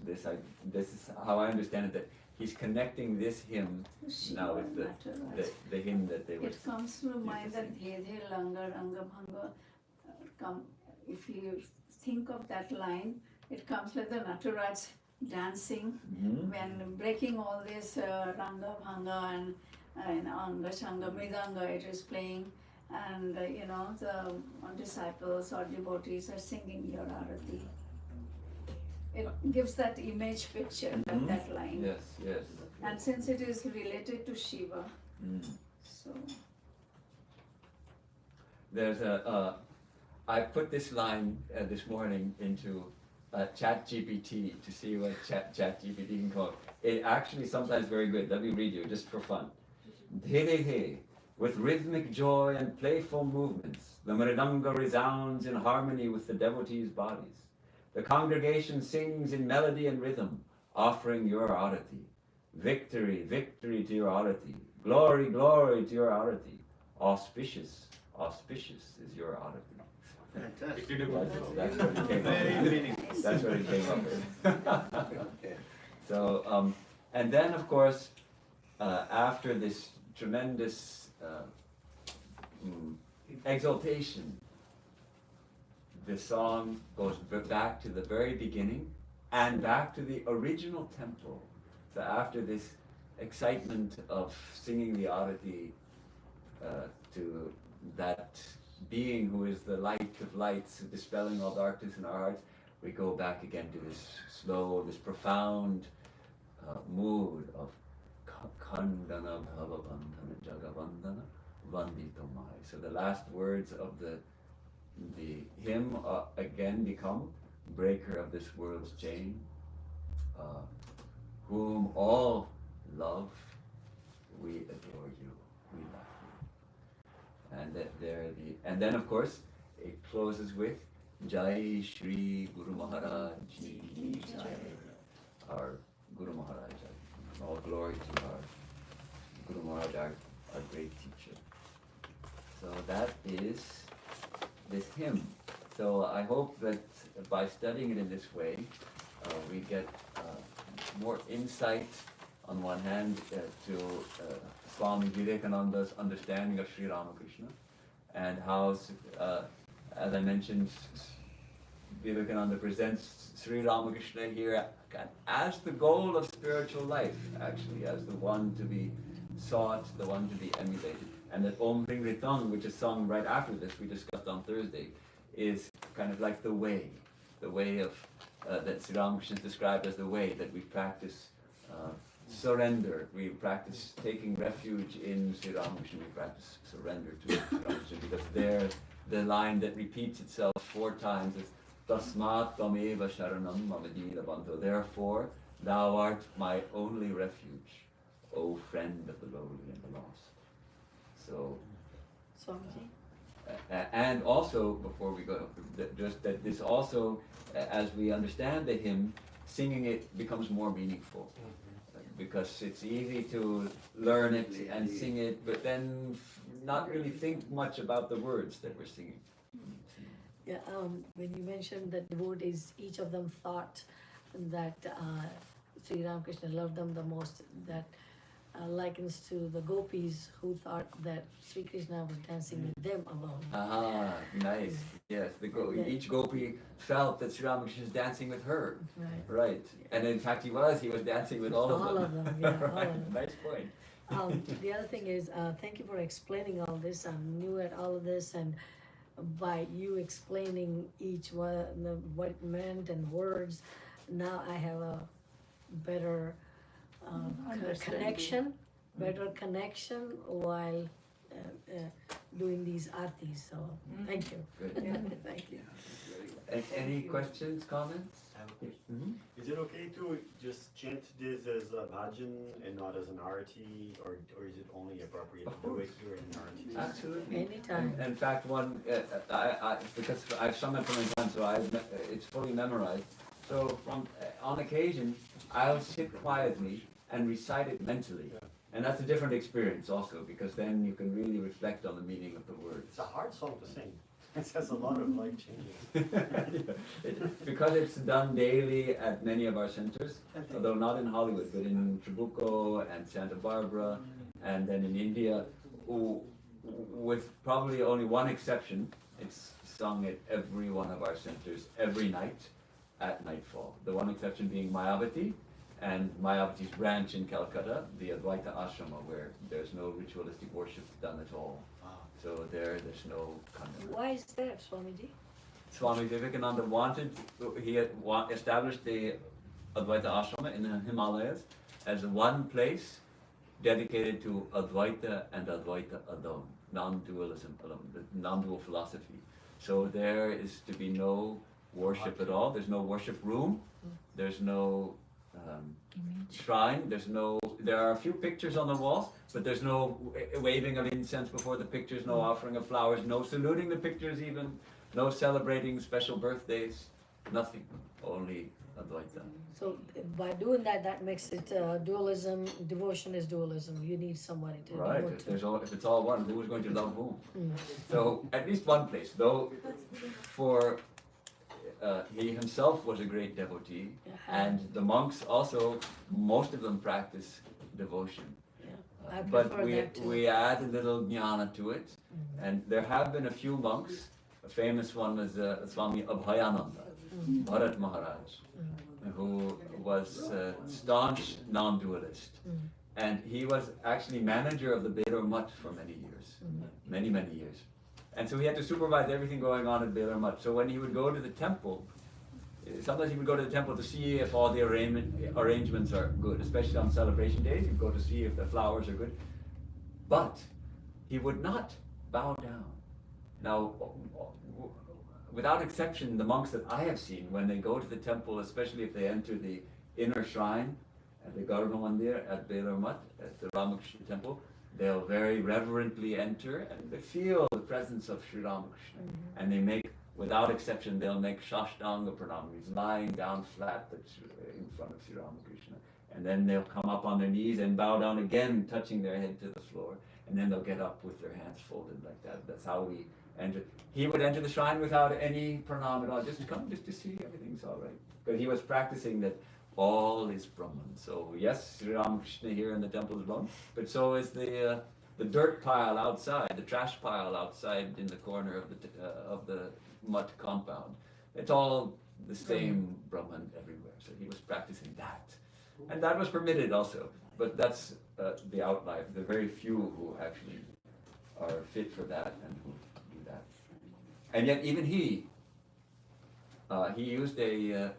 this is how I understand it, that he's connecting this hymn now with the hymn that they were. It comes to mind that Dhedhe Langa Ranga Bhanga. If you think of that line, it comes like the Nataraj dancing when breaking all this Ranga Bhanga and Anga Shanga Mridanga it is playing, and the disciples or devotees are singing your arati. It gives that image picture, that line. Yes, yes. And since it is related to Shiva, so There's I put this line this morning into ChatGPT to see what ChatGPT can call it. It actually sometimes very good. Let me read you just for fun. Dhede, with rhythmic joy and playful movements, the mridanga resounds in harmony with the devotees' bodies. The congregation sings in melody and rhythm, offering your arati. Victory, victory to your arati. Glory, glory to your arati. Auspicious, auspicious is your arati. Fantastic. That's what it came up Very with. meaningful. That's what it came up with. Okay. So, and then of course, after this tremendous exaltation, the song goes back to the very beginning and back to the original temple. So after this excitement of singing the arati to that being who is the light of lights, dispelling all darkness in our hearts, we go back again to this slow, this profound mood of Khandana Bhavabandhana Jagabandhana Vanditomai. So the last words of the hymn again become breaker of this world's chain, whom all love, we adore you, we love you. And then of course it closes with Jai Shri Guru Maharaj Ji Jai. Our Guru Maharaj, all glory to our Guru Maharaj, our great teacher. So that is this hymn. So I hope that by studying it in this way, we get more insight on one hand to Swami Vivekananda's understanding of Sri Ramakrishna, and how, as I mentioned, Vivekananda presents Sri Ramakrishna here as the goal of spiritual life, actually, as the one to be sought, the one to be emulated. And that Om Ring Ritang, which is sung right after this, we discussed on Thursday, is kind of like the way of, that Sri Ramakrishna is described as the way that we practice surrender, we practice taking refuge in Sri Ramakrishna, we practice surrender to Sri Ramakrishna, because there, the line that repeats itself 4 times is Tasmat Tameva Sharanam Mamadila Banto. Therefore, thou art my only refuge, O friend of the lowly and the lost. So, Swamiji? and also, before we go, just that this also, as we understand the hymn, singing it becomes more meaningful. Because it's easy to learn it and sing it, but then not really think much about the words that we're singing. Yeah, when you mentioned that devotees, each of them thought that Sri Ramakrishna loved them the most, that likens to the gopis who thought that Sri Krishna was dancing with them alone. Ah, nice. Yes, each gopi felt that Sri Ramakrishna is dancing with her. Right. And in fact, he was dancing with all of them. All of them, yeah, all of them. Nice point. The other thing is, thank you for explaining all this. I'm new at all of this, and by you explaining each one, what it meant and words, now I have a better connection while doing these artis. So thank you. Good. Thank you. Any questions, comments? I have a question. Is it okay to just chant this as a bhajan and not as an arati, or is it only appropriate to do it during an arati? Absolutely. Anytime. In fact, one, because I've sung it for many times, so it's fully memorized. So on occasion, I'll sit quietly and recite it mentally. And that's a different experience also, because then you can really reflect on the meaning of the words. It's a hard song to sing. It has a lot of life changing. Because it's done daily at many of our centers, although not in Hollywood, but in Trabuco and Santa Barbara, and then in India, with probably only one exception, it's sung at every one of our centers every night at nightfall. The one exception being Mayavati, and Mayavati's branch in Calcutta, the Advaita Ashrama, where there's no ritualistic worship done at all. So there's no kind of... Why is that, Swamiji? Swami Vivekananda he had established the Advaita Ashrama in the Himalayas as one place dedicated to Advaita and Advaita alone, non-dualism alone, the non-dual philosophy. So there is to be no worship at all. There's no worship room. There's no shrine. There are a few pictures on the walls, but there's no waving of incense before the pictures, no offering of flowers, no saluting the pictures even, no celebrating special birthdays, nothing, only Advaita. So by doing that, that makes it dualism. Devotion is dualism. You need somebody to Right, devote to. if it's all one, who's going to love whom? So at least one place, though for he himself was a great devotee, and the monks also, most of them practice devotion. I But prefer that too. we add a little jnana to it, and there have been a few monks. A famous one was Swami Abhayananda, Bharat Maharaj, who was staunch non-dualist, And he was actually manager of the Belur Mutt for many years, many years. And so he had to supervise everything going on at Belur Mutt. So when he would go to the temple, sometimes he would go to the temple to see if all the arrangements are good, especially on celebration days. He'd go to see if the flowers are good. But he would not bow down. Now, without exception, the monks that I have seen, when they go to the temple, especially if they enter the inner shrine at the Garbha Mandir at Belur Mutt, at the Ramakrishna temple, they'll very reverently enter and they feel the presence of Sri Ramakrishna. And they make, without exception, they'll make Shashtanga Pranamis, lying down flat in front of Sri Ramakrishna. And then they'll come up on their knees and bow down again, touching their head to the floor. And then they'll get up with their hands folded like that. That's how we enter. He would enter the shrine without any pranam at all, just to come, just to see everything's all right. Because he was practicing that all is Brahman. So yes, Sri Ramakrishna here in the temple is Brahman, but so is the dirt pile outside, the trash pile outside in the corner of the mutt compound. It's all the same Brahman everywhere. So he was practicing that, and that was permitted also. But that's the outlier. There are very few who actually are fit for that and who do that. And yet even he used a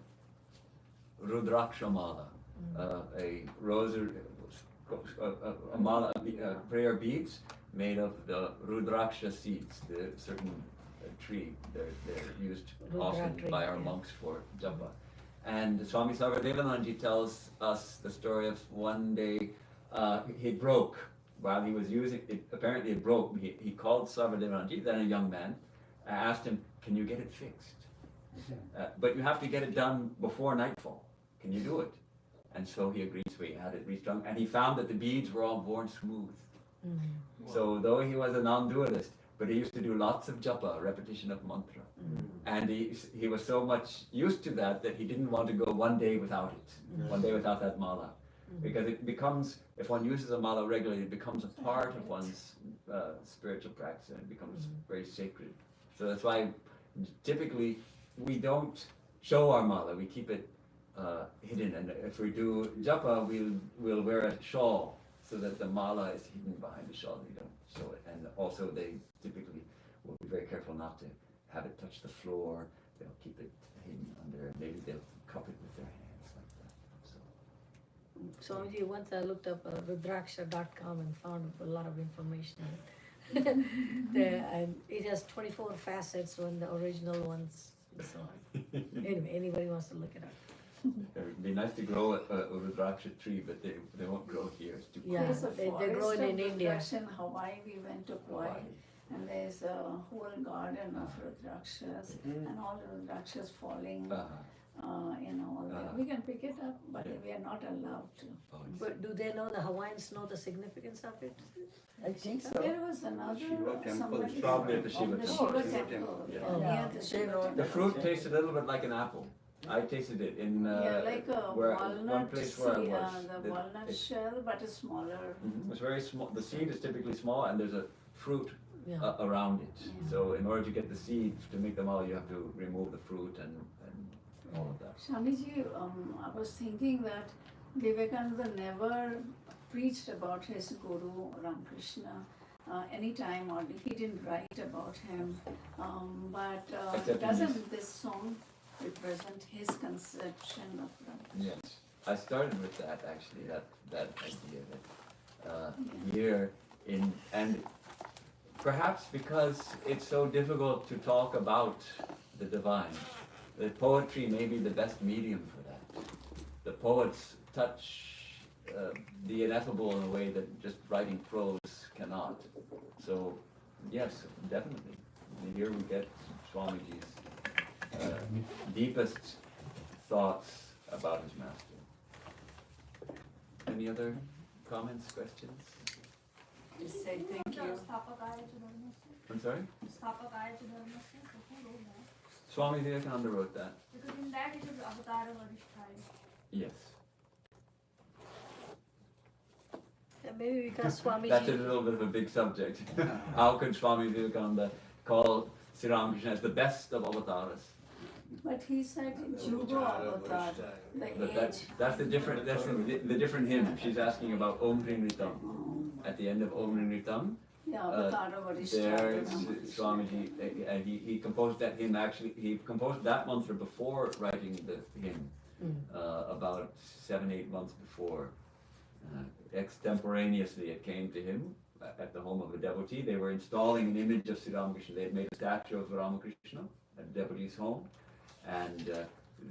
Rudraksha mala, a rosary, a mala, prayer beads made of the Rudraksha seeds, the certain tree. They're used often by our monks for japa. And Swami Sarvadevananji tells us the story of one day he broke while he was using it. Apparently it broke. He called Sarvadevananji, then a young man, asked him, "Can you get it fixed? But you have to get it done before nightfall. Can you do it?" And so he agreed. So he had it restrung, and he found that the beads were all born smooth. So though he was a non-dualist, but he used to do lots of japa, repetition of mantra. And he was so much used to that he didn't want to go one day without it, one day without that mala. Because it becomes, if one uses a mala regularly, it becomes a part of one's spiritual practice, and it becomes very sacred. So that's why typically we don't show our mala, we keep it hidden. And if we do japa, we'll wear a shawl so that the mala is hidden behind the shawl, we don't show it. And also they typically will be very careful not to have it touch the floor. They'll keep it hidden under, maybe they'll cup it with their hands like that. So Swamiji, once I looked up rudraksha.com and found a lot of information. And it has 24 facets when the original ones and so on. Anyway, anybody wants to look it up. It would be nice to grow a rudraksha tree, but they won't grow here. It's too Yeah, There's a they grow forest it in of India. Rudraksha in Hawaii. We went to Kauai, and there's a whole garden of Rudrakshas, and all the Rudrakshas falling, all that. We can pick it up, but we are not allowed to. But do they know, the Hawaiians know the significance of it? I think so. There was another, Shiva temple. somebody. Probably at the Shiva The temple. Shiva temple, Yeah. near the Shiva temple. The fruit tastes a little bit like an apple. I tasted it in Yeah, like a one walnut, place where I was. the walnut shell, but it's smaller. It was very small. The seed is typically small, and there's a fruit Yeah. around it. So in order to get the seed to make them all, you have to remove the fruit and all of that. Swamiji, I was thinking that Vivekananda never preached about his Guru Ramakrishna anytime, or he didn't write about him. But Except in doesn't this song represent his conception of Ramakrishna? Yes, I started with that actually. That idea that here and perhaps because it's so difficult to talk about the divine, the poetry may be the best medium for that. The poets touch the ineffable in a way that just writing prose cannot. So, yes, definitely. And here we get Swamiji's deepest thoughts about his master. Any other comments, questions? Just say thank you. I'm sorry? Swami Vivekananda wrote that. Because in that it is Avatara Vadishthaya. Yes. Maybe because Swamiji. That's a little bit of a big subject. How could Swami Vivekananda call Sri Ramakrishna as the best of avatars? But he said Jugo Avatar, the But age. that's the different hymn. She's asking about Om Hrim Ritam. At the end of Om Hrim Ritam, Yeah, Avatara there's Varishta. Swamiji, he composed that hymn actually, he composed that mantra before writing the hymn, about 7-8 months before. Extemporaneously it came to him at the home of a devotee. They were installing an image of Sri Ramakrishna. They had made a statue of Ramakrishna at the devotee's home, and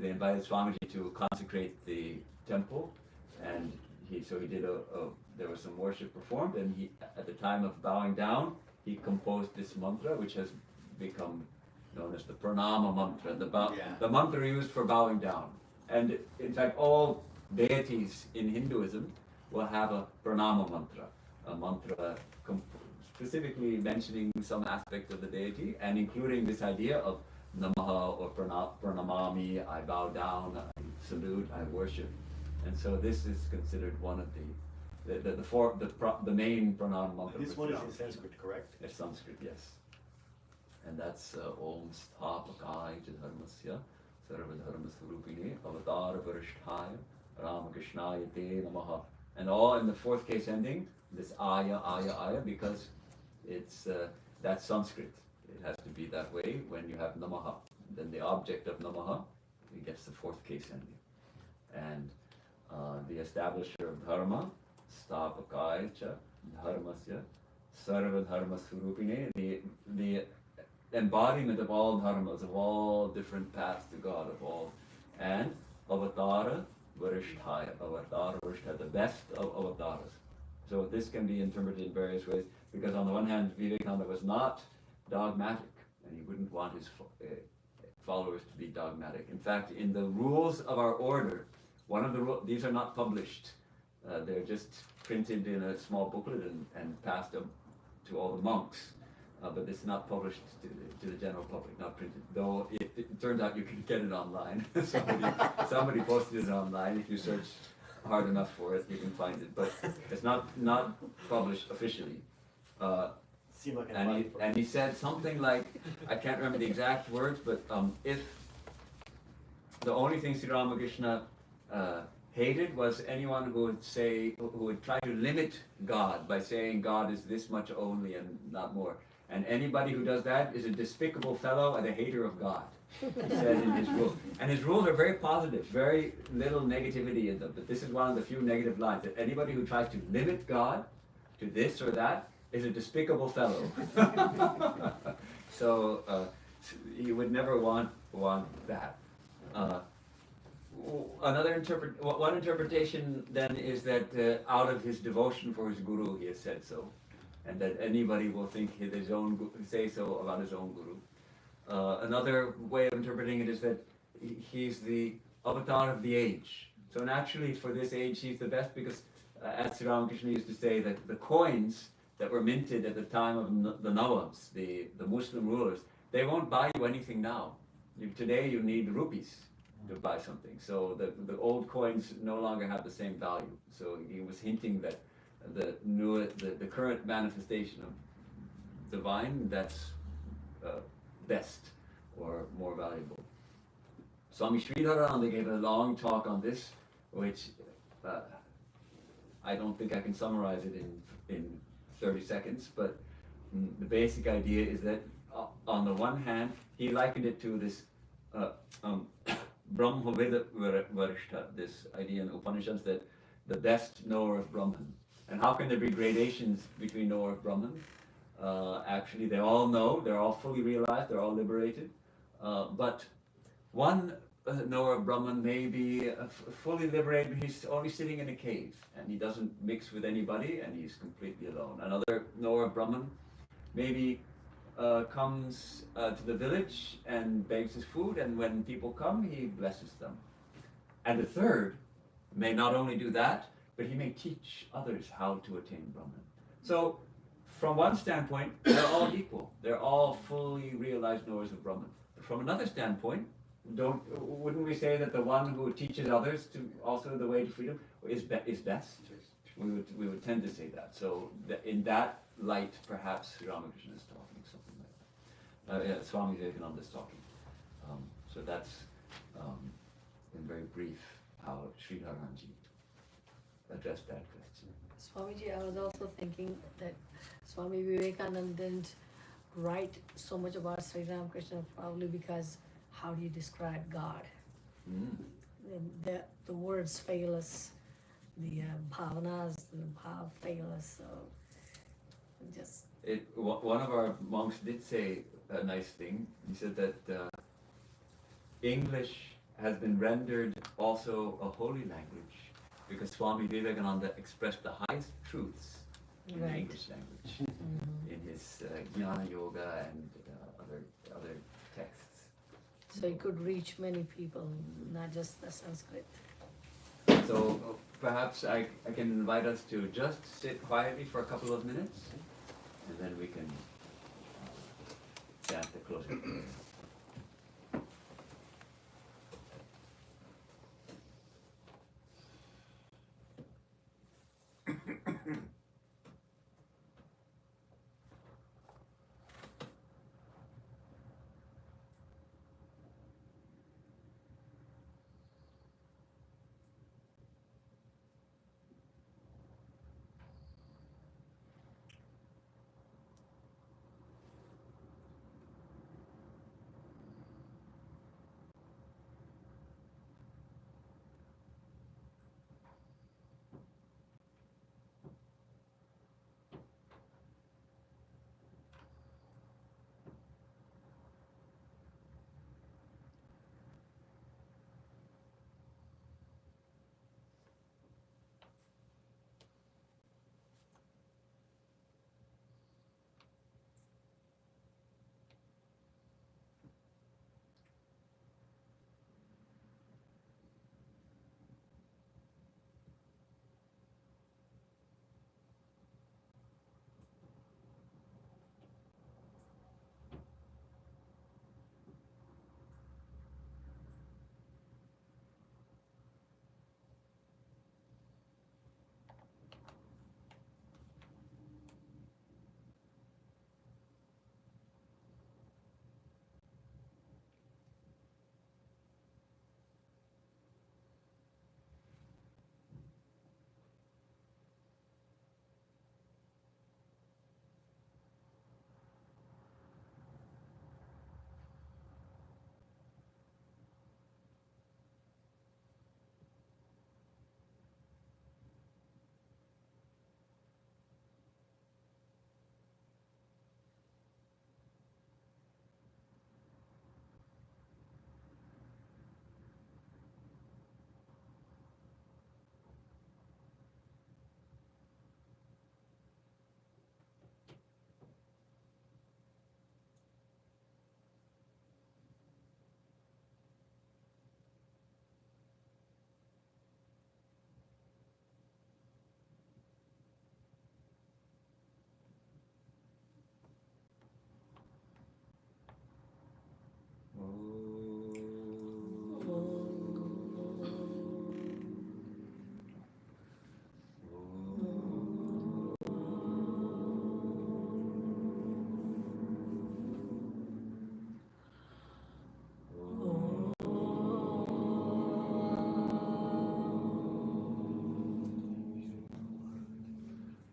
they invited Swamiji to consecrate the temple, and he did there was some worship performed, and he, at the time of bowing down, he composed this mantra, which has become known as the pranama mantra, the mantra used for bowing down. And in fact, all deities in Hinduism will have a pranama mantra, a mantra specifically mentioning some aspect of the deity and including this idea of namaha or pranamami, I bow down, I salute, I worship. And so this is considered one of the main pranama mantra. This one is in Sanskrit, correct? It's Sanskrit, yes. And that's Om Sthapakaya Dharmasya Sarvadharma Swarupine Avatara Varishtaya Ramakrishnaya Te Namaha. And all in the fourth case ending, this Aya, because it's that's Sanskrit. It has to be that way when you have Namaha. Then the object of Namaha, it gets the fourth case ending. And the establisher of Dharma, Sthapakaya cha Dharmasya Sarva Dharma Swarupine, the embodiment of all dharmas, of all different paths to God, of all, and Avatara Varishtaya, the best of avatars. So this can be interpreted in various ways, because on the one hand, Vivekananda was not dogmatic, and he wouldn't want his followers to be dogmatic. In fact, in the rules of our order, one of the rules, these are not published, they're just printed in a small booklet and passed to all the monks. But it's not published to the general public, not printed. Though it turns out you can get it online. somebody posted it online. If you search hard enough for it, you can find it. But it's not published officially. And he said something like, I can't remember the exact words, but if the only thing Sri Ramakrishna hated was anyone who would try to limit God by saying God is this much only and not more. And anybody who does that is a despicable fellow and a hater of God, he said in his rules. And his rules are very positive, very little negativity in them. But this is one of the few negative lines, that anybody who tries to limit God to this or that is a despicable fellow. So he would never want that. One interpretation then is that out of his devotion for his guru, he has said so. And that anybody will think say so about his own guru. Another way of interpreting it is that he's the avatar of the age. So naturally, for this age, he's the best because, as Sri Ramakrishna used to say, that the coins that were minted at the time of the Nawabs, the Muslim rulers, they won't buy you anything now. Today, you need rupees to buy something. So the old coins no longer have the same value. So he was hinting that the current manifestation of divine, that's best or more valuable. Swami Sridharananda gave a long talk on this, which I don't think I can summarize it in 30 seconds, but the basic idea is that on the one hand, he likened it to this Brahma Veda Varishtha, this idea in Upanishads that the best knower of Brahman. And how can there be gradations between knower of Brahman? Actually, they all know, they're all fully realized, they're all liberated. But one knower of Brahman may be fully liberated, but he's only sitting in a cave, and he doesn't mix with anybody, and he's completely alone. Another knower of Brahman maybe comes to the village and begs his food, and when people come, he blesses them. And the third may not only do that, but he may teach others how to attain Brahman. So, from one standpoint, they're all equal. They're all fully realized knowers of Brahman. From another standpoint, wouldn't we say that the one who teaches others to also the way to freedom is best? We would tend to say that. So, in that light, perhaps Sri Ramakrishna is talking something like that. Swami Mahayogananda is talking. So that's, in very brief, how Sri Dharanji addressed that question. Swamiji, I was also thinking that Swami Vivekananda didn't write so much about Sri Ramakrishna probably because how do you describe God? The words fail us, the bhavanas, the bhav fail us, so just... One of our monks did say a nice thing. He said that English has been rendered also a holy language because Swami Vivekananda expressed the highest truths in the English language in his Jnana Yoga and other texts. So it could reach many people, not just the Sanskrit. So perhaps I can invite us to just sit quietly for a couple of minutes, and then we can chant the closing prayer.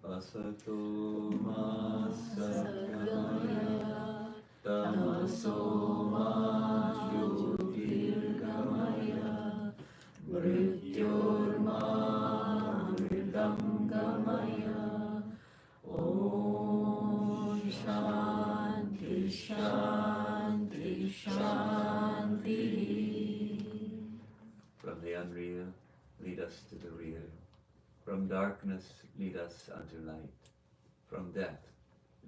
Asato ma sadgamaya tamaso ma jyotirgamaya mrityorma mridamgamaya. Om Shanti Shanti Shanti. From the unreal, lead us to the real. From darkness, lead us unto light. From death,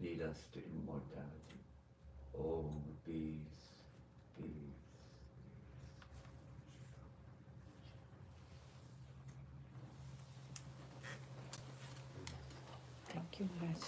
lead us to immortality. Om, peace, peace. Thank you, Maharaj.